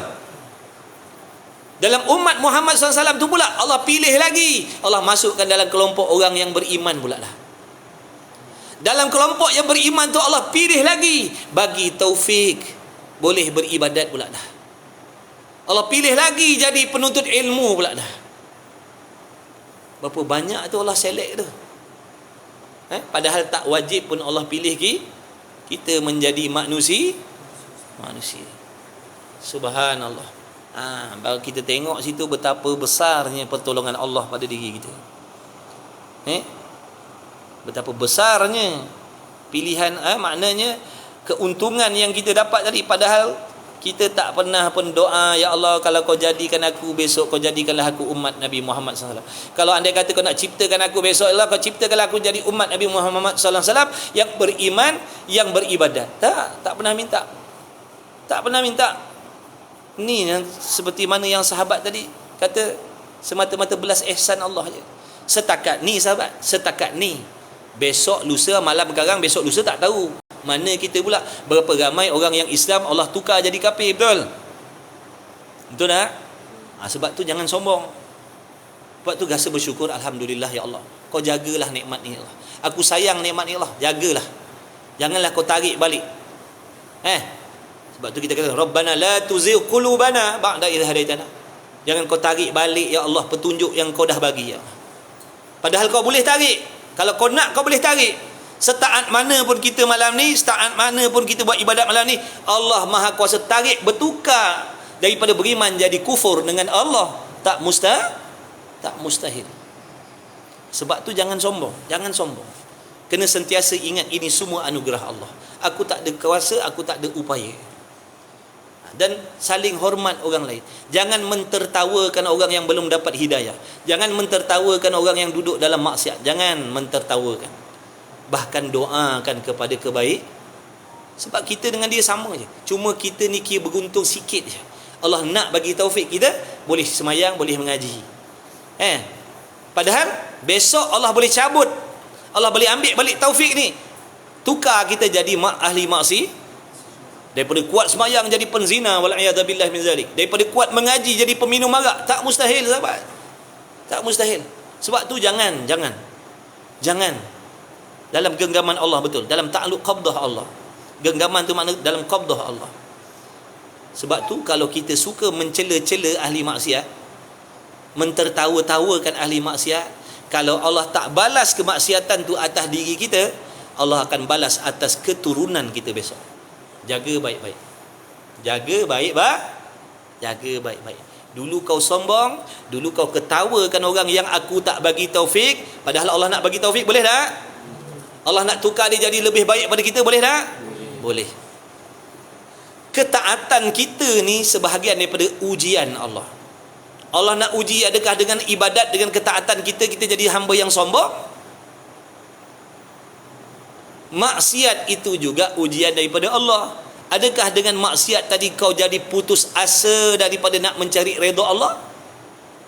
Dalam umat Muhammad sallallahu alaihi wasallam tu pula Allah pilih lagi, Allah masukkan dalam kelompok orang yang beriman pula lah. Dalam kelompok yang beriman tu Allah pilih lagi, bagi taufik, boleh beribadat pula dah. Allah pilih lagi jadi penuntut ilmu pula dah. Berapa banyak tu Allah select tu. Padahal tak wajib pun Allah pilih kita menjadi manusia. Subhanallah. Baru kita tengok situ betapa besarnya pertolongan Allah pada diri kita. Betapa besarnya pilihan, maknanya keuntungan yang kita dapat tadi. Padahal kita tak pernah pun doa, ya Allah, kalau kau jadikan aku besok, kau jadikanlah aku umat Nabi Muhammad SAW. Kalau andai kata kau nak ciptakan aku besok, Allah, kau ciptakanlah aku jadi umat Nabi Muhammad SAW yang beriman, yang beribadat. Tak pernah minta. Tak pernah minta. Ni yang seperti mana yang sahabat tadi kata, semata-mata belas ihsan Allah je. Setakat ni sahabat, setakat ni. Besok lusa, malam garang, besok lusa tak tahu. Mana kita pula, berapa ramai orang yang Islam Allah tukar jadi kafir, betul? Betul tak? Sebab tu jangan sombong. Sebab tu rasa bersyukur, alhamdulillah ya Allah, kau jagalah nikmat ni Allah. Aku sayang nikmat ni Allah, jagalah. Janganlah kau tarik balik. Sebab tu kita kata, Rabbana la tuzigh qulubana ba'da idh hadaitana. Jangan kau tarik balik ya Allah petunjuk yang kau dah bagi ya Allah. Padahal kau boleh tarik. Kalau kau nak, kau boleh tarik. Setaat mana pun kita malam ni, setaat mana pun kita buat ibadat malam ni, Allah Maha Kuasa tarik, bertukar daripada beriman jadi kufur dengan Allah. Tak mustahil. Sebab tu jangan sombong. Jangan sombong. Kena sentiasa ingat ini semua anugerah Allah. Aku tak ada kuasa, aku tak ada upaya. Dan saling hormat orang lain. Jangan mentertawakan orang yang belum dapat hidayah. Jangan mentertawakan orang yang duduk dalam maksiat. Jangan mentertawakan. Bahkan doakan kepada kebaik. Sebab kita dengan dia sama je. Cuma kita ni kira beruntung sikit je. Allah nak bagi taufik kita, boleh semayang, boleh mengaji. Padahal besok Allah boleh cabut. Allah boleh ambil balik taufik ni. Tukar kita jadi ahli maksiat. Daripada kuat semayang jadi penzina, wal'iyadzubillah min zalik. Daripada kuat mengaji jadi peminum arak. Tak mustahil sahabat. Tak mustahil. Sebab tu jangan dalam genggaman Allah, betul, dalam ta'alluq qabdah Allah. Genggaman tu makna dalam qabdah Allah. Sebab tu kalau kita suka mencela-cela ahli maksiat, mentertawa-tawakan ahli maksiat, kalau Allah tak balas kemaksiatan tu atas diri kita, Allah akan balas atas keturunan kita besok. Jaga baik-baik. Jaga baik-baik. Dulu kau sombong, dulu kau ketawakan orang yang aku tak bagi taufik, padahal Allah nak bagi taufik, boleh tak? Allah nak tukar dia jadi lebih baik pada kita, boleh tak? Boleh. Ketaatan kita ni sebahagian daripada ujian Allah. Allah nak uji, adakah dengan ibadat, dengan ketaatan kita, kita jadi hamba yang sombong? Maksiat itu juga ujian daripada Allah. Adakah dengan maksiat tadi kau jadi putus asa daripada nak mencari redha Allah?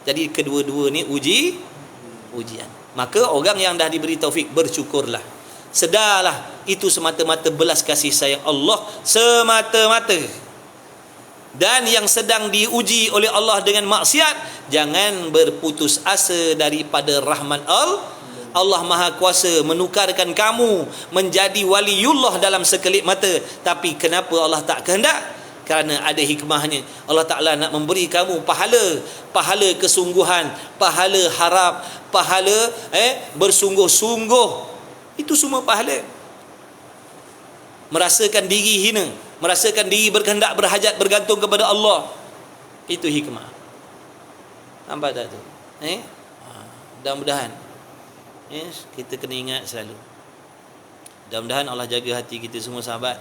Jadi kedua-dua ni ujian. Maka orang yang dah diberi taufik, bersyukurlah. Sedarlah itu semata-mata belas kasih sayang Allah semata-mata. Dan yang sedang diuji oleh Allah dengan maksiat, jangan berputus asa daripada rahmat Allah. Allah Maha Kuasa menukarkan kamu menjadi waliullah dalam sekelip mata. Tapi kenapa Allah tak kehendak? Kerana ada hikmahnya. Allah Ta'ala nak memberi kamu pahala kesungguhan, pahala harap, pahala bersungguh-sungguh. Itu semua pahala. Merasakan diri hina, merasakan diri berkehendak, berhajat, bergantung kepada Allah. Itu hikmah. Nampak tak tu? Mudah-mudahan kita kena ingat selalu. Mudah-mudahan Allah jaga hati kita semua sahabat.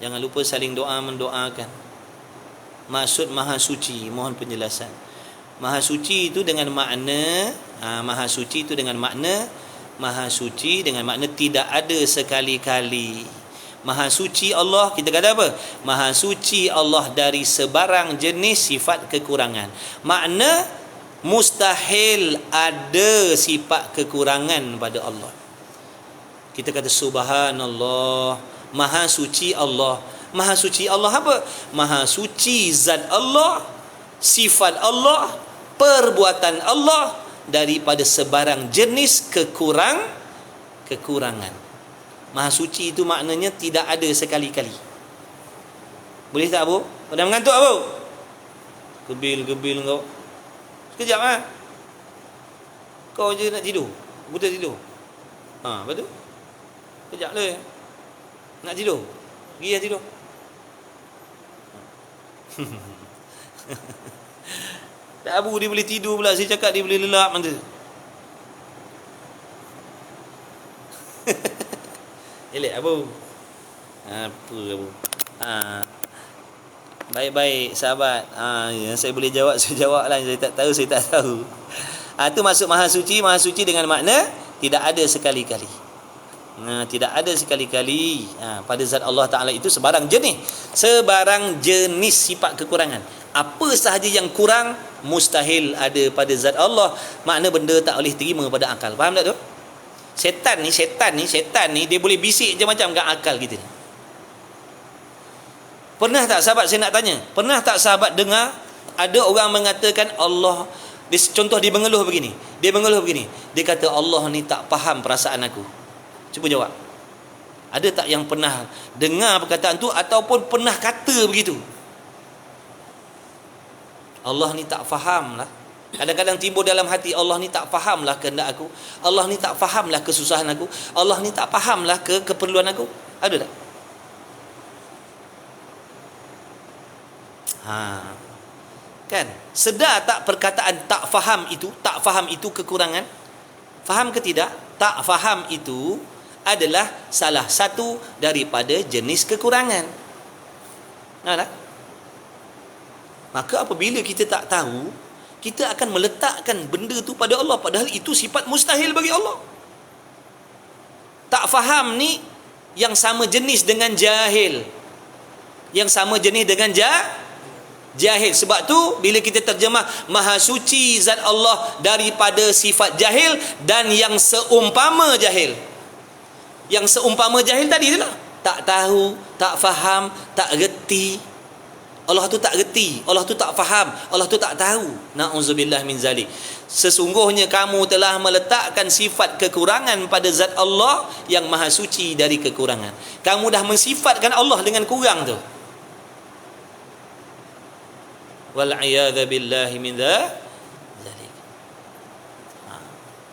Jangan lupa saling doa mendoakan. Maksud Maha Suci, mohon penjelasan. Maha Suci itu dengan makna Maha Suci itu dengan makna Maha Suci dengan makna tidak ada sekali-kali. Maha Suci Allah, kita kata apa? Maha Suci Allah dari sebarang jenis sifat kekurangan. Makna mustahil ada sifat kekurangan pada Allah. Kita kata subhanallah, Maha Suci Allah. Maha Suci Allah apa? Maha Suci zat Allah, sifat Allah, perbuatan Allah daripada sebarang jenis kekurangan. Maha Suci itu maknanya tidak ada sekali-kali. Boleh tak, Abu? Pada mengantuk, Abu? Gebil kau. Sekejap lah. Kau je nak tidur, buta tidur. Lepas tu sekejap lah nak tidur, pergi lah tidur. Tak, Abu dia boleh tidur pula. Saya cakap dia boleh lelap mata. Elok Abu. Apa Abu? Baik-baik sahabat. Yang saya boleh jawab, saya jawab lah. Saya tak tahu, saya tak tahu. Itu maksud Maha Suci. Maha Suci dengan makna tidak ada sekali-kali. Tidak ada sekali-kali. Pada zat Allah Ta'ala itu sebarang jenis sifat kekurangan. Apa sahaja yang kurang, mustahil ada pada zat Allah. Makna benda tak boleh terima pada akal. Faham tak tu? Syaitan ni dia boleh bisik je macam kat akal kita ni. Pernah tak sahabat, saya nak tanya, pernah tak sahabat dengar ada orang mengatakan Allah, contoh dia mengeluh begini. Dia kata Allah ni tak faham perasaan aku. Cuba jawab. Ada tak yang pernah dengar perkataan tu ataupun pernah kata begitu? Allah ni tak faham lah. Kadang-kadang timbul dalam hati, Allah ni tak fahamlah kehendak aku. Allah ni tak fahamlah kesusahan aku. Allah ni tak fahamlah keperluan aku. Ada tak? Kan? Sedar tak perkataan tak faham itu kekurangan? Faham ke tidak? Tak faham itu adalah salah satu daripada jenis kekurangan. Nah, maka apabila kita tak tahu, kita akan meletakkan benda tu pada Allah, padahal itu sifat mustahil bagi Allah. Tak faham ni yang sama jenis dengan jahil. Jahil. Sebab tu bila kita terjemah Maha Suci zat Allah daripada sifat jahil dan yang seumpama jahil. Yang seumpama jahil tadi itulah. Tak tahu, tak faham, tak reti. Allah tu tak reti, Allah tu tak faham, Allah tu tak tahu. Na'udzubillah min zalik. Sesungguhnya kamu telah meletakkan sifat kekurangan pada zat Allah yang Maha Suci dari kekurangan. Kamu dah mensifatkan Allah dengan kurang tu. Wal'iyadha billahi min zalik.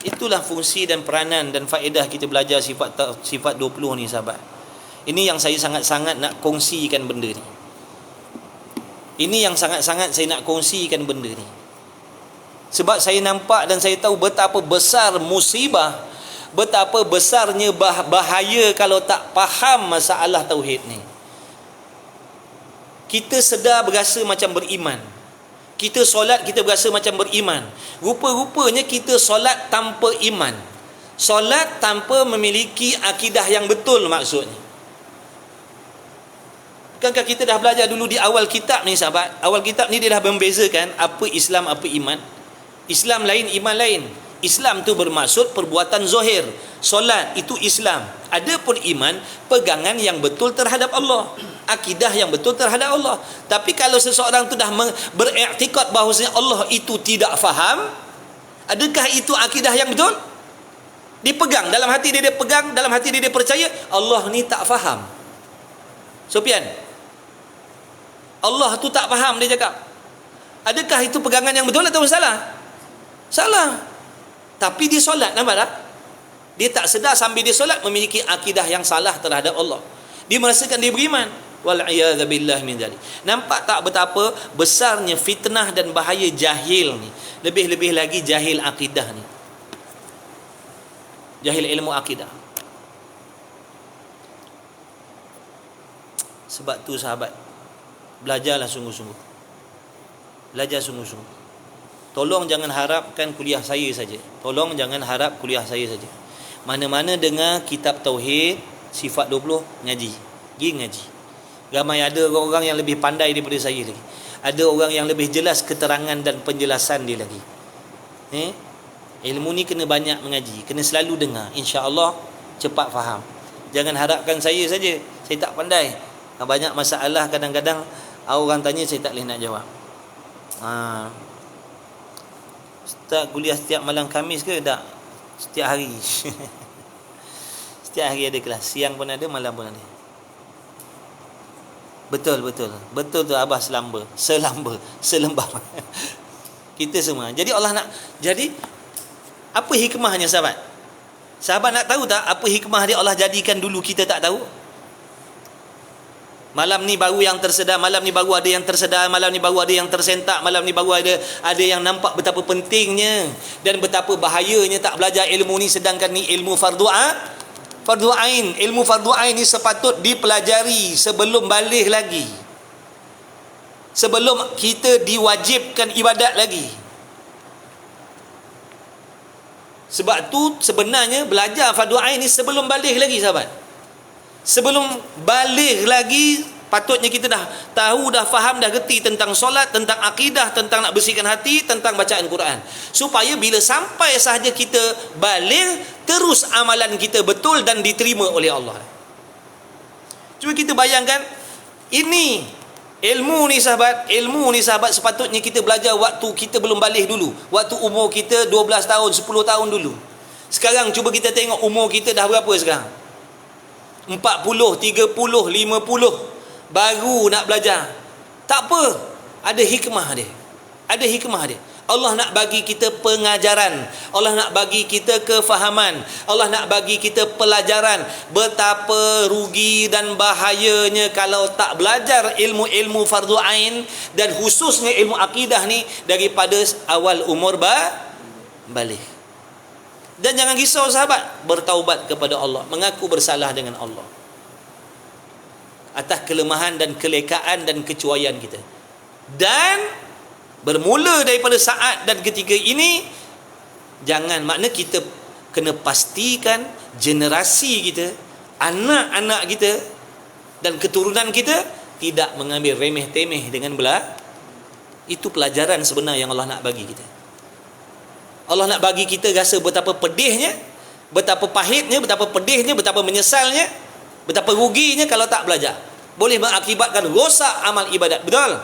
Itulah fungsi dan peranan dan faedah kita belajar sifat 20 ni sahabat. Ini yang saya sangat-sangat nak kongsikan benda ni. Ini yang sangat-sangat saya nak kongsikan benda ni. Sebab saya nampak dan saya tahu betapa besar musibah, betapa besarnya bahaya kalau tak faham masalah tauhid ni. Kita sedar berasa macam beriman. Kita solat kita berasa macam beriman. Rupa-rupanya kita solat tanpa iman. Solat tanpa memiliki akidah yang betul maksudnya. Bukankah kita dah belajar dulu di awal kitab ni sahabat? Awal kitab ni dia dah membezakan apa Islam, apa iman. Islam lain, iman lain. Islam tu bermaksud perbuatan zahir. Solat itu Islam. Adapun iman, pegangan yang betul terhadap Allah. Akidah yang betul terhadap Allah. Tapi kalau seseorang tu dah beriktikad bahawasanya Allah itu tidak faham, adakah itu akidah yang betul? Dipegang, dalam hati dia pegang, dalam hati dia percaya Allah ni tak faham. Sofian, Allah tu tak faham, dia cakap. Adakah itu pegangan yang betul atau salah? Salah. Tapi dia solat, nampak tak? Dia tak sedar sambil dia solat memiliki akidah yang salah terhadap Allah. Dia merasakan dia beriman. Wal'iyadha billah min dhalik. Nampak tak betapa besarnya fitnah dan bahaya jahil ni. Lebih-lebih lagi jahil akidah ni. Jahil ilmu akidah. Sebab tu sahabat, belajarlah sungguh-sungguh. Belajar sungguh-sungguh. Tolong jangan harapkan kuliah saya saja. Tolong jangan harap kuliah saya saja. Mana-mana dengar kitab tauhid sifat 20, ngaji. Pergi ngaji. Ramai ada orang-orang yang lebih pandai daripada saya lagi. Ada orang yang lebih jelas keterangan dan penjelasan dia lagi. Ilmu ni kena banyak mengaji, kena selalu dengar. Insya-Allah cepat faham. Jangan harapkan saya saja. Saya tak pandai. Banyak masalah kadang-kadang orang tanya saya tak boleh nak jawab. Ustaz kuliah setiap malam Khamis ke? Tak. Setiap hari. Setiap hari ada kelas. Siang pun ada, malam pun ada. Betul tu Abah selembar. Kita semua. Jadi Allah nak, jadi apa hikmahnya sahabat? Sahabat nak tahu tak apa hikmah dia Allah jadikan dulu kita tak tahu? Malam ni baru yang tersedar, malam ni baru ada yang tersedar, malam ni baru ada yang tersentak, malam ni baru ada yang nampak betapa pentingnya dan betapa bahayanya tak belajar ilmu ni, sedangkan ni ilmu fardu ain. Ilmu fardu ain ni sepatut dipelajari sebelum balik lagi. Sebelum kita diwajibkan ibadat lagi. Sebab tu sebenarnya belajar fardu ain ni sebelum balik lagi sahabat. Sebelum balik lagi, patutnya kita dah tahu, dah faham, dah gerti tentang solat, tentang akidah, tentang nak bersihkan hati, tentang bacaan Quran. Supaya bila sampai sahaja kita balik, terus amalan kita betul dan diterima oleh Allah. Cuba kita bayangkan, ini ilmu ni sahabat sepatutnya kita belajar waktu kita belum balik dulu. Waktu umur kita 12 tahun, 10 tahun dulu. Sekarang cuba kita tengok umur kita dah berapa sekarang? 40, 30, 50 baru nak belajar. Tak apa, ada hikmah dia. Ada hikmah dia. Allah nak bagi kita pengajaran, Allah nak bagi kita kefahaman, Allah nak bagi kita pelajaran. Betapa rugi dan bahayanya kalau tak belajar ilmu-ilmu fardu ain dan khususnya ilmu akidah ni daripada awal umur balik. Dan jangan risau sahabat, bertaubat kepada Allah, mengaku bersalah dengan Allah atas kelemahan dan kelekaan dan kecuaian kita. Dan bermula daripada saat dan ketika ini, jangan, makna kita kena pastikan generasi kita, anak-anak kita dan keturunan kita tidak mengambil remeh-temeh dengan itu pelajaran sebenar yang Allah nak bagi kita. Allah nak bagi kita rasa betapa pedihnya, betapa pahitnya, betapa pedihnya, betapa menyesalnya, betapa ruginya kalau tak belajar. Boleh mengakibatkan rosak amal ibadat. Betul?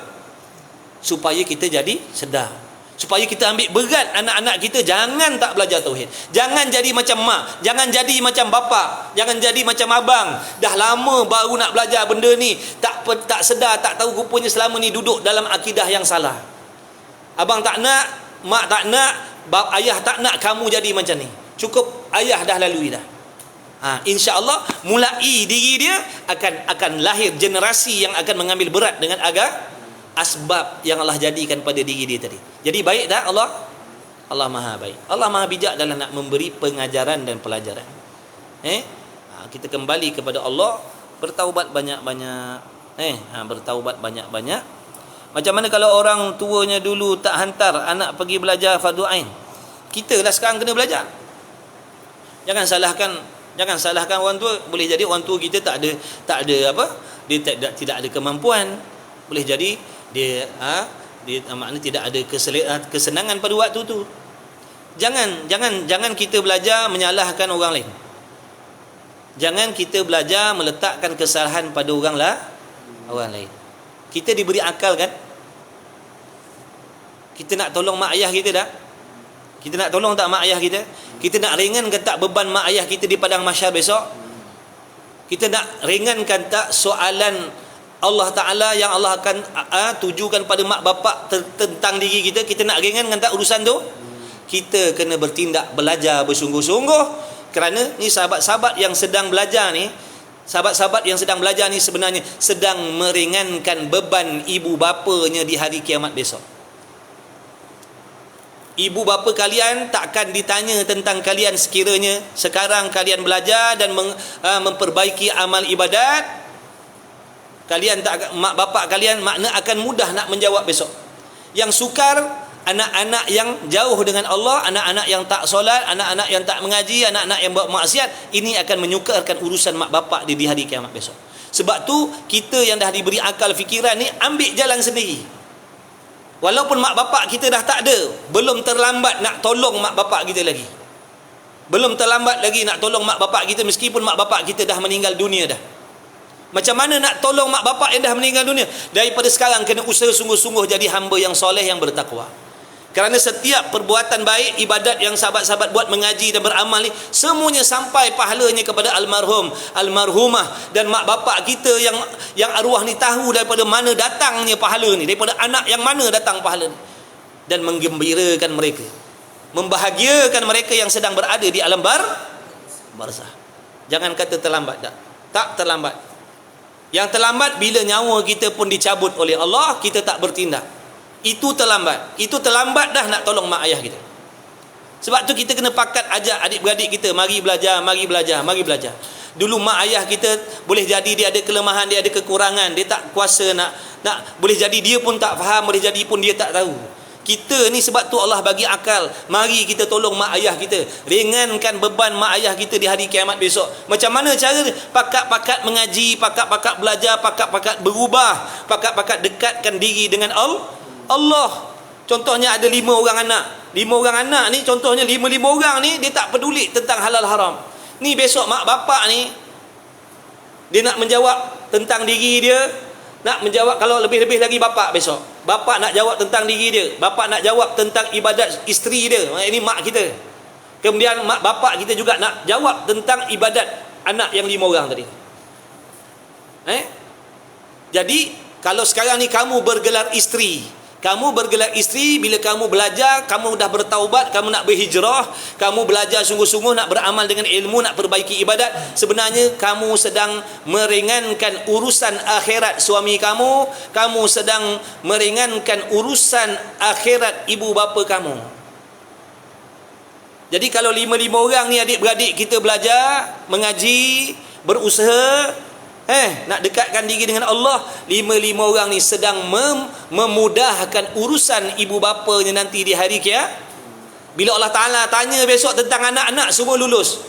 Supaya kita jadi sedar. Supaya kita ambil berat anak-anak kita jangan tak belajar tauhid. Jangan jadi macam mak, jangan jadi macam bapa, jangan jadi macam abang. Dah lama baru nak belajar benda ni, tak sedar, tak tahu rupanya selama ni duduk dalam akidah yang salah. Abang tak nak, mak tak nak, ayah tak nak kamu jadi macam ni. Cukup ayah dah lalui dah. InsyaAllah mulai diri dia akan lahir generasi yang akan mengambil berat dengan asbab yang Allah jadikan pada diri dia tadi. Jadi baik tak Allah? Allah Maha baik. Allah Maha bijak dalam nak memberi pengajaran dan pelajaran. Kita kembali kepada Allah, bertaubat banyak-banyak. Bertaubat banyak-banyak. Macam mana kalau orang tuanya dulu tak hantar anak pergi belajar fardu ain? Kita lah sekarang kena belajar. Jangan salahkan orang tua. Boleh jadi orang tua kita tak ada apa? Dia tidak ada kemampuan. Boleh jadi dia maknanya tidak ada kesenangan pada waktu tu. Jangan kita belajar menyalahkan orang lain. Jangan kita belajar meletakkan kesalahan pada orang lain. Kita diberi akal kan? Kita nak tolong mak ayah kita dah? Kita nak tolong tak mak ayah kita? Kita nak ringankan tak beban mak ayah kita di padang mahsyar besok? Kita nak ringankan tak soalan Allah Ta'ala yang Allah akan tujukan pada mak bapak tentang diri kita? Kita nak ringankan tak urusan tu? Kita kena bertindak, belajar bersungguh-sungguh. Kerana ni sahabat-sahabat yang sedang belajar ni, sebenarnya sedang meringankan beban ibu bapanya di hari kiamat besok. Ibu bapa kalian takkan ditanya tentang kalian sekiranya sekarang kalian belajar dan memperbaiki amal ibadat. Mak bapak kalian makna akan mudah nak menjawab besok. Yang sukar anak-anak yang jauh dengan Allah, anak-anak yang tak solat, anak-anak yang tak mengaji, anak-anak yang buat maksiat, ini akan menyukarkan urusan mak bapak di hari kiamat besok. Sebab tu kita yang dah diberi akal fikiran ni ambil jalan sendiri. Walaupun mak bapak kita dah tak ada, belum terlambat nak tolong mak bapak kita lagi. Belum terlambat lagi nak tolong mak bapak kita meskipun mak bapak kita dah meninggal dunia dah. Macam mana nak tolong mak bapak yang dah meninggal dunia? Daripada sekarang kena usaha sungguh-sungguh jadi hamba yang soleh, yang bertakwa. Kerana setiap perbuatan baik, ibadat yang sahabat-sahabat buat, mengaji dan beramal ni, semuanya sampai pahalanya kepada almarhum, almarhumah dan mak bapak kita yang arwah ni tahu daripada mana datangnya pahala ni, daripada anak yang mana datang pahala ni, dan menggembirakan mereka, membahagiakan mereka yang sedang berada di alam barzah. Jangan kata terlambat, tak terlambat. Yang terlambat bila nyawa kita pun dicabut oleh Allah, kita tak bertindak. Itu terlambat dah nak tolong mak ayah kita. Sebab tu kita kena pakat ajak adik-beradik kita, mari belajar. Dulu mak ayah kita boleh jadi dia ada kelemahan, dia ada kekurangan, dia tak kuasa nak boleh jadi dia pun tak faham, boleh jadi pun dia tak tahu. Kita ni sebab tu Allah bagi akal, mari kita tolong mak ayah kita, ringankan beban mak ayah kita di hari kiamat besok. Macam mana cara? Pakat-pakat mengaji, pakat-pakat belajar, pakat-pakat berubah, pakat-pakat dekatkan diri dengan Allah. Contohnya ada 5 orang anak. 5 orang anak ni contohnya 5 orang ni dia tak peduli tentang halal haram. Ni besok mak bapak ni dia nak menjawab tentang diri dia, nak menjawab, kalau lebih-lebih lagi bapak besok. Bapak nak jawab tentang diri dia, bapak nak jawab tentang ibadat isteri dia. Ini mak kita. Kemudian mak bapak kita juga nak jawab tentang ibadat anak yang 5 orang tadi. Jadi kalau sekarang ni kamu bergelar isteri, bila kamu belajar, kamu dah bertaubat, kamu nak berhijrah, kamu belajar sungguh-sungguh nak beramal dengan ilmu, nak perbaiki ibadat, sebenarnya kamu sedang meringankan urusan akhirat suami kamu, kamu sedang meringankan urusan akhirat ibu bapa kamu. Jadi kalau 5 orang ni adik-beradik kita belajar, mengaji, berusaha, nak dekatkan diri dengan Allah, 5 orang ni sedang memudahkan urusan ibu bapanya nanti di hari kiamat. Bila Allah Ta'ala tanya besok tentang anak-anak semua lulus,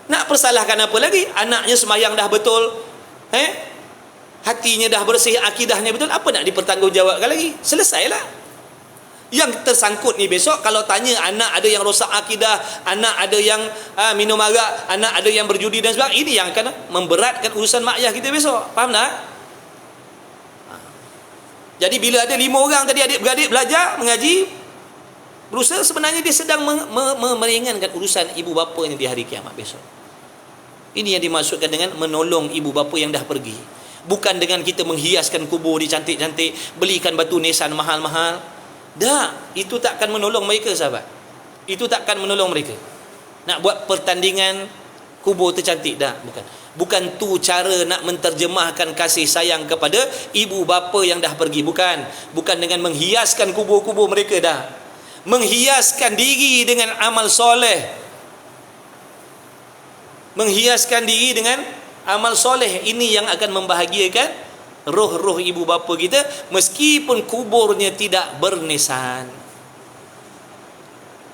nak persalahkan apa lagi? Anaknya sembahyang dah betul, hatinya dah bersih, akidahnya betul, apa nak dipertanggungjawabkan lagi? Selesailah. Yang tersangkut ni besok kalau tanya anak ada yang rosak akidah, anak ada yang minum arak, anak ada yang berjudi dan sebagainya, ini yang akan memberatkan urusan mak ayah kita besok. Faham tak? Jadi bila ada 5 orang tadi adik-beradik belajar, mengaji, berusaha, sebenarnya dia sedang meringankan urusan ibu bapanya di hari kiamat besok. Ini yang dimaksudkan dengan menolong ibu bapa yang dah pergi. Bukan dengan kita menghiaskan kubur dicantik-cantik, belikan batu nisan mahal-mahal. Dah, itu takkan menolong mereka, sahabat. Itu takkan menolong mereka. Nak buat pertandingan kubur tercantik, dah, bukan. Bukan tu cara nak menterjemahkan kasih sayang kepada ibu bapa yang dah pergi. Bukan dengan menghiaskan kubur-kubur mereka dah. Menghiaskan diri dengan amal soleh. Menghiaskan diri dengan amal soleh. Ini yang akan membahagiakan roh-roh ibu bapa kita, meskipun kuburnya tidak bernisan.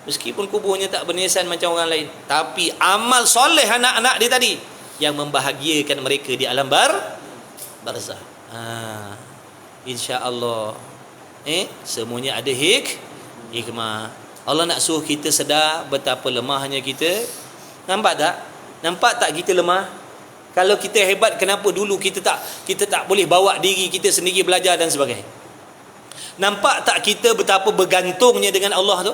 Meskipun kuburnya tak bernisan macam orang lain, tapi amal soleh anak-anak dia tadi yang membahagiakan mereka di alam barzah. Insya-Allah. Semuanya ada hikmah. Allah nak suruh kita sedar betapa lemahnya kita. Nampak tak kita lemah? Kalau kita hebat, kenapa dulu kita tak boleh bawa diri kita sendiri belajar dan sebagainya? Nampak tak kita betapa bergantungnya dengan Allah tu?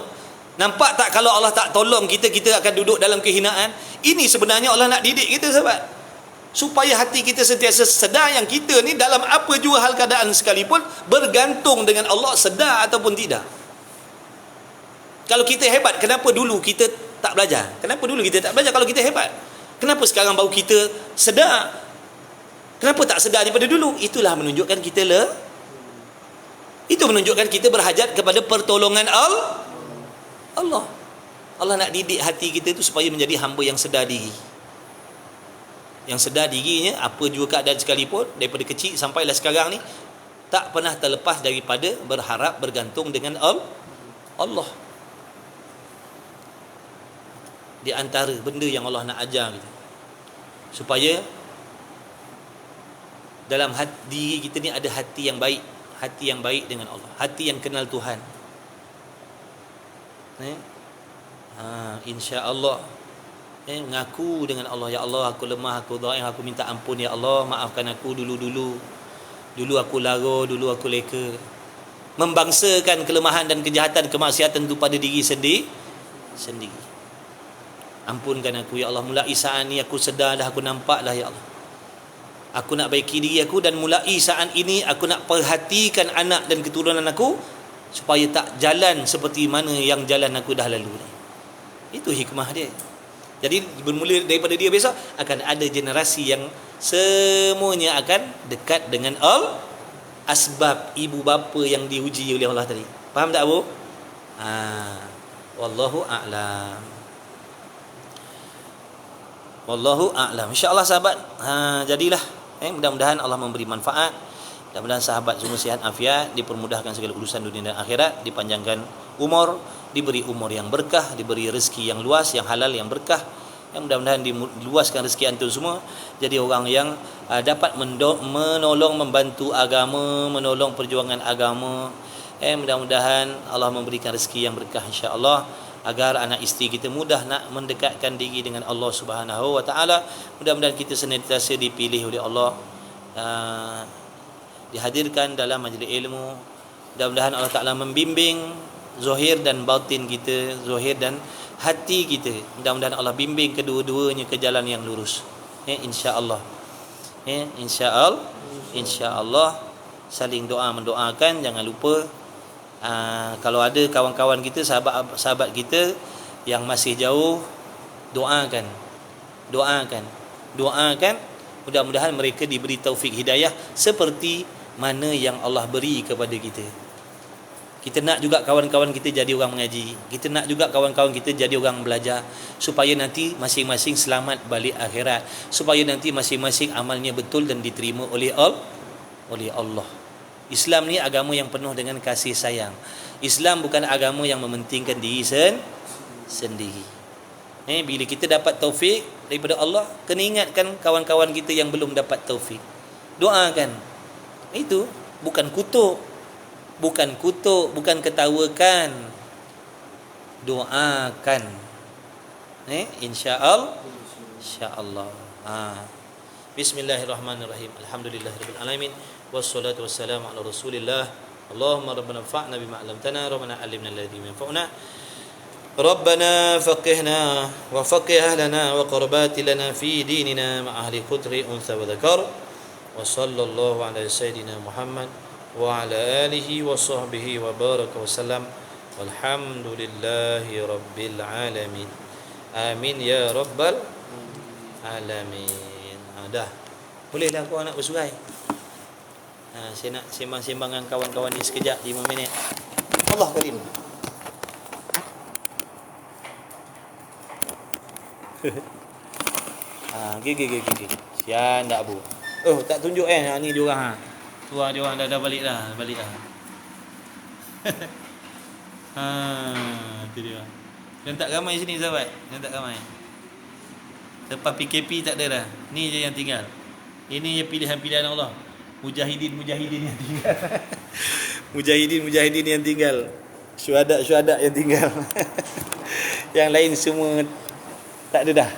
Nampak tak kalau Allah tak tolong kita, kita akan duduk dalam kehinaan? Ini sebenarnya Allah nak didik kita, sahabat, supaya hati kita sentiasa sedar yang kita ni dalam apa jua hal keadaan sekalipun bergantung dengan Allah, sedar ataupun tidak. Kalau kita hebat, kenapa dulu kita tak belajar? Kenapa dulu kita tak belajar kalau kita hebat? Kenapa sekarang baru kita sedar? Kenapa tak sedar daripada dulu? Itulah menunjukkan kita Itu menunjukkan kita berhajat kepada pertolongan Allah. Allah nak didik hati kita itu supaya menjadi hamba yang sedar diri. Yang sedar dirinya apa juga keadaan sekalipun, daripada kecil sampailah sekarang ni, tak pernah terlepas daripada berharap, bergantung dengan Allah. Di antara benda yang Allah nak ajar kita, supaya dalam diri kita ni ada hati yang baik. Hati yang baik dengan Allah, hati yang kenal Tuhan. Insya-Allah mengaku dengan Allah, ya Allah, aku lemah, aku dhaif, aku minta ampun ya Allah, maafkan aku dulu aku lara, dulu aku leka. Membangsakan kelemahan dan kejahatan, kemaksiatan itu pada diri sendiri. Ampunkan aku ya Allah, mulai saat ini aku sedar dah, aku nampak dah ya Allah, aku nak baiki diri aku, dan mulai saat ini aku nak perhatikan anak dan keturunan aku supaya tak jalan seperti mana yang jalan aku dah lalu. Itu hikmah dia. Jadi bermula daripada dia besok akan ada generasi yang semuanya akan dekat dengan asbab ibu bapa yang diuji oleh Allah tadi. Faham tak, Abu? Wallahu a'lam. Wallahu a'lam. Insya-Allah sahabat, jadilah mudah-mudahan Allah memberi manfaat. Mudah-mudahan sahabat semua sihat afiat, dipermudahkan segala urusan dunia dan akhirat, dipanjangkan umur, diberi umur yang berkah, diberi rezeki yang luas, yang halal, yang berkah. Yang mudah-mudahan diluaskan rezeki antum semua jadi orang yang dapat menolong, membantu agama, menolong perjuangan agama. Mudah-mudahan Allah memberikan rezeki yang berkah insya-Allah, agar anak isteri kita mudah nak mendekatkan diri dengan Allah Subhanahu wa taala. Mudah-mudahan kita senantiasa dipilih oleh Allah, dihadirkan dalam majlis ilmu. Mudah-mudahan Allah Ta'ala membimbing zahir dan batin kita, zahir dan hati kita. Mudah-mudahan Allah bimbing kedua-duanya ke jalan yang lurus. Insya-Allah. Insya-Allah saling doa mendoakan. Jangan lupa kalau ada kawan-kawan kita, sahabat kita yang masih jauh, doakan. Mudah-mudahan mereka diberi taufik hidayah seperti mana yang Allah beri kepada kita. Kita nak juga kawan-kawan kita jadi orang mengaji. Kita nak juga kawan-kawan kita jadi orang belajar, supaya nanti masing-masing selamat balik akhirat, supaya nanti masing-masing amalnya betul dan diterima oleh Allah. Islam ni agama yang penuh dengan kasih sayang. Islam bukan agama yang mementingkan diri sendiri. Bila kita dapat taufik daripada Allah, kena ingatkan kawan-kawan kita yang belum dapat taufik. Doakan. Itu bukan kutuk, bukan ketawakan. Doakan. Insya-Allah. Bismillahirrahmanirrahim. Alhamdulillahirabbil alamin. Wassalatu wassalamu ala Rasulillah. Allahumma rabbana fa'na bima 'allamtana, rabbana 'allimna alladhi yanfa'una. Rabbana faqihna wa faqih ahlana wa qurbat lana fi dinina ma ahli qudri unsa wa dzakar. Wa sallallahu ala sayyidina Muhammad wa ala alihi wa sahbihi wa baraka wa sallam. Walhamdulillahi rabbil alamin. Amin ya rabbal alamin. dah. Bolehlah kau nak bersurai. Saya nak sembang-sembang dengan kawan-kawan ni sekejap 5 minit. Allah karim. Gigi. Sian tak Abu. Oh, tak tunjuk ni diorang Tu diorang dah balik dah. Tu dia. Yang tak ramai sini sahabat. Yang tak ramai. Lepas PKP tak ada dah. Ni je yang tinggal. Ini je pilihan-pilihan Allah. Mujahidin yang tinggal. Mujahidin yang tinggal. Syuhada yang tinggal. Yang lain semua tak ada dah.